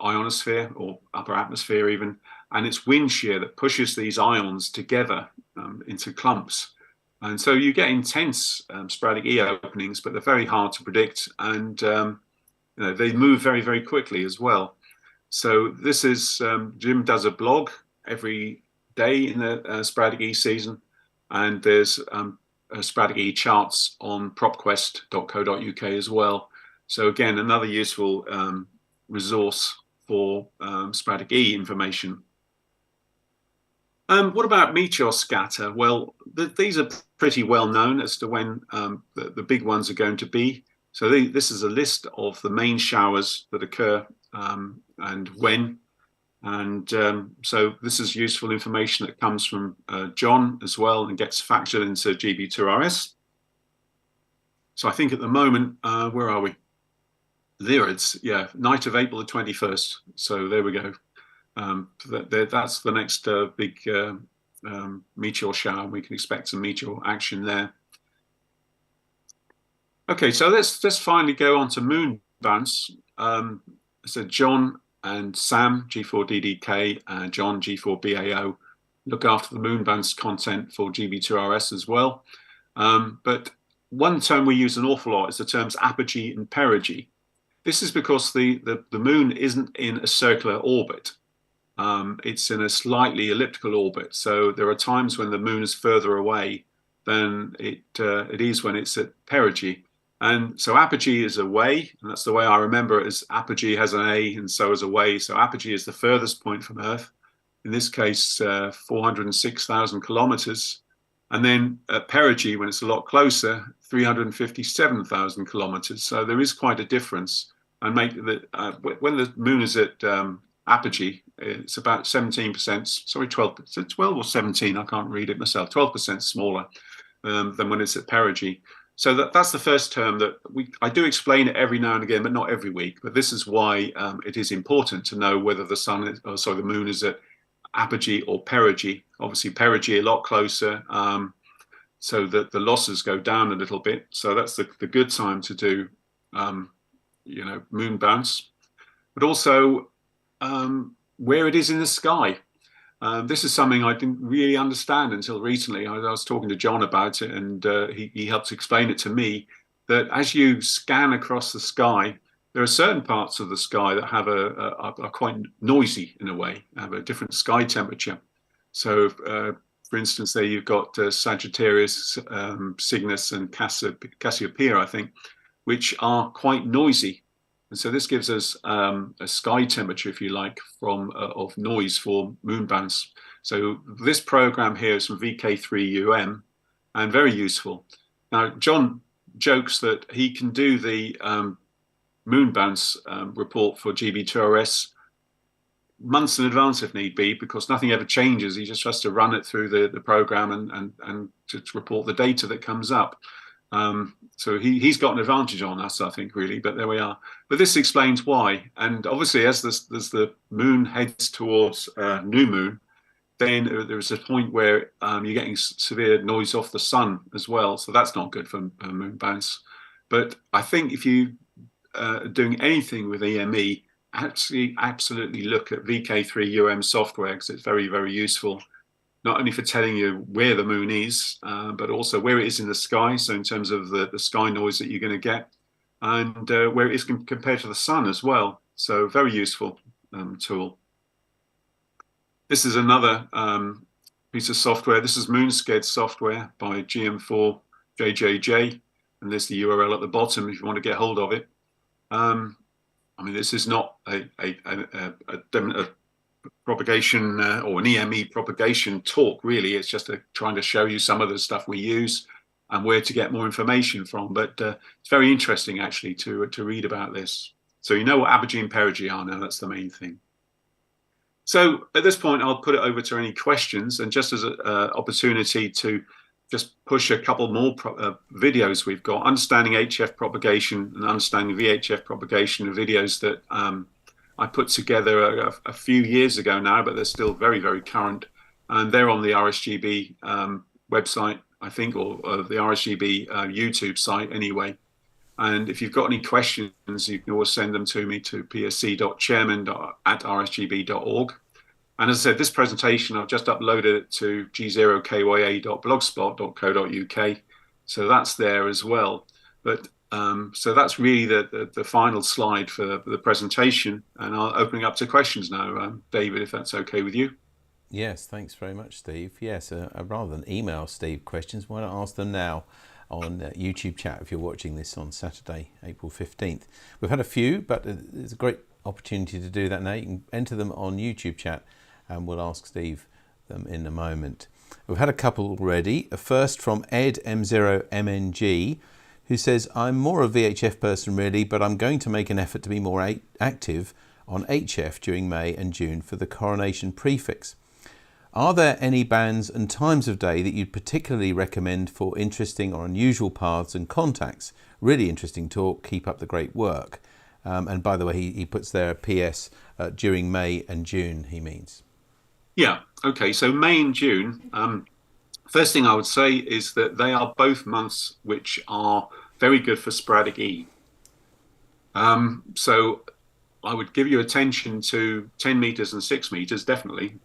ionosphere or upper atmosphere even, and it's wind shear that pushes these ions together into clumps. And so you get intense sporadic E openings, but they're very hard to predict, and they move very, very quickly as well. So this is, Jim does a blog every day in the sporadic E season, and there's sporadic E charts on propquest.co.uk as well. So again, another useful resource for sporadic E information. What about meteor scatter? Well, these are pretty well known as to when the big ones are going to be. So this is a list of the main showers that occur and when. And so this is useful information that comes from John as well and gets factored into GB2RS. So I think at the moment, where are we? There it's, night of April the 21st. So there we go. That's the next big meteor shower. We can expect some meteor action there. Okay, so let's finally go on to moon bounce. So John and Sam, G4DDK, and John, G4BAO, look after the moon bounce content for GB2RS as well. But one term we use an awful lot is the terms apogee and perigee. This is because the moon isn't in a circular orbit. It's in a slightly elliptical orbit. So there are times when the moon is further away than it is when it's at perigee. And so apogee is away, and that's the way I remember it, is apogee has an A and so is away. So apogee is the furthest point from Earth, in this case 406,000 kilometers. And then at perigee, when it's a lot closer, 357,000 kilometers. So there is quite a difference. And when the moon is at apogee, it's about 17%, sorry, 12, is it 12 or 17? I can't read it myself, 12% smaller than when it's at perigee. So that's the first term that I do explain it every now and again, but not every week. But this is why it is important to know whether the moon is at apogee or perigee. Obviously, perigee a lot closer, so that the losses go down a little bit. So that's the good time to do, moon bounce. But also where it is in the sky. This is something I didn't really understand until recently. I was talking to John about it, and he helped explain it to me, that as you scan across the sky, there are certain parts of the sky that have are quite noisy in a way, have a different sky temperature. So, for instance, there you've got Sagittarius, Cygnus, and Cassiopeia, I think, which are quite noisy. And so this gives us a sky temperature, if you like, of noise for moon bounce. So this program here is from VK3UM and very useful. Now, John jokes that he can do the moon bounce report for GB2RS months in advance if need be, because nothing ever changes. He just has to run it through the program and to report the data that comes up. So he's got an advantage on us, I think, really, but there we are. But this explains why. And obviously, as the moon heads towards new moon, then there's a point where you're getting severe noise off the sun as well. So that's not good for moon bounce. But I think if you are doing anything with EME, absolutely look at VK3UM software, because it's very, very useful. Not only for telling you where the moon is, but also where it is in the sky. So in terms of the sky noise that you're going to get, and where it is compared to the sun as well. So very useful tool. This is another piece of software. This is Moonscared software by GM4JJJ. And there's the URL at the bottom if you want to get hold of it. I mean, this is not a propagation or an EME propagation talk, really. It's just trying to show you some of the stuff we use and where to get more information from. But it's very interesting, actually, to read about this. So you know what apogee and perigee are now. That's the main thing. So at this point, I'll put it over to any questions, and just as an opportunity to just push a couple more videos we've got. Understanding HF propagation and understanding VHF propagation are videos that I put together a few years ago now, but they're still very, very current. And they're on the RSGB website, I think, or the RSGB YouTube site anyway. And if you've got any questions, you can always send them to me to psc.chairman@rsgb.org. And as I said, this presentation, I've just uploaded it to g0kya.blogspot.co.uk. So that's there as well. But so that's really the final slide for the presentation. And I'll open it up to questions now, David, if that's okay with you. Yes, thanks very much, Steve. Yes, rather than email Steve questions, why not ask them now on YouTube chat if you're watching this on Saturday, April 15th. We've had a few, but it's a great opportunity to do that now. You can enter them on YouTube chat and we'll ask Steve them in a moment. We've had a couple already. A first from Ed M0MNG, who says, I'm more a VHF person really, but I'm going to make an effort to be more active on HF during May and June for the coronation prefix. Are there any bands and times of day that you'd particularly recommend for interesting or unusual paths and contacts? Really interesting talk. Keep up the great work. And by the way, he puts there a PS during May and June, he means. Yeah, okay. So May and June, first thing I would say is that they are both months which are very good for sporadic E. So I would give you attention to 10 meters and 6 meters, definitely.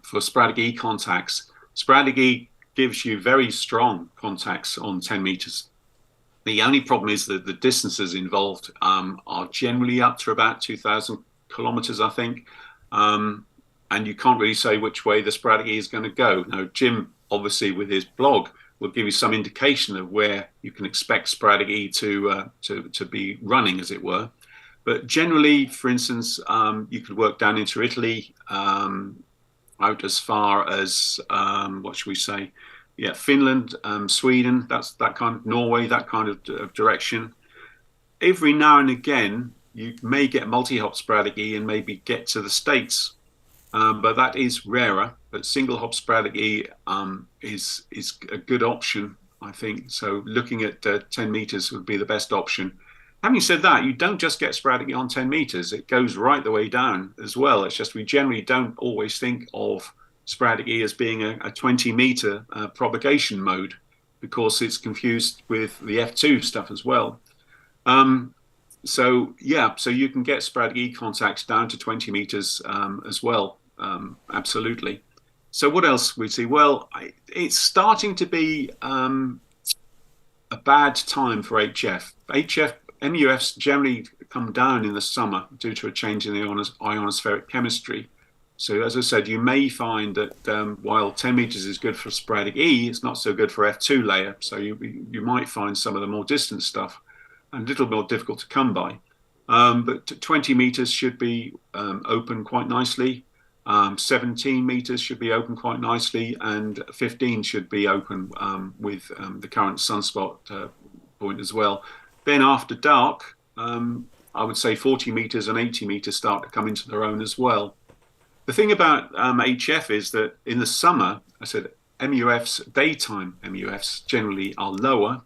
For sporadic E contacts. Sporadic E gives you very strong contacts on 10 meters. The only problem is that the distances involved are generally up to about 2,000 kilometers, I think. And you can't really say which way the sporadic E is going to go. Now, Jim, obviously, with his blog, will give you some indication of where you can expect sporadic E to be running, as it were. But generally, for instance, you could work down into Italy, out as far as what should we say? Yeah, Finland, Sweden. That's that kind of Norway, that kind of direction. Every now and again, you may get multi-hop sporadic E and maybe get to the States, but that is rarer. But single hop sporadic E is a good option, I think. So looking at 10 meters would be the best option. Having said that, you don't just get sporadic E on 10 meters. It goes right the way down as well. It's just we generally don't always think of sporadic E as being a 20-meter propagation mode because it's confused with the F2 stuff as well. So yeah, so you can get sporadic E contacts down to 20 meters as well, absolutely. So what else we see? Well, it's starting to be a bad time for HF. MUFs generally come down in the summer due to a change in the ionospheric chemistry. So as I said, you may find that while 10 meters is good for sporadic E, it's not so good for F2 layer. So you might find some of the more distant stuff a little more difficult to come by. But 20 meters should be open quite nicely. 17 meters should be open quite nicely, and 15 should be open with the current sunspot point as well. Then after dark, I would say 40 meters and 80 meters start to come into their own as well. The thing about HF is that in the summer, I said MUFs, daytime MUFs generally are lower,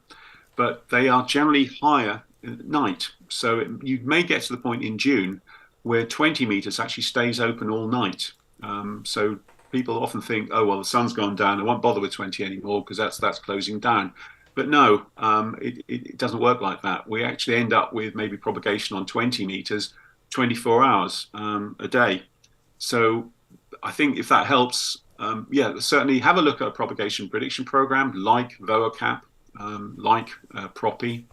but they are generally higher at night. So you may get to the point in June where 20 meters actually stays open all night. So people often think, oh, well, the sun's gone down, I won't bother with 20 anymore because that's closing down. But no, it doesn't work like that. We actually end up with maybe propagation on 20 meters, 24 hours a day. So I think if that helps, yeah, certainly have a look at a propagation prediction program like VOACAP, like PROPI.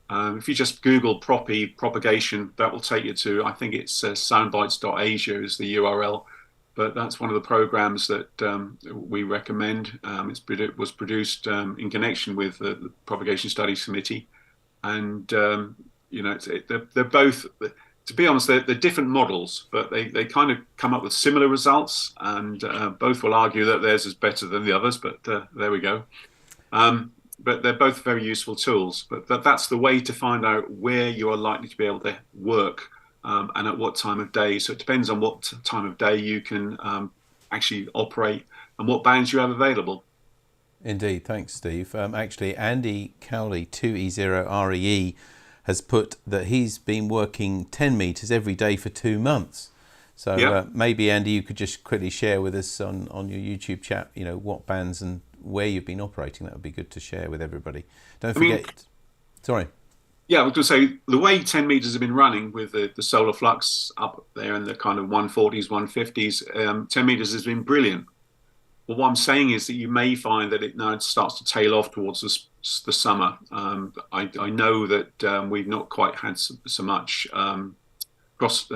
If you just Google PROPI propagation, that will take you to, I think it's soundbites.asia is the URL. But that's one of the programs that we recommend. It was produced in connection with the Propagation Studies Committee. And they're both, to be honest, they're different models, but they kind of come up with similar results, and both will argue that theirs is better than the others, but there we go. But they're both very useful tools, but that's the way to find out where you are likely to be able to work and at what time of day. So it depends on what time of day you can actually operate and what bands you have available. Indeed, thanks, Steve. Actually, Andy Cowley, 2E0REE, has put that he's been working 10 metres every day for 2 months. So maybe, Andy, you could just quickly share with us on your YouTube chat, what bands and where you've been operating. That would be good to share with everybody. Don't forget. Sorry. Yeah, I was going to say, the way 10 metres have been running with the solar flux up there in the kind of 140s, 150s, 10 metres has been brilliant. But what I'm saying is that you may find that it now starts to tail off towards the summer. I know that we've not quite had so much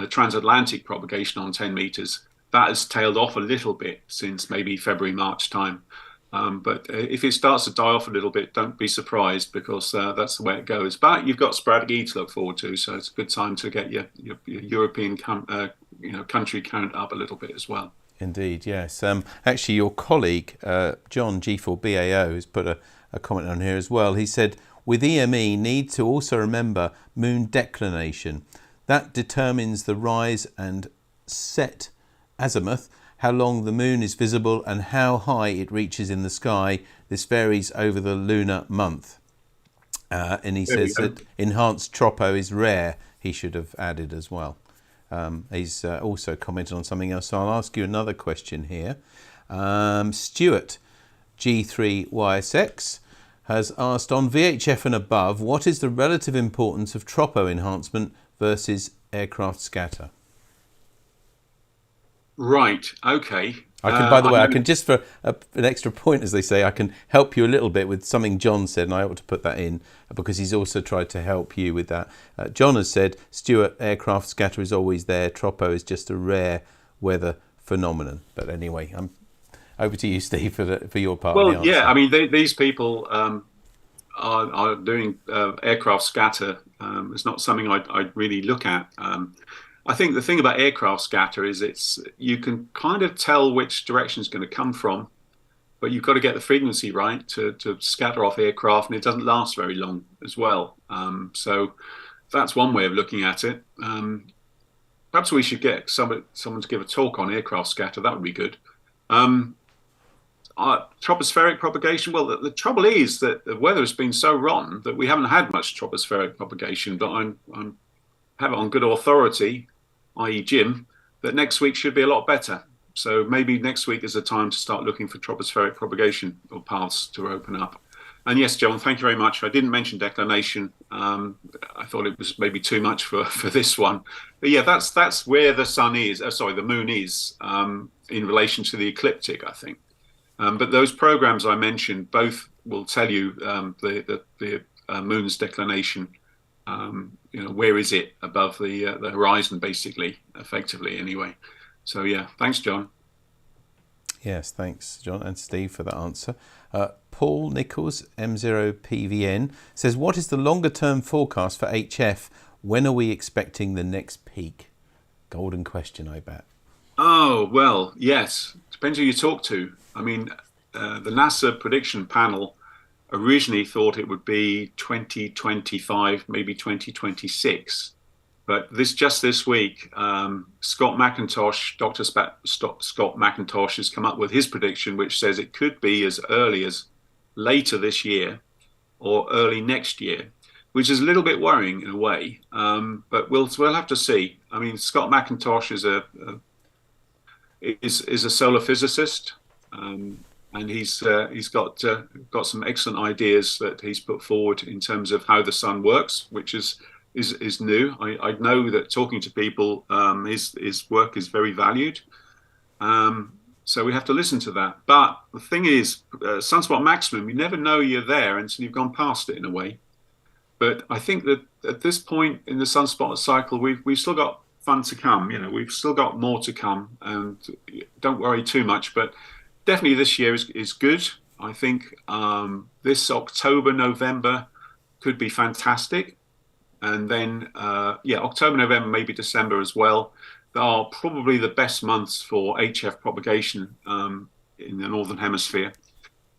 transatlantic propagation on 10 metres. That has tailed off a little bit since maybe February, March time. But if it starts to die off a little bit, don't be surprised, because that's the way it goes. But you've got sporadic E to look forward to, so it's a good time to get your European country count up a little bit as well. Indeed, yes. Actually, your colleague, John G4BAO, has put a comment on here as well. He said, with EME, need to also remember moon declination. That determines the rise and set azimuth, how long the moon is visible and how high it reaches in the sky. This varies over the lunar month. And he says that enhanced tropo is rare, he should have added as well. He's also commented on something else, so I'll ask you another question here. Stuart, G2RS, has asked, on VHF and above, what is the relative importance of tropo enhancement versus aircraft scatter? Right, okay. I can, by the way, I can, just for an extra point, as they say, I can help you a little bit with something John said, and I ought to put that in because he's also tried to help you with that. John has said, Stuart, aircraft scatter is always there. Tropo is just a rare weather phenomenon. But anyway, I'm over to you, Steve, for your part. Well, of the answer. yeah, I mean, these people are doing aircraft scatter. It's not something I'd really look at. I think the thing about aircraft scatter is you can kind of tell which direction it's going to come from, but you've got to get the frequency right to scatter off aircraft, and it doesn't last very long as well. So that's one way of looking at it. Perhaps we should get someone to give a talk on aircraft scatter. That would be good. Tropospheric propagation. Well, the trouble is that the weather has been so rotten that we haven't had much tropospheric propagation, but I have it on good authority, i.e. Jim, that next week should be a lot better. So maybe next week is a time to start looking for tropospheric propagation or paths to open up. And yes, John, thank you very much. I didn't mention declination. I thought it was maybe too much for this one. But yeah, that's where the sun is, the moon is in relation to the ecliptic, I think. But those programs I mentioned both will tell you the moon's declination. Where is it above the horizon, basically, effectively, anyway. So yeah, thanks, John. Yes, thanks, John and Steve, for that answer. Paul Nichols, M0PVN, says, what is the longer-term forecast for HF? When are we expecting the next peak? Golden question, I bet. Oh, well, yes. Depends who you talk to. I mean, the NASA prediction panel originally thought it would be 2025, maybe 2026. But just this week, Scott McIntosh, Dr. Scott McIntosh has come up with his prediction, which says it could be as early as later this year or early next year, which is a little bit worrying in a way. But we'll have to see. I mean, Scott McIntosh is a solar physicist. And he's got some excellent ideas that he's put forward in terms of how the sun works, which is new. I know that talking to people, his work is very valued. So we have to listen to that. But the thing is, sunspot maximum, you never know you're there until you've gone past it in a way. But I think that at this point in the sunspot cycle, we've still got fun to come. We've still got more to come, and don't worry too much. But definitely this year is good. I think this October, November could be fantastic. and then October, November, maybe December as well. They are probably the best months for HF propagation in the Northern Hemisphere.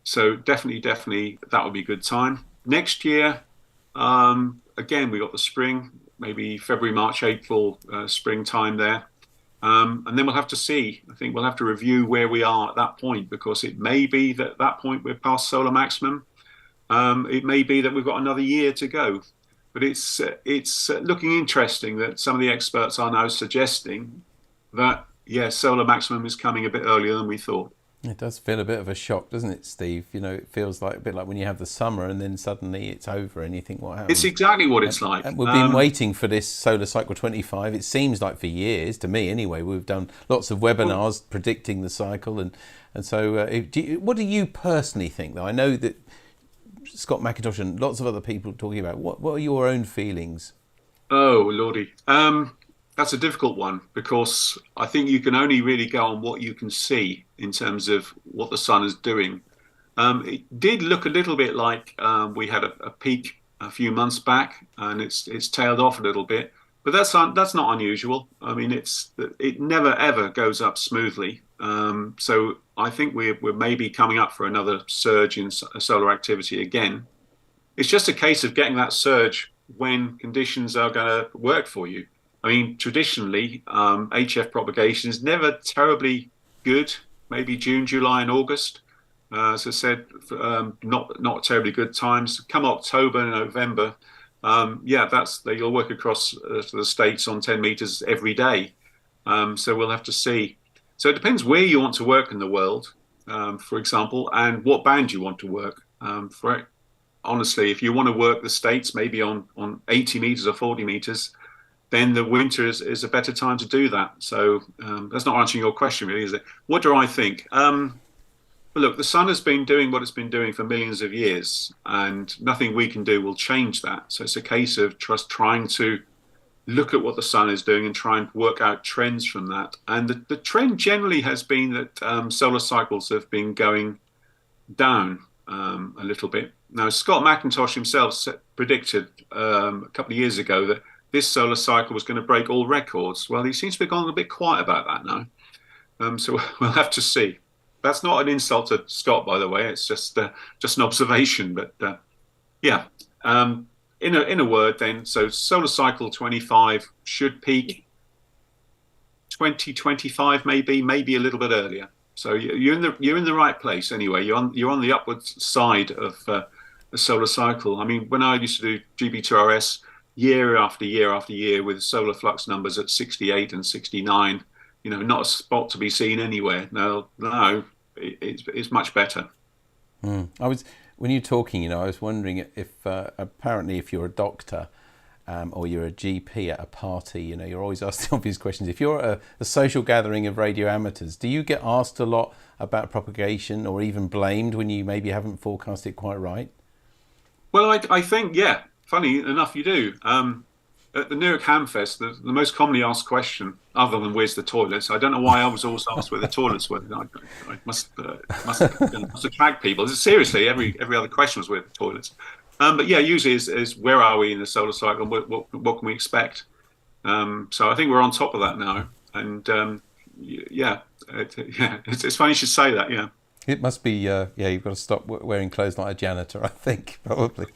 So definitely that would be a good time. Next year, again, we got the spring, maybe February, March, April, springtime there. And then we'll have to see. I think we'll have to review where we are at that point, because it may be that at that point we're past solar maximum. It may be that we've got another year to go. But it's looking interesting that some of the experts are now suggesting that, solar maximum is coming a bit earlier than we thought. It does feel a bit of a shock, doesn't it, Steve? You know, it feels like a bit like when you have the summer and then suddenly it's over and you think, what happened? It's exactly what it's like. And we've been waiting for this solar cycle 25. It seems like for years, to me anyway. We've done lots of webinars predicting the cycle. And so what do you personally think, though? I know that Scott McIntosh and lots of other people talking about, what are your own feelings? Oh, Lordy. That's a difficult one, because I think you can only really go on what you can see in terms of what the sun is doing. It did look a little bit like we had a peak a few months back, and it's tailed off a little bit, but that's not unusual. I mean, it never ever goes up smoothly. So I think we're maybe coming up for another surge in solar activity again. It's just a case of getting that surge when conditions are going to work for you. I mean, traditionally, HF propagation is never terribly good. Maybe June, July, and August. As I said, not terribly good times. Come October and November, you'll work across the states on 10 meters every day. So we'll have to see. So it depends where you want to work in the world, for example, and what band you want to work. Honestly, if you want to work the states maybe on 80 meters or 40 meters, then the winter is a better time to do that. So that's not answering your question, really, is it? What do I think? Look, the sun has been doing what it's been doing for millions of years, and nothing we can do will change that. So it's a case of just trying to look at what the sun is doing and try and work out trends from that. And the trend generally has been that solar cycles have been going down a little bit. Now, Scott McIntosh himself predicted a couple of years ago that this solar cycle was going to break all records. Well, he seems to be gone a bit quiet about that now. So we'll have to see. That's not an insult to Scott, by the way. It's just an observation. But in a word, then, so solar cycle 25 should peak 2025, maybe a little bit earlier. So you're in the right place anyway. You're on the upward side of the solar cycle. I mean, when I used to do GB2RS, year after year after year with solar flux numbers at 68 and 69, not a spot to be seen anywhere. No, it's much better. When you're talking, I was wondering if apparently if you're a doctor or you're a GP at a party, you're always asked the obvious questions. If you're at a social gathering of radio amateurs, do you get asked a lot about propagation or even blamed when you maybe haven't forecast it quite right? Well, I think, yeah. Funny enough, you do. At the Newark Hamfest, the most commonly asked question, other than where's the toilets, I don't know why I was always asked where the toilets were. I must attract people. Seriously, every other question was where the toilets. But yeah, usually is where are we in the solar cycle? What can we expect? So I think we're on top of that now. And it's funny you should say that. Yeah. It must be, you've got to stop wearing clothes like a janitor, I think, probably.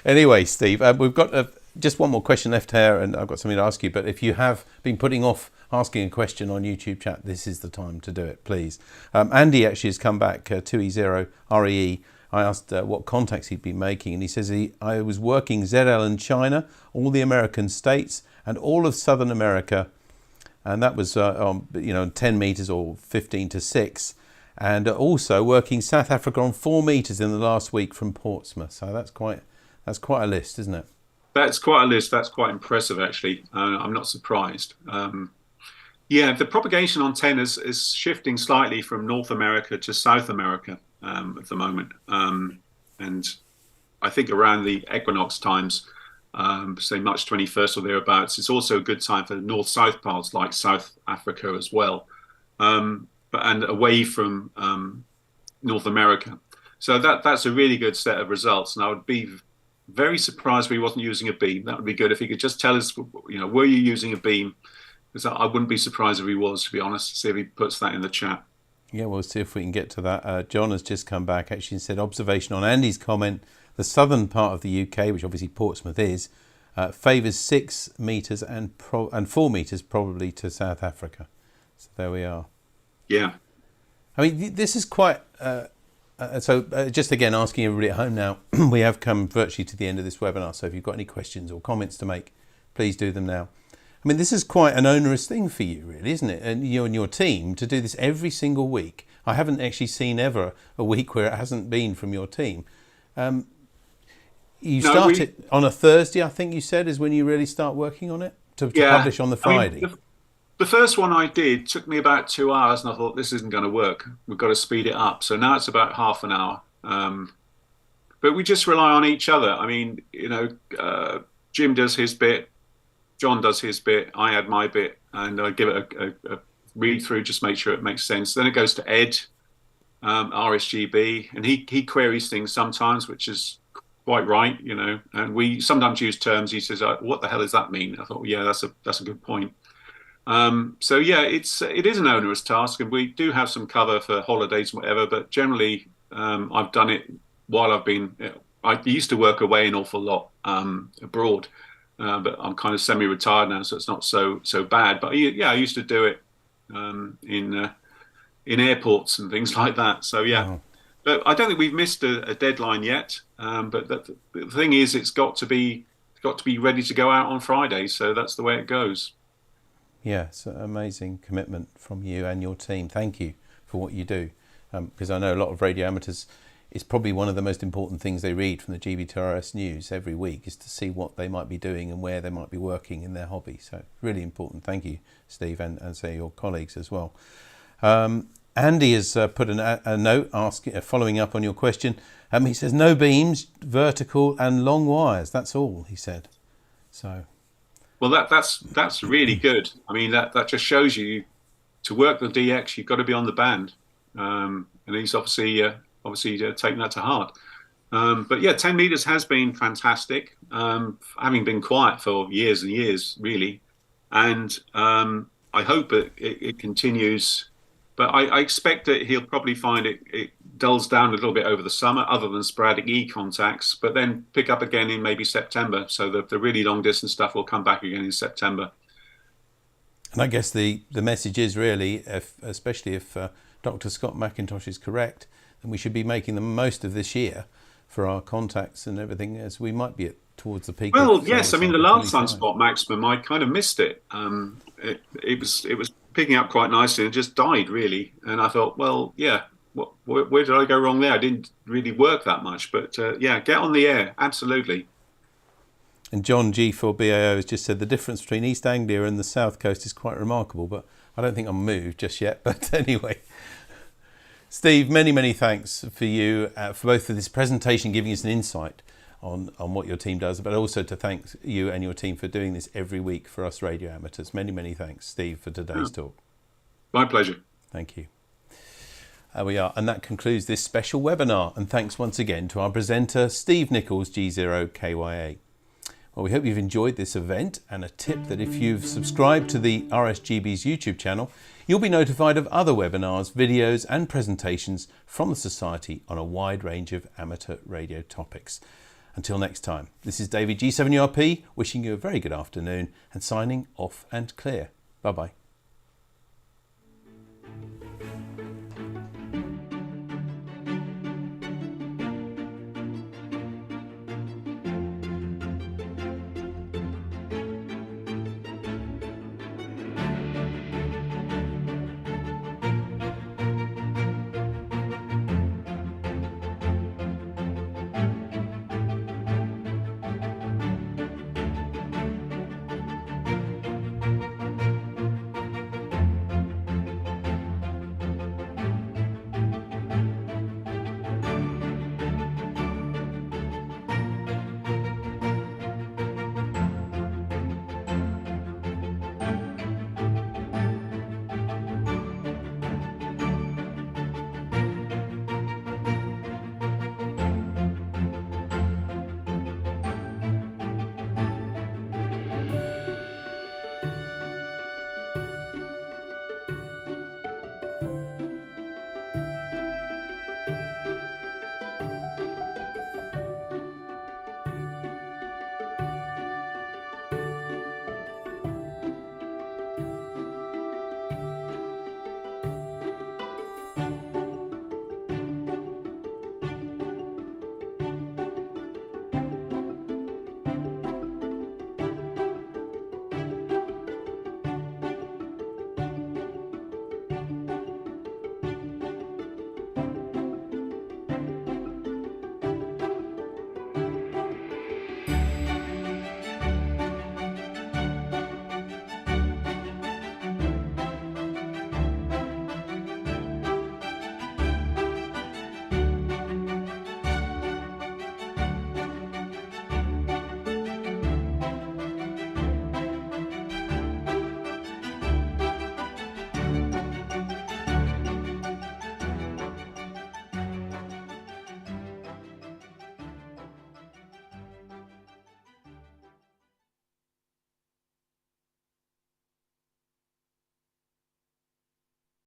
Anyway, Steve, we've got just one more question left here, and I've got something to ask you. But if you have been putting off asking a question on YouTube chat, this is the time to do it, please. Andy actually has come back, 2E0REE. I asked what contacts he'd been making, and he says I was working ZL in China, all the American states, and all of Southern America, and that was on 10 meters or 15 to 6. And also working South Africa on 4 meters in the last week from Portsmouth. So that's quite a list, isn't it? That's quite a list. That's quite impressive, actually. I'm not surprised. The propagation on antennas is shifting slightly from North America to South America at the moment. And I think around the equinox times, say March 21st or thereabouts, it's also a good time for the north-south parts like South Africa as well. And away from North America. So that's a really good set of results. And I would be very surprised if he wasn't using a beam. That would be good if he could just tell us, were you using a beam? Because I wouldn't be surprised if he was, to be honest. See if he puts that in the chat. Yeah, we'll see if we can get to that. John has just come back actually and said, observation on Andy's comment, the southern part of the UK, which obviously Portsmouth is, favours 6 metres and 4 metres probably to South Africa. So there we are. Yeah. I mean, this is quite... just again, asking everybody at home now, we have come virtually to the end of this webinar. So if you've got any questions or comments to make, please do them now. I mean, this is quite an onerous thing for you, really, isn't it? And you and your team to do this every single week. I haven't actually seen ever a week where it hasn't been from your team. You started on a Thursday, I think you said, is when you really start working on it to publish on the Friday. I mean, the first one I did took me about 2 hours, and I thought, this isn't going to work. We've got to speed it up. So now it's about half an hour. But we just rely on each other. I mean, Jim does his bit, John does his bit, I add my bit, and I give it a read through, just make sure it makes sense. Then it goes to Ed, RSGB, and he queries things sometimes, which is quite right, and we sometimes use terms. He says, what the hell does that mean? I thought, yeah, that's a good point. So yeah, it is an onerous task, and we do have some cover for holidays and whatever, but generally I've done it while I've been, I used to work away an awful lot abroad, but I'm kind of semi-retired now, so it's not so bad. But yeah, I used to do it in airports and things like that. So yeah, wow. But I don't think we've missed a deadline yet. But the thing is, it's got to be ready to go out on Friday. So that's the way it goes. Yeah, it's an amazing commitment from you and your team. Thank you for what you do, because I know a lot of radio amateurs. It's probably one of the most important things they read from the GB2RS news every week is to see what they might be doing and where they might be working in their hobby. So really important. Thank you, Steve, and say your colleagues as well. Andy has put a note following up on your question. He says no beams, vertical and long wires. That's all, he said. So, well, that's really good. I mean, that just shows you to work the DX, you've got to be on the band, and he's obviously taking that to heart. But yeah, 10 meters has been fantastic, having been quiet for years and years, really, and I hope it continues. But I expect that he'll probably find it dulls down a little bit over the summer, other than sporadic E-contacts, but then pick up again in maybe September. So the really long distance stuff will come back again in September. And I guess the message is really, especially if Dr. Scott McIntosh is correct, then we should be making the most of this year for our contacts and everything, as we might be towards the peak. Well, yes, I mean, the last sunspot maximum, I kind of missed it. It was picking up quite nicely and just died, really. And I thought, well, yeah, where did I go wrong there? I didn't really work that much, but yeah, get on the air, absolutely. And John G4BAO has just said the difference between East Anglia and the South Coast is quite remarkable, but I don't think I'm moved just yet. But anyway, Steve, many thanks for you, for both for this presentation, giving us an insight on what your team does, but also to thank you and your team for doing this every week for us radio amateurs. Many thanks, Steve, for today's talk. My pleasure. Thank you. We are, and that concludes this special webinar. And thanks once again to our presenter, Steve Nichols, G0KYA. Well, we hope you've enjoyed this event, and a tip that if you've subscribed to the RSGB's YouTube channel, you'll be notified of other webinars, videos and presentations from the Society on a wide range of amateur radio topics. Until next time, this is David G7URP wishing you a very good afternoon and signing off and clear. Bye-bye.